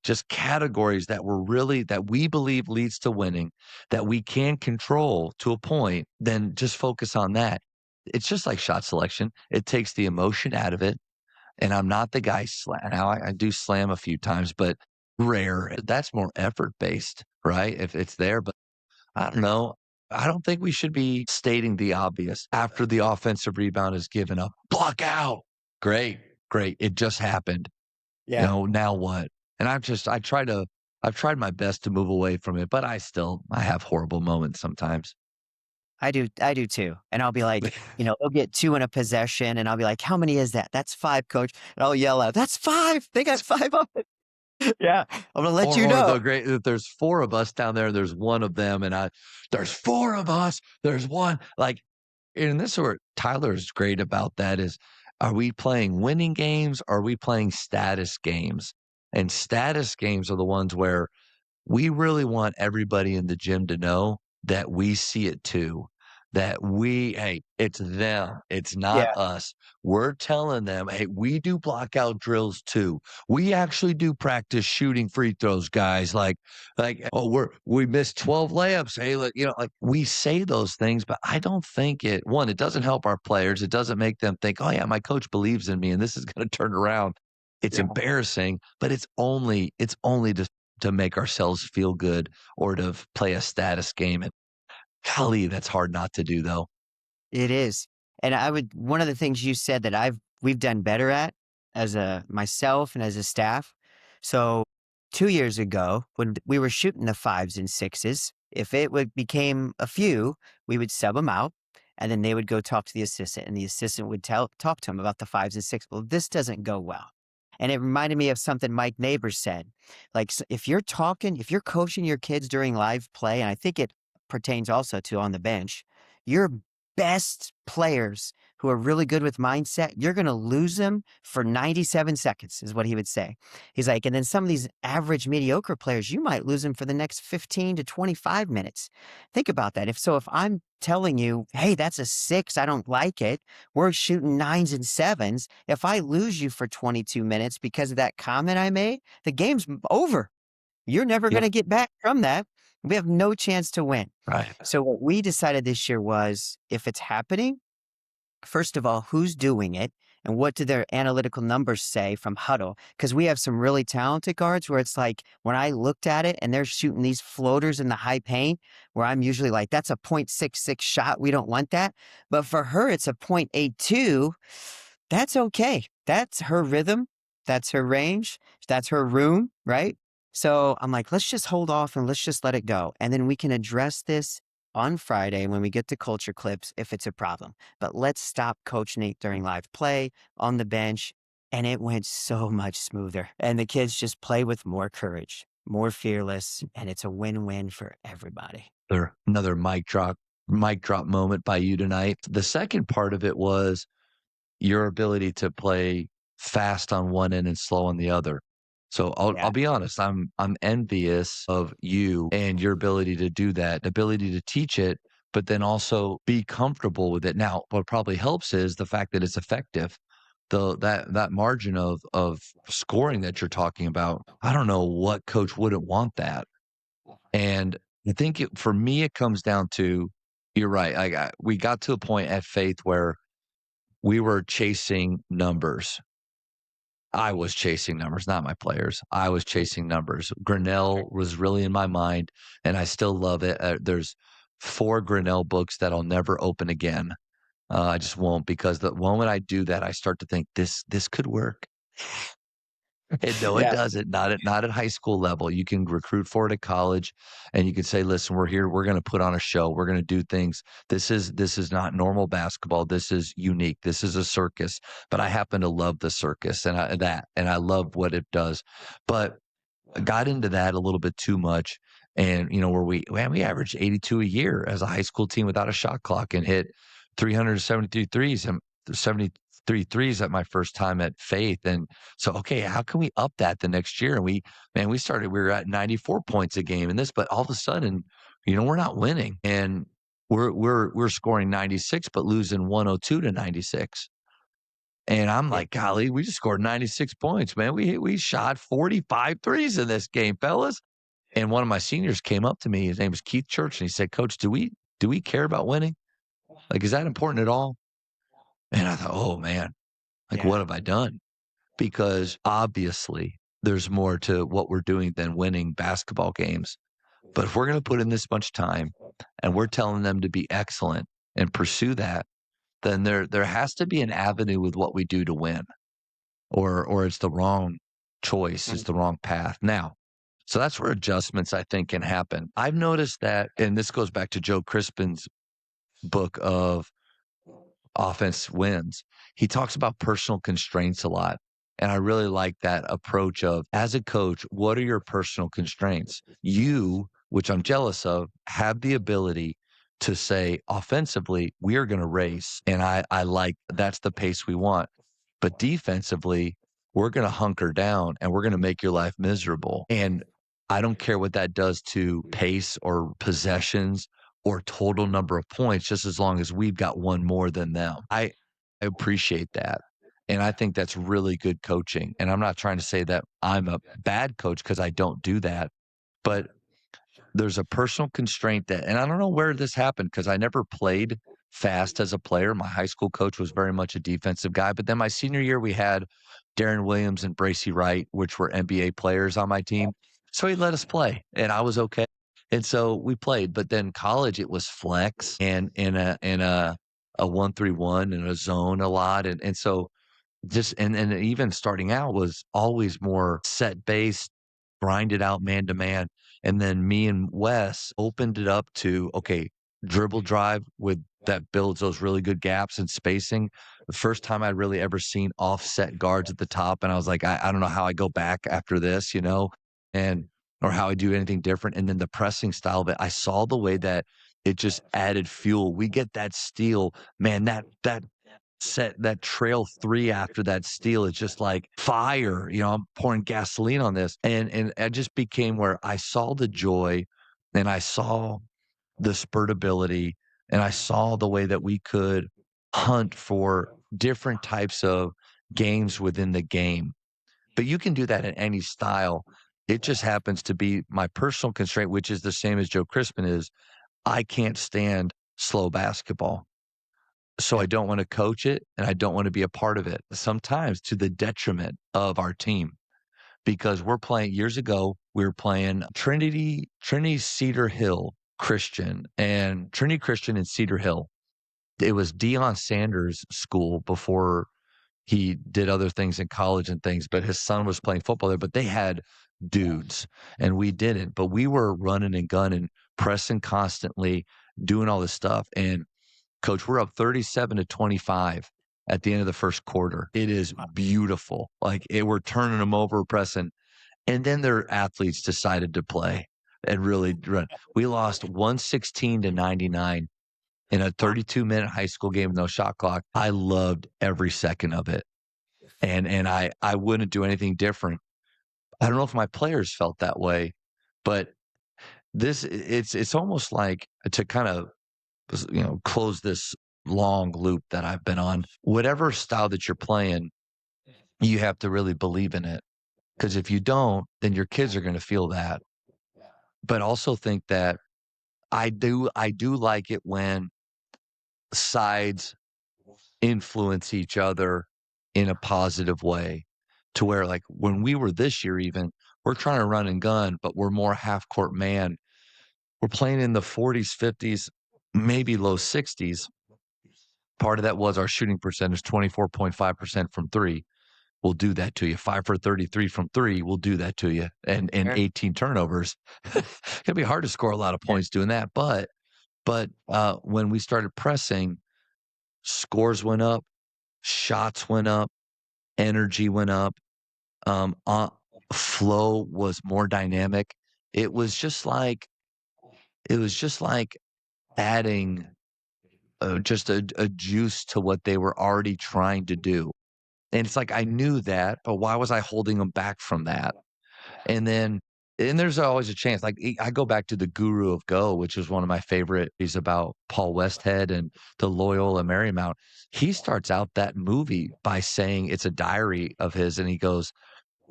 just categories that we believe leads to winning, that we can control to a point, then just focus on that. It's just like shot selection. It takes the emotion out of it. And I'm not the guy now I do slam a few times, but rare. That's more effort based, right? If it's there, but I don't know. I don't think we should be stating the obvious after the offensive rebound is given up. Block out. Great, great. It just happened. Yeah. Now what? And I've tried my best to move away from it, but I have horrible moments sometimes. I do too. And I'll be like, they'll get two in a possession and I'll be like, how many is that? That's five, coach. And I'll yell out, that's five. They got five on it. Yeah. I'm going to let you Or know. the great if there's 4 of us down there, there's 1 of them, and there's 4 of us, there's 1. Like, and this is where Tyler's great about that is, are we playing winning games? Or are we playing status games? And status games are the ones where we really want everybody in the gym to know that we see it too. Hey, it's them. It's not Yeah. us. We're telling them, hey, we do blockout drills too. We actually do practice shooting free throws, guys. Oh, we missed 12 layups. Hey, look, like we say those things, but I don't think it doesn't help our players. It doesn't make them think, oh yeah, my coach believes in me and this is going to turn around. It's Yeah. embarrassing, but it's only to make ourselves feel good or to play a status game. And golly, that's hard not to do though. It is. And one of the things you said that we've done better at as myself and as a staff. So 2 years ago, when we were shooting the fives and sixes, if became a few, we would sub them out and then they would go talk to the assistant and the assistant would talk to them about the fives and six. Well, this doesn't go well. And it reminded me of something Mike Neighbors said. Like if you're coaching your kids during live play, and I think it pertains also to on the bench, your best players who are really good with mindset, you're going to lose them for 97 seconds is what he would say. He's like, and then some of these average mediocre players, you might lose them for the next 15 to 25 minutes. Think about that. If I'm telling you, hey, that's a 6, I don't like it. We're shooting 9s and 7s. If I lose you for 22 minutes because of that comment I made, the game's over. You're never going Yeah. to get back from that. We have no chance to win. Right. So what we decided this year was, if it's happening, first of all, who's doing it and what do their analytical numbers say from huddle? Because we have some really talented guards where it's like, when I looked at it and they're shooting these floaters in the high paint, where I'm usually like, that's a 0.66 shot. We don't want that. But for her, it's a 0.82. That's okay. That's her rhythm. That's her range. That's her room, right? So I'm like, let's just hold off and let's just let it go. And then we can address this on Friday when we get to culture clips if it's a problem. But let's stop Coach Nate during live play on the bench. And it went so much smoother. And the kids just play with more courage, more fearless. And it's a win-win for everybody. Another mic drop moment by you tonight. The second part of it was your ability to play fast on one end and slow on the other. So I'll Yeah. be honest, I'm envious of you and your ability to do that, the ability to teach it, but then also be comfortable with it. Now, what probably helps is the fact that it's effective. That margin of scoring that you're talking about, I don't know what coach wouldn't want that. And I think for me, it comes down to, you're right. We got to a point at Faith where we were chasing numbers. I was chasing numbers, not my players. I was chasing numbers. Grinnell was really in my mind, and I still love it. There's 4 Grinnell books that I'll never open again. I just won't, because the moment I do that, I start to think this could work. And no, it Yeah. doesn't. Not at high school level. You can recruit for it at college, and you can say, "Listen, we're here. We're going to put on a show. We're going to do things. This is not normal basketball. This is unique. This is a circus." But I happen to love the circus, and I love what it does. But I got into that a little bit too much, and where we averaged 82 a year as a high school team without a shot clock, and hit 373 threes and 73 threes at my first time at Faith. And so, okay, how can we up that the next year? And we were at 94 points a game and this, but all of a sudden, we're not winning, and we're scoring 96 but losing 102 to 96. And I'm like, golly, we just scored 96 points, man. We shot 45 threes in this game, fellas. And one of my seniors came up to me. His name was Keith Church, and he said, "Coach, do we care about winning? Like, is that important at all?" And I thought, oh man, like, what have I done? Because obviously there's more to what we're doing than winning basketball games. But if we're going to put in this much time and we're telling them to be excellent and pursue that, then there has to be an avenue with what we do to win, or it's the wrong choice, it's the wrong path. Now, so that's where adjustments, I think, can happen. I've noticed that, and this goes back to Joe Crispin's book of Offense Wins. He talks about personal constraints a lot. And I really like that approach of, as a coach, what are your personal constraints? You, which I'm jealous of, have the ability to say, offensively, we are going to race. And I like, that's the pace we want. But defensively, we're going to hunker down and we're going to make your life miserable. And I don't care what that does to pace or possessions or total number of points, just as long as we've got one more than them. I appreciate that. And I think that's really good coaching. And I'm not trying to say that I'm a bad coach, because I don't do that. But there's a personal constraint that, and I don't know where this happened, because I never played fast as a player. My high school coach was very much a defensive guy. But then my senior year, we had Darren Williams and Bracy Wright, which were NBA players on my team. So he let us play, and I was okay. And so we played. But then college, it was flex and in a 1-3-1 and a zone a lot. And so just, and even starting out was always more set based, grinded out man to man. And then me and Wes opened it up to, okay, dribble drive with that builds those really good gaps and spacing. The first time I'd really ever seen offset guards at the top. And I was like, I don't know how I go back after this, and or how I do anything different. And then the pressing style of it, I saw the way that it just added fuel. We get that steal, man, that set, that trail 3 after that steal is just like fire. I'm pouring gasoline on this. And it just became where I saw the joy, and I saw the spurtability, and I saw the way that we could hunt for different types of games within the game. But you can do that in any style. It just happens to be my personal constraint, which is the same as Joe Crispin is. I can't stand slow basketball. So I don't want to coach it, and I don't want to be a part of it, sometimes to the detriment of our team, because years ago, we were playing Trinity Cedar Hill Christian, and Trinity Christian in Cedar Hill. It was Deion Sanders' school before he did other things in college and things, but his son was playing football there. But they had dudes, and we didn't. But we were running and gunning, pressing constantly, doing all this stuff. And Coach, we're up 37-25 at the end of the first quarter. It is beautiful. We're turning them over, pressing. And then their athletes decided to play and really run. We lost 116-99 in a 32-minute high school game with no shot clock. I loved every second of it. And I wouldn't do anything different. I don't know if my players felt that way, but it's almost like to kind of, close this long loop that I've been on. Whatever style that you're playing, you have to really believe in it. Because if you don't, then your kids are going to feel that. But also think that I do like it when sides influence each other in a positive way, to where, like, when we were this year even, we're trying to run and gun, but we're more half court man. We're playing in the 40s, 50s, maybe low 60s. Part of that was our shooting percentage, 24.5% from 3 will do that to you. 5 for 33 from 3 will do that to you, and Sure. 18 turnovers. It'd be hard to score a lot of Yeah. points doing that, but when we started pressing, scores went up, shots went up, energy went up, um, uh, flow was more dynamic. It was just like it was just like adding, just a juice to what they were already trying to do. And it's like, I knew that, but why was I holding them back from that? And then and there's always a chance. Like, I go back to The Guru of Go, which is one of my favorite. He's about Paul Westhead and the Loyola Marymount. He starts out that movie by saying it's a diary of his, and he goes,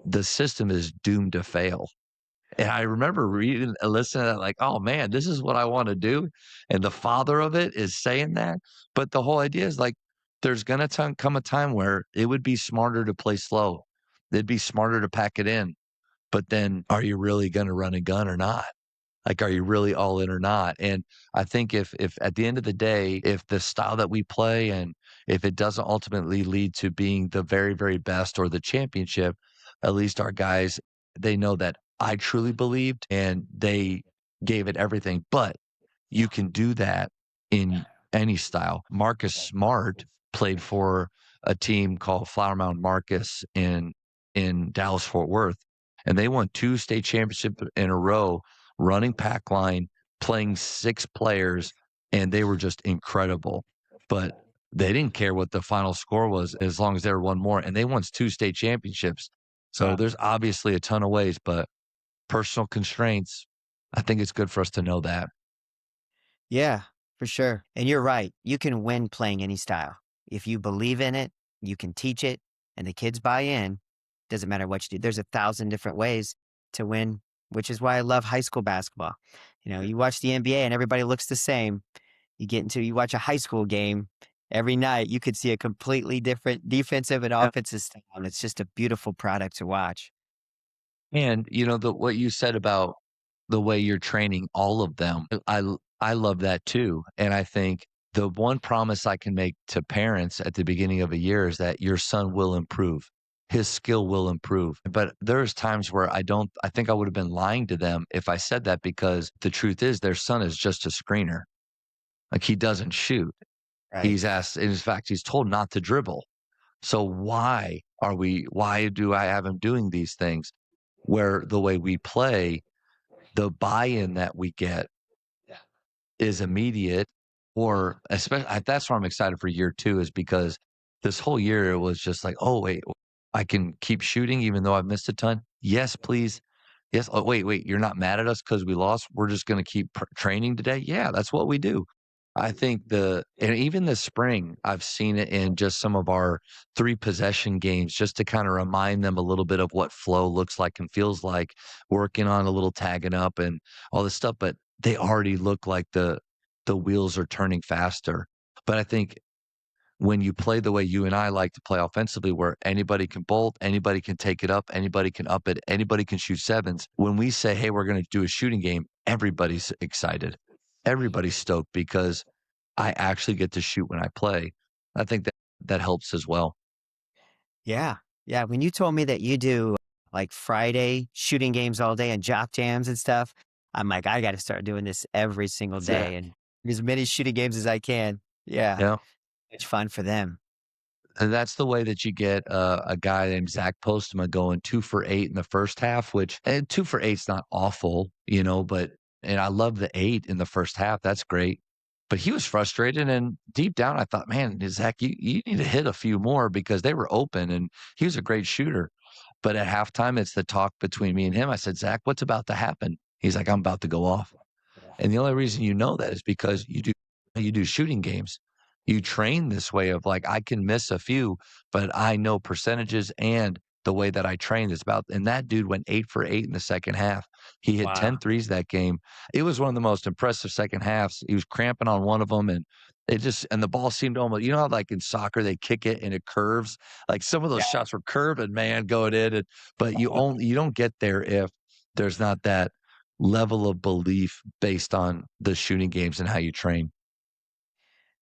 "The system is doomed to fail." And I remember reading and listening to that like, "Oh, man, this is what I wanna do," and the father of it is saying that, but the whole idea is, like, there's gonna come a time where it would be smarter to play slow. It'd be smarter to pack it in, but then are you really gonna run a gun or not? Like, are you really all in or not? And I think if at the end of the day, if the style that we play and if it doesn't ultimately lead to being the very, very best or the championship, at least our guys, they know that I truly believed and they gave it everything. But you can do that in any style. Marcus Smart played for a team called Flower Mound Marcus in Dallas Fort Worth, and they won 2 state championships in a row running pack line, playing 6 players, and they were just incredible. But they didn't care what the final score was as long as they were one more, and they won 2 state championships. So Wow. there's obviously a ton of ways, but personal constraints, I think it's good for us to know that. Yeah, for sure. And you're right. You can win playing any style. If you believe in it, you can teach it, and the kids buy in. Doesn't matter what you do. There's 1,000 different ways to win, which is why I love high school basketball. You watch the NBA and everybody looks the same. You watch a high school game every night, you could see a completely different defensive and Yeah. offensive style. And it's just a beautiful product to watch. And, what you said about the way you're training all of them, I love that too. And I think the one promise I can make to parents at the beginning of a year is that your son will improve. His skill will improve. But there's times where I think I would have been lying to them if I said that, because the truth is their son is just a screener. Like, he doesn't shoot. Right. He's asked, in fact, he's told not to dribble. So why do I have him doing these things? Where the way we play, the buy-in that we get is immediate, or especially that's why I'm excited for year 2, is because this whole year it was just like, "Oh, wait, I can keep shooting even though I've missed a ton? Yes, please. Yes. Oh, wait, you're not mad at us because we lost? We're just gonna keep training today?" Yeah, that's what we do. I think and even this spring, I've seen it in just some of our 3 possession games, just to kinda remind them a little bit of what flow looks like and feels like, working on a little tagging up and all this stuff, but they already look like the wheels are turning faster. But I think when you play the way you and I like to play offensively, where anybody can bolt, anybody can take it up it, anybody can shoot sevens. When we say, "Hey, we're gonna do a shooting game," everybody's excited. Everybody's stoked because I actually get to shoot when I play. I think that helps as well. Yeah. Yeah. When you told me that you do like Friday shooting games all day and jock jams and stuff, I'm like, I got to start doing this every single Yeah. day and as many shooting games as I can. Yeah. Yeah. It's fun for them. And that's the way that you get a guy named Zach Postma going 2 for 8 in the first half, which, and 2 for 8's not awful, but, and I love the 8 in the first half. That's great. But he was frustrated. And deep down, I thought, man, Zach, you need to hit a few more, because they were open and he was a great shooter. But at halftime, it's the talk between me and him. I said, Zach, what's about to happen? He's like, I'm about to go off. And the only reason you know that is because you do shooting games. You train this way of like, I can miss a few, but I know percentages and the way that I train is about. And that dude went 8 for 8 in the second half. He hit 10 threes that game. It was one of the most impressive second halves. He was cramping on one of them, and the ball seemed almost, how like in soccer they kick it and it curves. Like some of those shots were curving, man, going in. But you don't get there if there's not that level of belief based on the shooting games and how you train.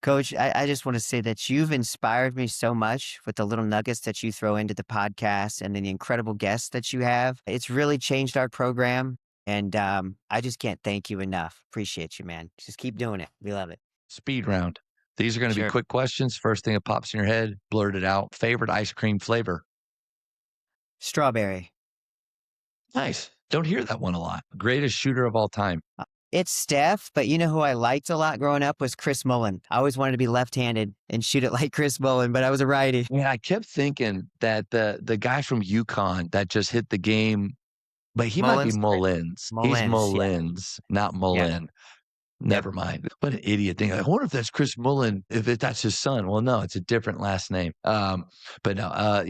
Coach, I just want to say that you've inspired me so much with the little nuggets that you throw into the podcast and then the incredible guests that you have. It's really changed our program. And I just can't thank you enough. Appreciate you, man. Just keep doing it. We love it. Speed round. These are going to be quick questions. First thing that pops in your head, blurt it out. Favorite ice cream flavor? Strawberry. Nice. Don't hear that one a lot. Greatest shooter of all time? It's Steph, but you know who I liked a lot growing up was Chris Mullin. I always wanted to be left-handed and shoot it like Chris Mullin, but I was a righty. Yeah, I kept thinking that the guy from UConn that just hit the game, but he might be Mullins. He's Mullins, not Mullin. Never mind. What an idiot thing. I wonder if that's Chris Mullin, if that's his son. Well, no, it's a different last name. But no,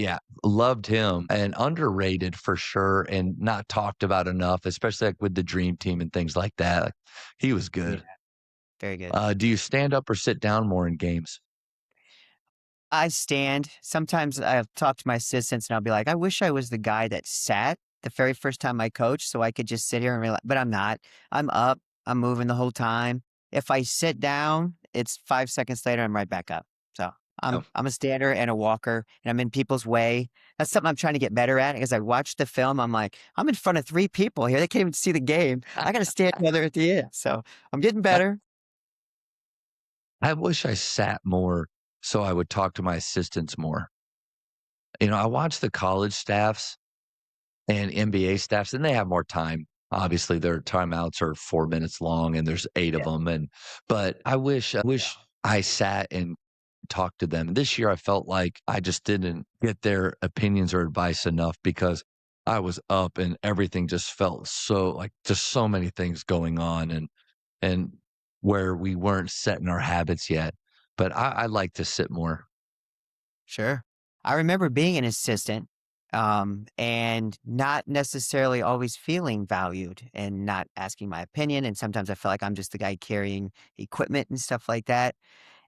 loved him and underrated for sure and not talked about enough, especially like with the dream team and things like that. Like, he was good. Yeah, very good. Do you stand up or sit down more in games? I stand. Sometimes I'll talk to my assistants and I'll be like, I wish I was the guy that sat the very first time I coached so I could just sit here and relax. But I'm not. I'm up. I'm moving the whole time. If I sit down, it's 5 seconds later, I'm right back up. So I'm a stander and a walker, and I'm in people's way. That's something I'm trying to get better at. As I watch the film, I'm like, I'm in front of 3 people here. They can't even see the game. I got to stand together at the end. So I'm getting better. I wish I sat more so I would talk to my assistants more. I watch the college staffs and NBA staffs, and they have more time. Obviously, their timeouts are 4 minutes long, and there's 8 of them. But I wish I sat and talked to them. This year, I felt like I just didn't get their opinions or advice enough because I was up, and everything just felt so like just so many things going on, and where we weren't setting our habits yet. But I like to sit more. Sure. I remember being an assistant and not necessarily always feeling valued and not asking my opinion. And sometimes I feel like I'm just the guy carrying equipment and stuff like that.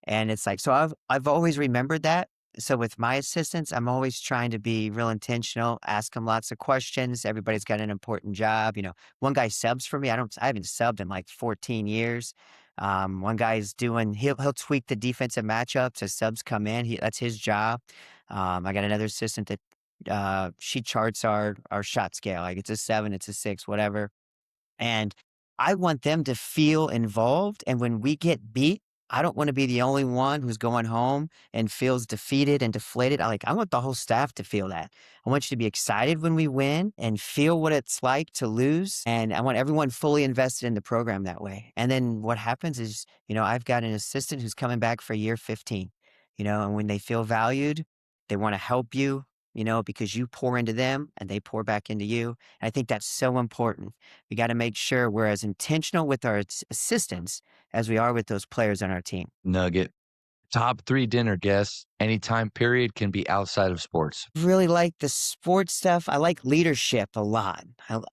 And it's like, so I've always remembered that. So with my assistants, I'm always trying to be real intentional, ask them lots of questions. Everybody's got an important job. One guy subs for me. I haven't subbed in like 14 years. One guy's he'll tweak the defensive matchups as subs come in. That's his job. I got another assistant that she charts our shot scale. Like it's a 7, it's a 6, whatever. And I want them to feel involved. And when we get beat, I don't want to be the only one who's going home and feels defeated and deflated. I want the whole staff to feel that. I want you to be excited when we win and feel what it's like to lose. And I want everyone fully invested in the program that way. And then what happens is, I've got an assistant who's coming back for year 15, and when they feel valued, they want to help you, because you pour into them and they pour back into you. And I think that's so important. We got to make sure we're as intentional with our assistants as we are with those players on our team. Nugget. Top 3 dinner guests, anytime period, can be outside of sports. Really like the sports stuff. I like leadership a lot.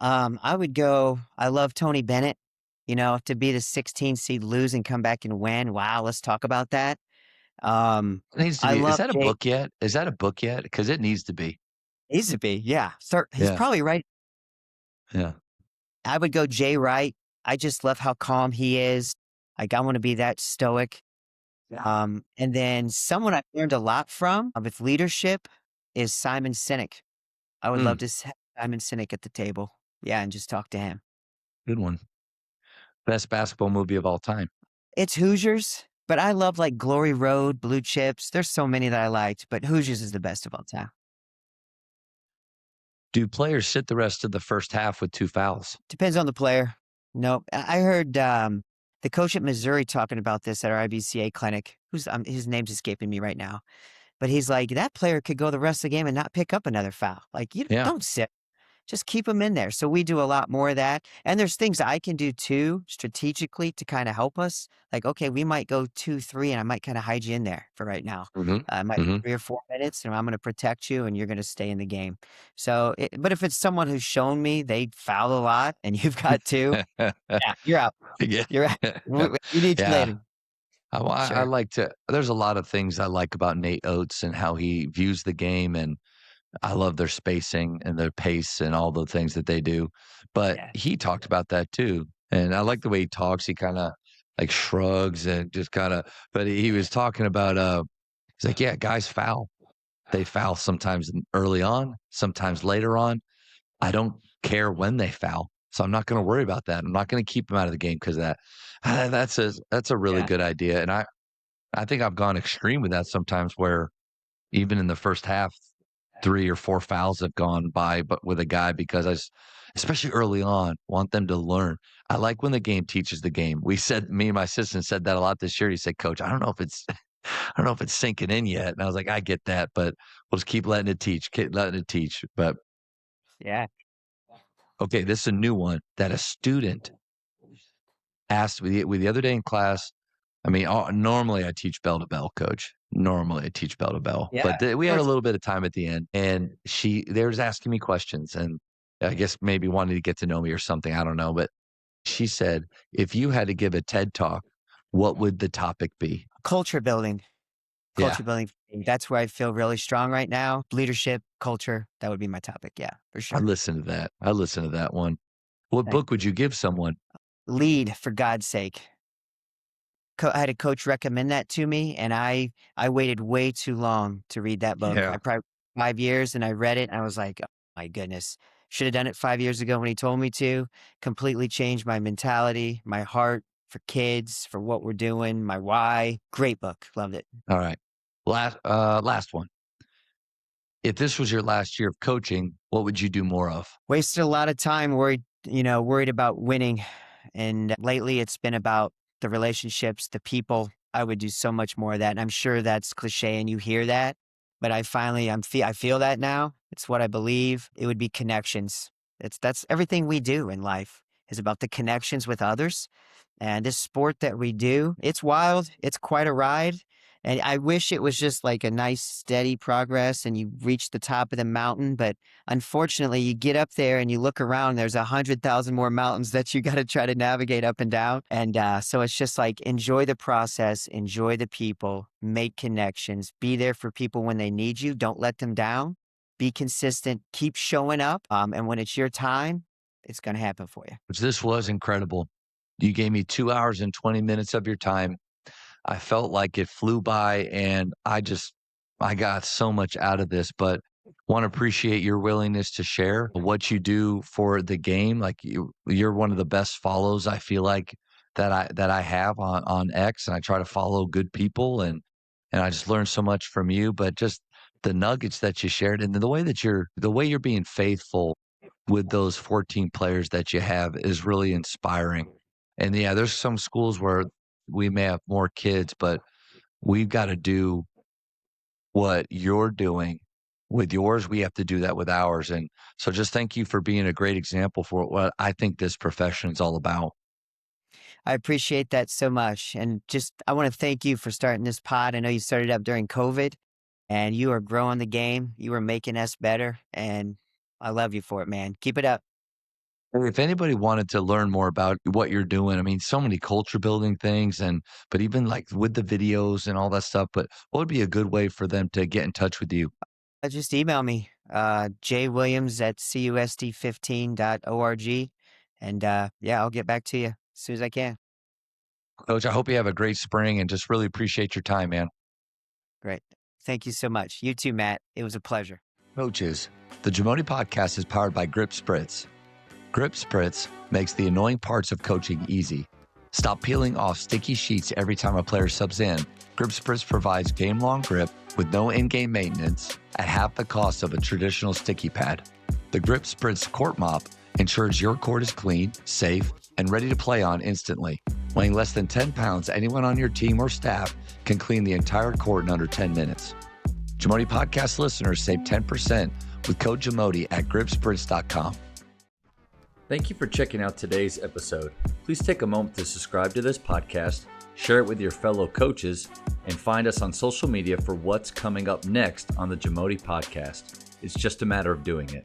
I would go, I love Tony Bennett, to be the 16 seed, lose and come back and win. Wow, let's talk about that. It needs to be. Is that a book yet? Is that a book yet? Because it needs to be. Needs to be, yeah. He's probably right. Yeah. I would go Jay Wright. I just love how calm he is. Like I want to be that stoic. And then someone I learned a lot from with leadership is Simon Sinek. I would love to have Simon Sinek at the table. Yeah, and just talk to him. Good one. Best basketball movie of all time. It's Hoosiers. But I love like Glory Road, Blue Chips. There's so many that I liked, but Hoosiers is the best of all time. Do players sit the rest of the first half with 2 fouls? Depends on the player. No, I heard the coach at Missouri talking about this at our IBCA clinic. His name's escaping me right now. But he's like, that player could go the rest of the game and not pick up another foul. Like, you Yeah. don't sit. Just keep them in there. So we do a lot more of that. And there's things I can do too, strategically, to kind of help us. Like, okay, we might go 2-3 and I might kind of hide you in there for right now. I might 3 or 4 minutes and I'm going to protect you and you're going to stay in the game. So, but if it's someone who's shown me they foul a lot and you've got two, yeah, you're out. Yeah. You're out. We need you later. I like to, there's a lot of things I like about Nate Oates and how he views the game, and I love their spacing and their pace and all the things that they do. But he talked about that too. And I like the way he talks. He kind of like shrugs and just kind of, but he was talking about, he's like, yeah, guys foul. They foul sometimes early on, sometimes later on. I don't care when they foul. So I'm not going to worry about that. I'm not going to keep them out of the game because of that. That's a really good idea. And I think I've gone extreme with that sometimes, where even in the first half, 3 or 4 fouls have gone by, but with a guy, because especially early on, want them to learn. I like when the game teaches the game. Me and my assistant said that a lot this year. He said, Coach, I don't know if it's sinking in yet. And I was like, I get that, but we'll just keep letting it teach, But yeah. Okay, this is a new one that a student asked me the other day in class. I mean, normally I teach bell to bell, Coach. Normally I teach bell to bell, but we had a little bit of time at the end, and they was asking me questions, and I guess maybe wanted to get to know me or something. I don't know, but she said, if you had to give a TED talk, what would the topic be? Culture building. Culture building. That's where I feel really strong right now. Leadership, culture. That would be my topic. Yeah, for sure. I listened to that one. What book would you give someone? Lead, for God's sake. I had a coach recommend that to me, and I waited way too long to read that book. Yeah. I probably 5 years, and I read it, and I was like, oh my goodness. Should have done it 5 years ago when he told me to. Completely changed my mentality, my heart for kids, for what we're doing, my why. Great book. Loved it. All right. Last one. If this was your last year of coaching, what would you do more of? Wasted a lot of time worried about winning. And lately it's been about the relationships, the people. I would do so much more of that. And I'm sure that's cliche and you hear that, but I feel that now. It's what I believe. It would be connections. That's everything we do in life is about the connections with others. And this sport that we do, it's wild. It's quite a ride. And I wish it was just like a nice, steady progress and you reach the top of the mountain. But unfortunately, you get up there and you look around, there's 100,000 more mountains that you got to try to navigate up and down. And so it's just like, enjoy the process, enjoy the people, make connections, be there for people when they need you. Don't let them down. Be consistent, keep showing up. And when it's your time, it's going to happen for you. This was incredible. You gave me 2 hours and 20 minutes of your time. I felt like it flew by, and I got so much out of this, but want to appreciate your willingness to share what you do for the game. Like you're one of the best follows I feel like that I have on X, and I try to follow good people, and I just learned so much from you. But just the nuggets that you shared, and the way you're being faithful with those 14 players that you have is really inspiring. And yeah, there's some schools where we may have more kids, but we've got to do what you're doing with yours. We have to do that with ours. And so just thank you for being a great example for what I think this profession is all about. I appreciate that so much. And I want to thank you for starting this pod. I know you started up during COVID and you are growing the game. You are making us better. And I love you for it, man. Keep it up. If anybody wanted to learn more about what you're doing, I mean, so many culture building things, but even like with the videos and all that stuff, but what would be a good way for them to get in touch with you? Just email me, jwilliams@cust15.org. And I'll get back to you as soon as I can. Coach, I hope you have a great spring and just really appreciate your time, man. Great. Thank you so much. You too, Matt. It was a pleasure. Coaches, the JAMODI Podcast is powered by Grip Spritz. Grip Spritz makes the annoying parts of coaching easy. Stop peeling off sticky sheets every time a player subs in. Grip Spritz provides game-long grip with no in-game maintenance at half the cost of a traditional sticky pad. The Grip Spritz court mop ensures your court is clean, safe, and ready to play on instantly. Weighing less than 10 pounds, anyone on your team or staff can clean the entire court in under 10 minutes. JAMODI Podcast listeners save 10% with code JAMODI at gripsprints.com. Thank you for checking out today's episode. Please take a moment to subscribe to this podcast, share it with your fellow coaches, and find us on social media for what's coming up next on the JAMODI Podcast. It's just a matter of doing it.